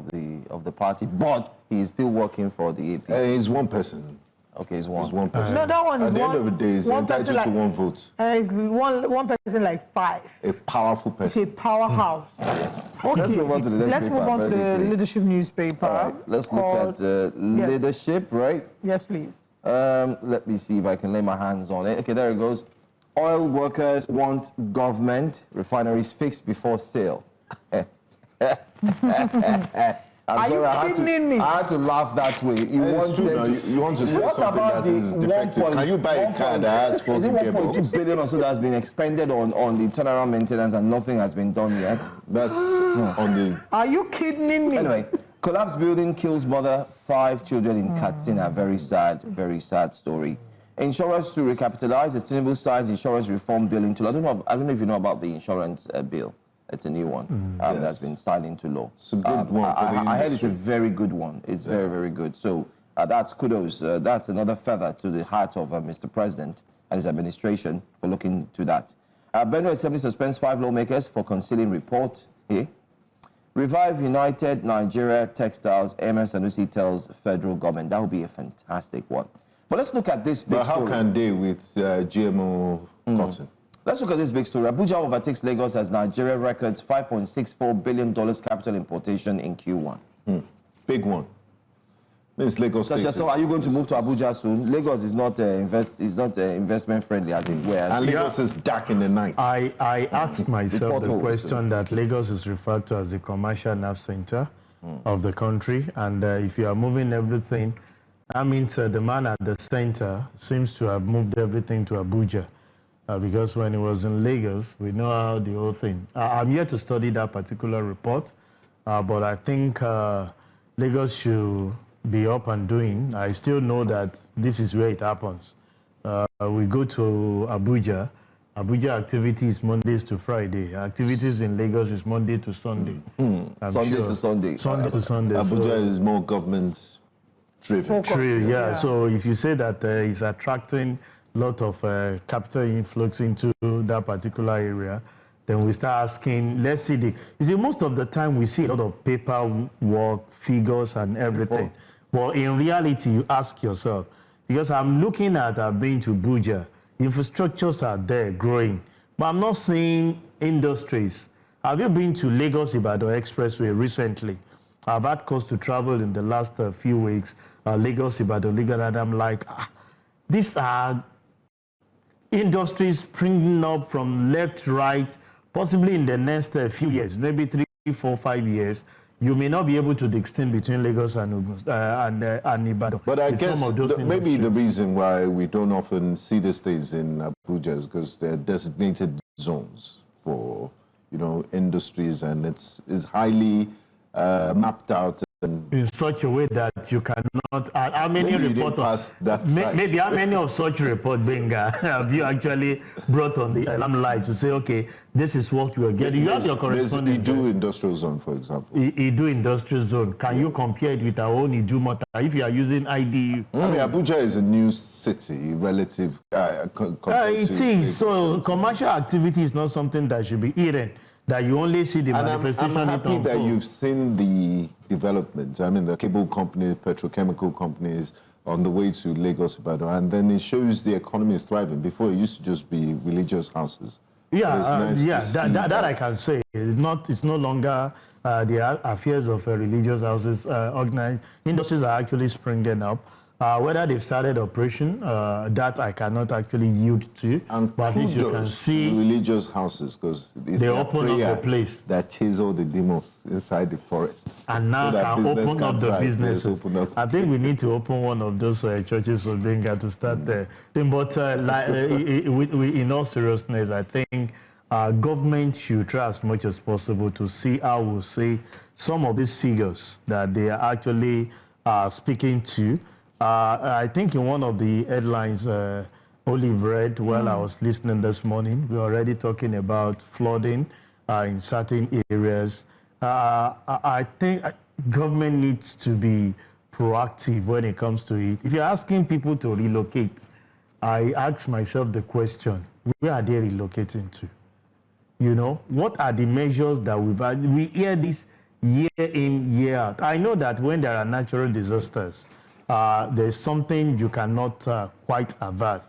of the party, but he's still working for the APC. He's one person. Okay, he's one. He's one person. No, that one is At the end of the day, he's one person entitled to one vote. It's one person like five. A powerful It's a person. powerhouse. Okay. Let's move on to the next Let's move paper on to very the quickly. leadership newspaper. All right, let's look called- at leadership, right? Yes, please. Let me see if I can lay my hands on it. Okay, there it goes. Oil workers want government refineries fixed before sale. Are you kidding me? I had to laugh that way. It's true now. You want to say What something about that is the defective. Can you buy a car that has is faulty it 1.2 cables? billion or so that has been expended on the turnaround maintenance and nothing has been done yet? That's on the... Are you kidding me? Anyway, collapsed building kills mother, 5 children in Katsina. Very sad story. Insurance to recapitalize. The Tinubu signs insurance reform bill into law. I don't know if you know about the insurance bill. It's a new one that's been signed into law. It's a good one for the I heard it's a industry. very good one. It's very good. So that's kudos. That's another feather to the heart of Mr. President and his administration for looking to that. Benue Assembly suspends 5 lawmakers for concealing report here. Revive United Nigeria Textiles, MS Sanusi tells federal government. That would be a fantastic one. But let's look at this big But how story. can they with GMO cotton? Let's look at this big story. Abuja overtakes Lagos as Nigeria records $5.64 billion capital importation in Q1. Big one. It's Lagos State. So are you going to move to Abuja soon? Lagos is not investment friendly as it were. And Lagos is dark in the night. I asked myself the potholes, question that Lagos is referred to as the commercial nerve center of the country, and if you are moving everything, that means the man at the center seems to have moved everything to Abuja, because when he was in Lagos, we know how the whole thing. I'm yet to study that particular report, but I think Lagos should be up and doing. I still know that this is where it happens. We go to Abuja. Abuja activity is Mondays to Friday. Activities in Lagos is Monday to Sunday. Sunday to Sunday. Sunday to Sunday. Abuja is more government driven. Yeah. So if you say that it's attracting a lot of capital influx into that particular area, then we start asking, let's see you see, most of the time we see a lot of paperwork, figures and everything. Well, in reality, you ask yourself, because I'm looking at, I've been to Abuja, infrastructures are there growing, but I'm not seeing industries. Have you been to Lagos-Ibadan Expressway recently? I've had cause to travel in the last few weeks, Lagos-Ibadan, and I'm like, these are industries springing up from left, right, possibly in the next few years, maybe 3, 4, 5 years. You may not be able to distinguish between Lagos and Ibadan. But I guess maybe the reason why we don't often see these things in Abuja is because they're designated zones for, industries, and it's highly mapped out. In such a way that you cannot. How many reports? Maybe how many of such reports, Benga, have you actually brought on the limelight to say, okay, this is what we are getting? You have your correspondent. Idu Industrial Zone, for example. Idu Industrial Zone. Can you compare it with our own Idu Mota if you are using IDU? I mean, Abuja is a new city relative. It is. So commercial activity is not something that should be hidden, that you only see the manifestation. I'm happy that you've seen the development. I mean, the cable companies, petrochemical companies on the way to Lagos, Ibadan, and then it shows the economy is thriving. Before, it used to just be religious houses. That I can say. It's no longer the affairs of religious houses. Organized industries are actually springing up. Whether they've started operation, that I cannot actually yield to. And but as you can see, religious houses, because they open up the place that chase all the demons inside the forest. And now can open up the businesses. I think we need to open one of those churches for Benga to start there. But in all seriousness, I think government should try as much as possible to see how we'll see some of these figures that they are actually speaking to. I think in one of the headlines Olive read while I was listening this morning, we're already talking about flooding in certain areas. I think government needs to be proactive when it comes to it. If you're asking people to relocate, I ask myself the question, where are they relocating to? What are the measures that we've had? We hear this year in, year out. I know that when there are natural disasters, there's something you cannot quite avert.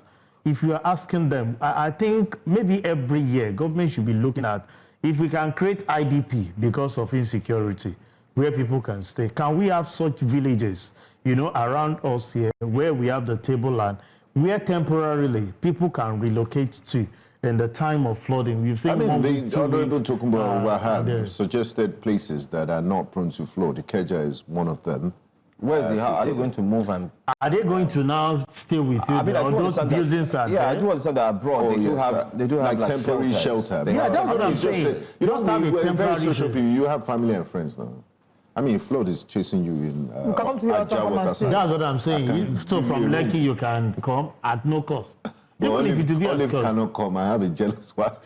If you are asking them, I think maybe every year government should be looking at if we can create IDP because of insecurity, where people can stay. Can we have such villages, around us here, where we have the tableland, where temporarily people can relocate to in the time of flooding? We've seen the Honorable Tokunbo Wahab suggested places that are not prone to flood. Ikeja is one of them. Where's the house? Are they going to move and? Are they going to now stay with you? Those buildings are there? I do understand that abroad they do have temporary shelter. That's what I'm saying. You don't have a temporary shelter. You have family and friends now. I mean, flood is chasing you in. Come to your That's what I'm saying. So from Lekki you can come at no cost. Well, Olive cannot come. I have a jealous wife.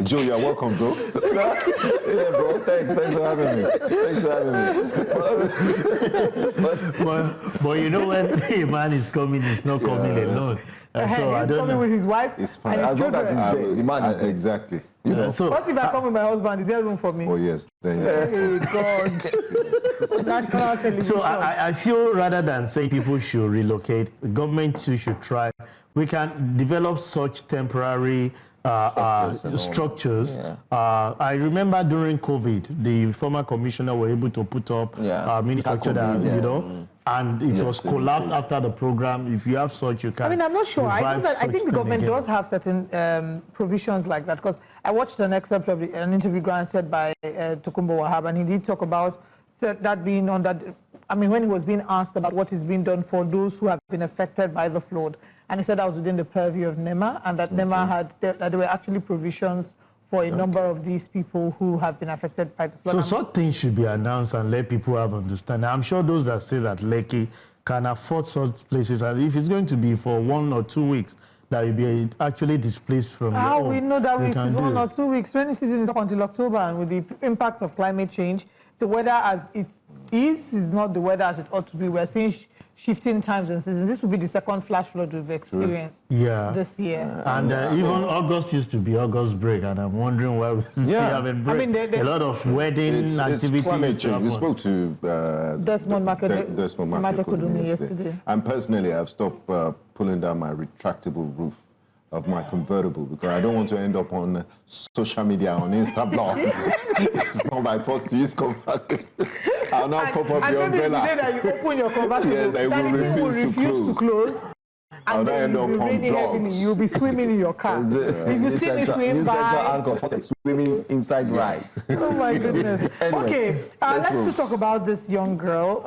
Joe, you're welcome, bro. Yeah, bro. Thanks for having me. But when a man is coming, he's not coming alone. He's coming with his wife and his children. The man is dead. Exactly. So, what if I come with my husband? Is there room for me? Oh, yes. Then hey, God. National television. So I feel rather than saying people should relocate, the government too should try. We can develop such temporary Structures and I remember during COVID, the former commissioner were able to put up mini structure that, you know, and it was collapsed after the program. If you have such, you can. I mean, I'm not sure. I know that I think the government again. does have certain provisions like that, because I watched an excerpt of an interview granted by Tokunbo Wahab, and he did talk about that being on that. I mean, when he was being asked about what is being done for those who have been affected by the flood, and he said that was within the purview of NEMA, and that NEMA had, that there were actually provisions for a number of these people who have been affected by the flood. So such things should be announced and let people have understanding. I'm sure those that say that Lekki can afford such places, and if it's going to be for 1 or 2 weeks, that will be actually displaced from the How we know that weeks is 1 or 2 weeks? Rainy season is up until October, and with the impact of climate change, the weather as it is not the weather as it ought to be. We're seeing shifting times and seasons. This will be the second flash flood we've experienced this year. And even August used to be August break, and I'm wondering why we still haven't break. I mean, a lot of wedding activity. Climate change. We spoke to Desmond Makudumi yesterday. And personally, I've stopped pulling down my retractable roof of my convertible because I don't want to end up on social media, on Instablog. It's not my fault to use convertible. I'll now pop up the umbrella. And maybe the day that you open your convertible, they will refuse to close. And then you'll be raining heavily. You'll be swimming in your car. If you see me swim by... swimming inside right. Oh my goodness. Anyway, okay, let's talk about this young girl,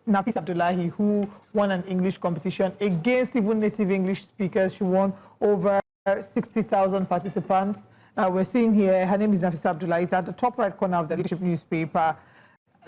Nafis Abdullahi, who won an English competition against even native English speakers. She won over 60,000 participants. We're seeing here, her name is Nafis Abdullahi. It's at the top right corner of the Leadership newspaper.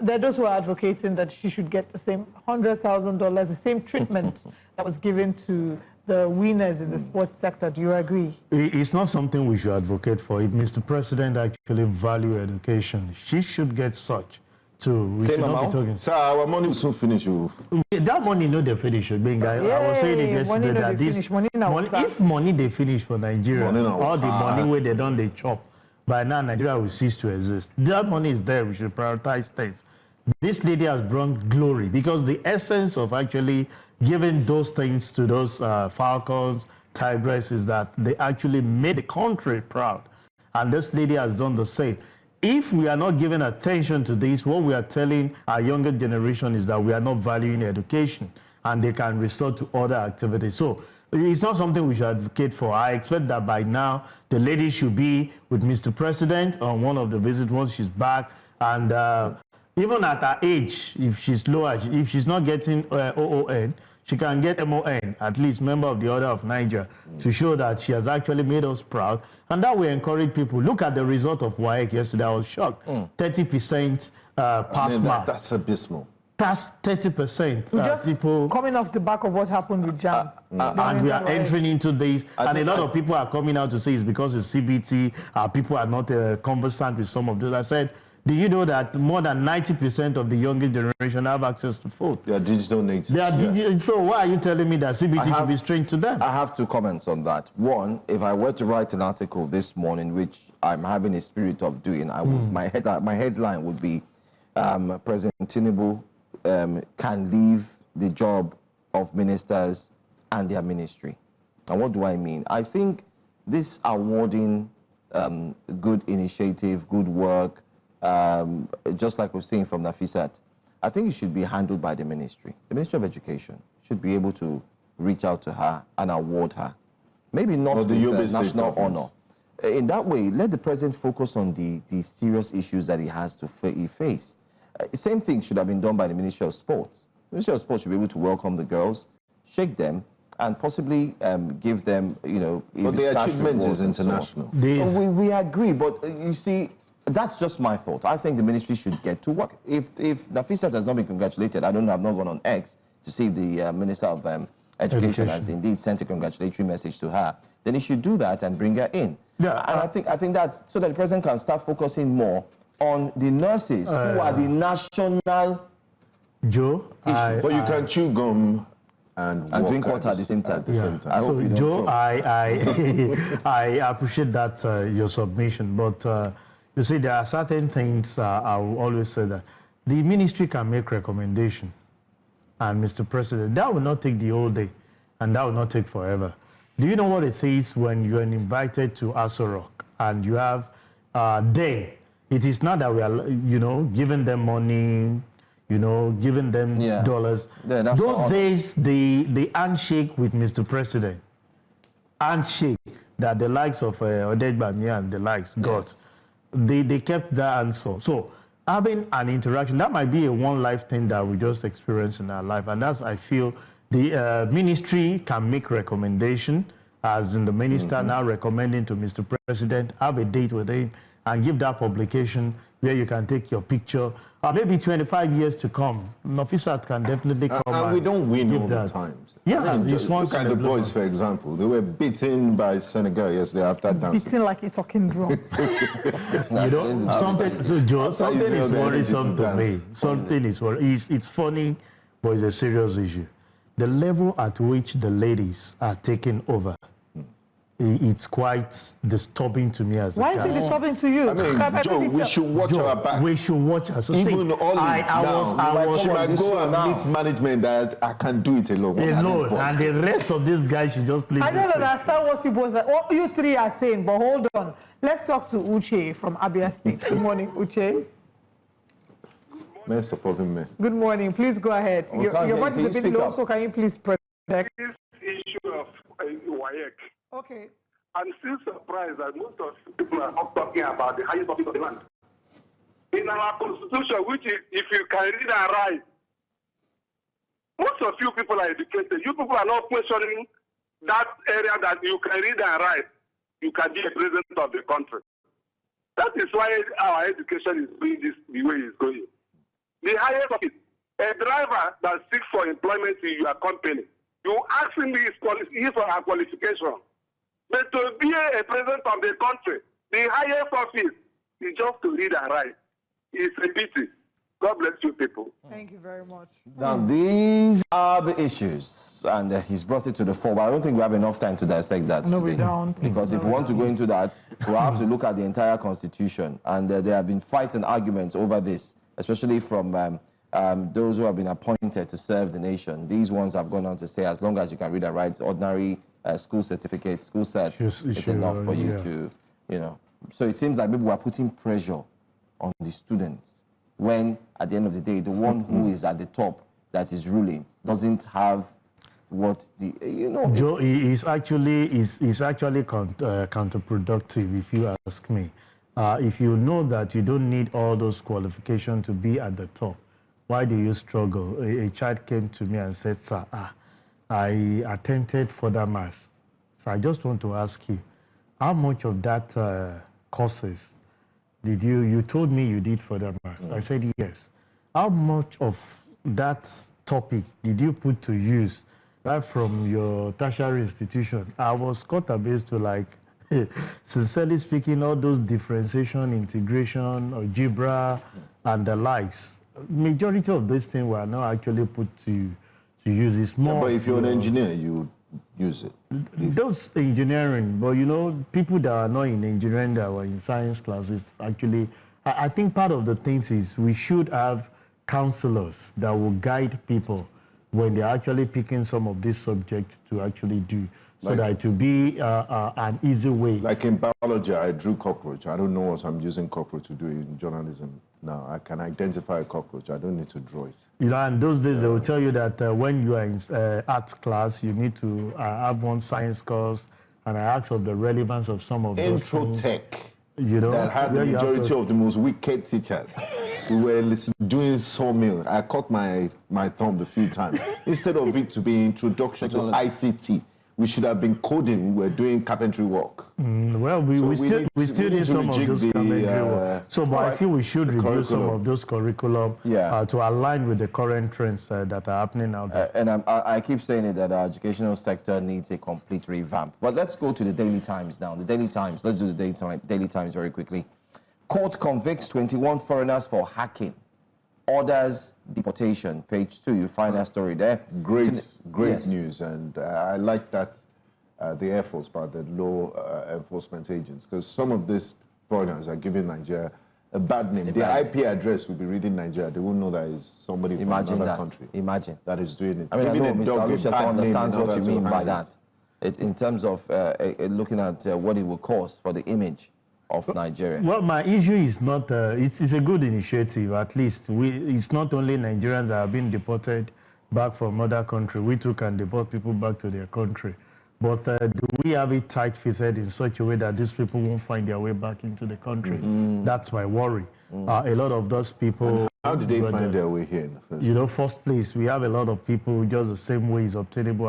There are those who are advocating that she should get the same $100,000, the same treatment that was given to the winners in the sports sector. Do you agree? It's not something we should advocate for. If Mr. President actually value education, she should get such. We same should amount? not be talking. So our money will soon finish. That money no they finish. I was saying it yesterday that this money, if money they finish for Nigeria, all the money where they done they chop, by now Nigeria will cease to exist. That money is there. We should prioritize things. This lady has brought glory because the essence of actually giving those things to those falcons, tigress is that they actually made the country proud. And this lady has done the same. If we are not giving attention to this, what we are telling our younger generation is that we are not valuing education and they can resort to other activities. So it's not something we should advocate for. I expect that by now, the lady should be with Mr. President on one of the visits once she's back. And even at her age, if she's lower, if she's not getting OON, she can get MON, at least member of the Order of Niger, to show that she has actually made us proud. And that will encourage people. Look at the result of WAEC yesterday. I was shocked. 30% pass mark. That's abysmal. That's 30%. Just people coming off the back of what happened with JAM. and we are entering into this. And a lot of people are coming out to say it's because it's CBT. People are not conversant with some of those. I said, do you know that more than 90% of the younger generation have access to phone? They are digital natives. They are digital. So why are you telling me that CBT should be strange to them? I have 2 comments on that. One, if I were to write an article this morning, which I'm having a spirit of doing, I would, my headline would be President Tinubu can leave the job of ministers and their ministry. And what do I mean? I think this awarding good initiative, good work, just like we're seeing from Nafisat, I think it should be handled by the ministry. The Ministry of Education should be able to reach out to her and award her. Maybe not with national honor. In that way, let the president focus on the serious issues that he has to face. Same thing should have been done by the Ministry of Sports. The Ministry of Sports should be able to welcome the girls, shake them, and possibly give them, you know... But the achievement is international. We agree, but you see, that's just my thought. I think the ministry should get to work. If Nafisat has not been congratulated, I've not gone on X to see if the Minister of Education has indeed sent a congratulatory message to her, then he should do that and bring her in. Yeah, and I think that's so that the president can start focusing more on the nurses who are the national Joe, but you can chew gum and drink water at the same time. I hope you don't. Joe, I appreciate that your submission, but you see, there are certain things I will always say that the ministry can make recommendation, and Mr. President, that will not take the whole day, and that will not take forever. Do you know what it is when you're invited to Aso Rock and you have then it is not that we are, giving them money, giving them dollars. Yeah, that's those days, the handshake with Mr. President, handshake that the likes of Odegbami and the likes got, they kept that hands for. So having an interaction, that might be a one-life thing that we just experience in our life. And that's, I feel, the ministry can make recommendation, as in the minister now recommending to Mr. President, have a date with him and give that publication where you can take your picture. Or maybe 25 years to come, Nofisat can definitely come and we don't win all the that. time. Yeah, I mean, it's once look at in a the blue boys, for example. They were beaten by Senegal yesterday after dancing. Beating like a talking drum. Something, so Joe, something using is all the energy worrisome to to me. dance. Something is worrisome. It's funny, but it's a serious issue. The level at which the ladies are taking over, it's quite disturbing to me as a Why guy. is it disturbing to you? I mean, Joe, we should watch our back. We should watch us. Even all I was she might go and meet management that I can do it alone. and the rest of these guys should just leave. I don't understand what you both, what you three are saying, but hold on. Let's talk to Uche from Abia State. Good morning, Uche. Men supporting me. Good morning. Please go ahead. Your voice is a bit low, so can you please protect? This issue of WAEC. Okay. I'm still surprised that most of people are not talking about the highest office of the land. In our constitution, which is, if you can read and write, most of you people are educated. You people are not questioning that area that you can read and write. You can be a president of the country. That is why our education is going this the way it's going. The highest office, a driver that seeks for employment in your company, you ask him his or her qualification. But to be a president of the country, the highest office is just to read and write. It's a pity. God bless you people. Thank you very much. Now, these are the issues, and he's brought it to the fore, but I don't think we have enough time to dissect that No, today. we don't. Because if we want to go into that, we'll have to look at the entire constitution, and there have been fights and arguments over this, especially from those who have been appointed to serve the nation. These ones have gone on to say, as long as you can read and write, ordinary school certificate, school cert, it's enough for you to, So it seems like maybe we're putting pressure on the students when, at the end of the day, the one who is at the top that is ruling doesn't have what the, Joe, it's actually counterproductive, if you ask me. If you know that you don't need all those qualifications to be at the top, why do you struggle? A child came to me and said, sir, I attempted further maths. So I just want to ask you, how much of that courses did you told me you did further maths? I said, yes. How much of that topic did you put to use right from your tertiary institution? I was caught abased to sincerely speaking, all those differentiation, integration, algebra, and the likes. Majority of these things were not actually put to use. It's more. But if you're an engineer, you use it. Those engineering, but people that are not in engineering that were in science classes, actually, I think part of the things is we should have counselors that will guide people when they're actually picking some of these subjects to actually do, so that it will be an easy way. Like in biology, I drew cockroach. I don't know what I'm using cockroach to do in journalism now. I can identify a cockroach. I don't need to draw it. And those days they will tell you that when you are in art class, you need to have one science course, and I asked of the relevance of some of those things. Intro-tech. That had the majority of the most wicked teachers. We were doing sawmill. I cut my thumb a few times. Instead of it to be introduction to ICT, we should have been coding. We were doing carpentry work. Well, we still need some of those carpentry work. But I feel we should review some of those curriculum to align with the current trends that are happening out there. And I keep saying it, that our educational sector needs a complete revamp. But let's go to the Daily Times now. The Daily Times, let's do the Daily Times very quickly. Court convicts 21 foreigners for hacking. Orders deportation. Page 2, you find that story there. Great news. And I like that the Air Force, but the law enforcement agents, because some of these foreigners are giving Nigeria a bad name. The IP address will be reading Nigeria. They won't know that it's somebody from another country. Imagine that is doing it. I mean, I know Mr. Lucius understands what you mean by that. in terms of looking at what it will cost for the image of Nigeria? Well, my issue is not, it's a good initiative, at least. It's not only Nigerians that have been deported back from other countries. We too can deport people back to their country. But do we have it tight-fitted in such a way that these people won't find their way back into the country? That's my worry. A lot of those people... And how did they find their way here in the first place? First place, we have a lot of people just the same way is obtainable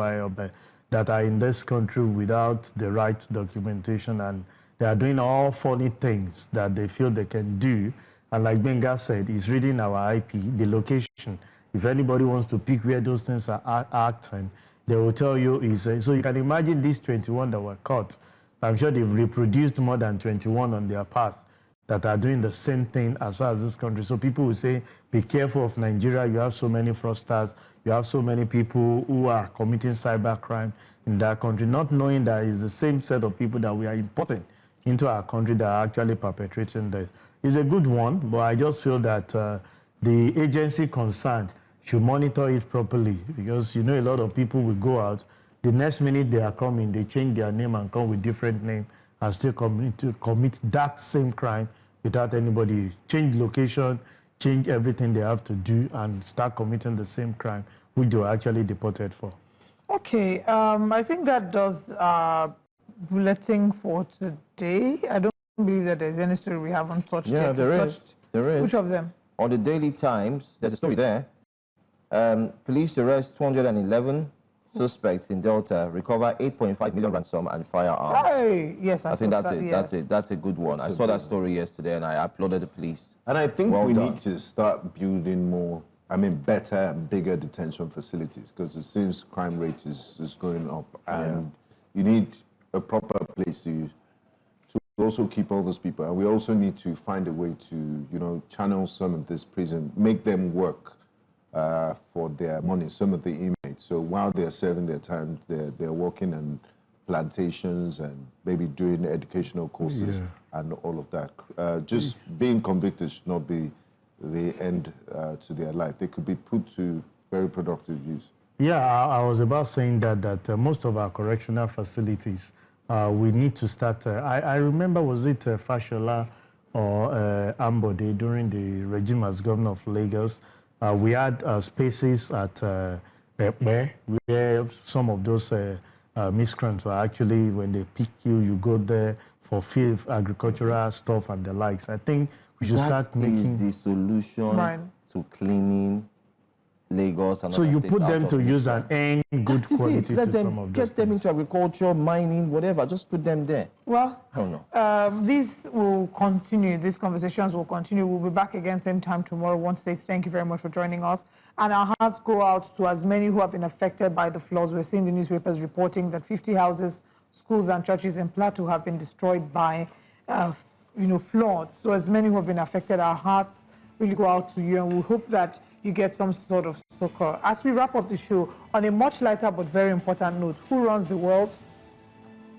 that are in this country without the right documentation, and they are doing all funny things that they feel they can do. And like Benga said, he's reading our IP, the location. If anybody wants to pick where those things are acting, they will tell you. So you can imagine these 21 that were caught. I'm sure they've reproduced more than 21 on their path that are doing the same thing as far as this country. So people will say, be careful of Nigeria. You have so many fraudsters. You have so many people who are committing cybercrime in that country, not knowing that it's the same set of people that we are importing into our country that are actually perpetrating this. It's a good one, but I just feel that the agency concerned should monitor it properly, because a lot of people will go out. The next minute they are coming, they change their name and come with different name and still commit that same crime without anybody. Change location, change everything they have to do, and start committing the same crime which they were actually deported for. Okay, I think that does bulletin for today. I don't believe that there's any story we haven't touched yet. Yeah, there is. There is. Which of them? On the Daily Times, there's a story there. Police arrest 211 suspects in Delta, recover 8.5 million ransom and firearms. Hey, yes, I think that's it. Yeah. That's a good one. I saw that story yesterday and I uploaded the police. And I think Well we done. need to start building more, better and bigger detention facilities, because it seems crime rate is going up, and you need a proper place to also keep all those people. And we also need to find a way to, channel some of this prison, make them work for their money, some of the inmates. So while they're serving their time, they're working on plantations and maybe doing educational courses and all of that. Just being convicted should not be the end to their life. They could be put to very productive use. Yeah, I was about saying that most of our correctional facilities, we need to start. I remember, was it Fashola or Ambode during the regime as governor of Lagos? We had spaces at Ekpe where some of those miscreants were actually, when they pick you, you go there for field agricultural stuff and the likes. I think we should start making... That is the solution to cleaning Lagos and so other you states put out them of to use and miscreants. earn good That is quality it. Let to them some of those get them things. into agriculture, mining, whatever. Just put them there. Well, I don't know. This will continue. These conversations will continue. We'll be back again same time tomorrow. I want to say thank you very much for joining us. And our hearts go out to as many who have been affected by the floods. We're seeing the newspapers reporting that 50 houses, schools and churches in Plateau have been destroyed by, floods. So as many who have been affected, our hearts really go out to you. And we hope that you get some sort of succor. As we wrap up the show, on a much lighter but very important note, who runs the world?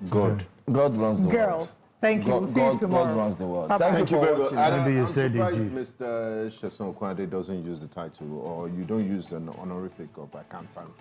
God. God runs the world. Girls. Thank you. We'll see you tomorrow. God runs the world. Bye-bye. Thank you for very much. watching. And Maybe you I'm said it surprised did. Mr. Sheson Kwade doesn't use the title, or you don't use an honorific of accountant.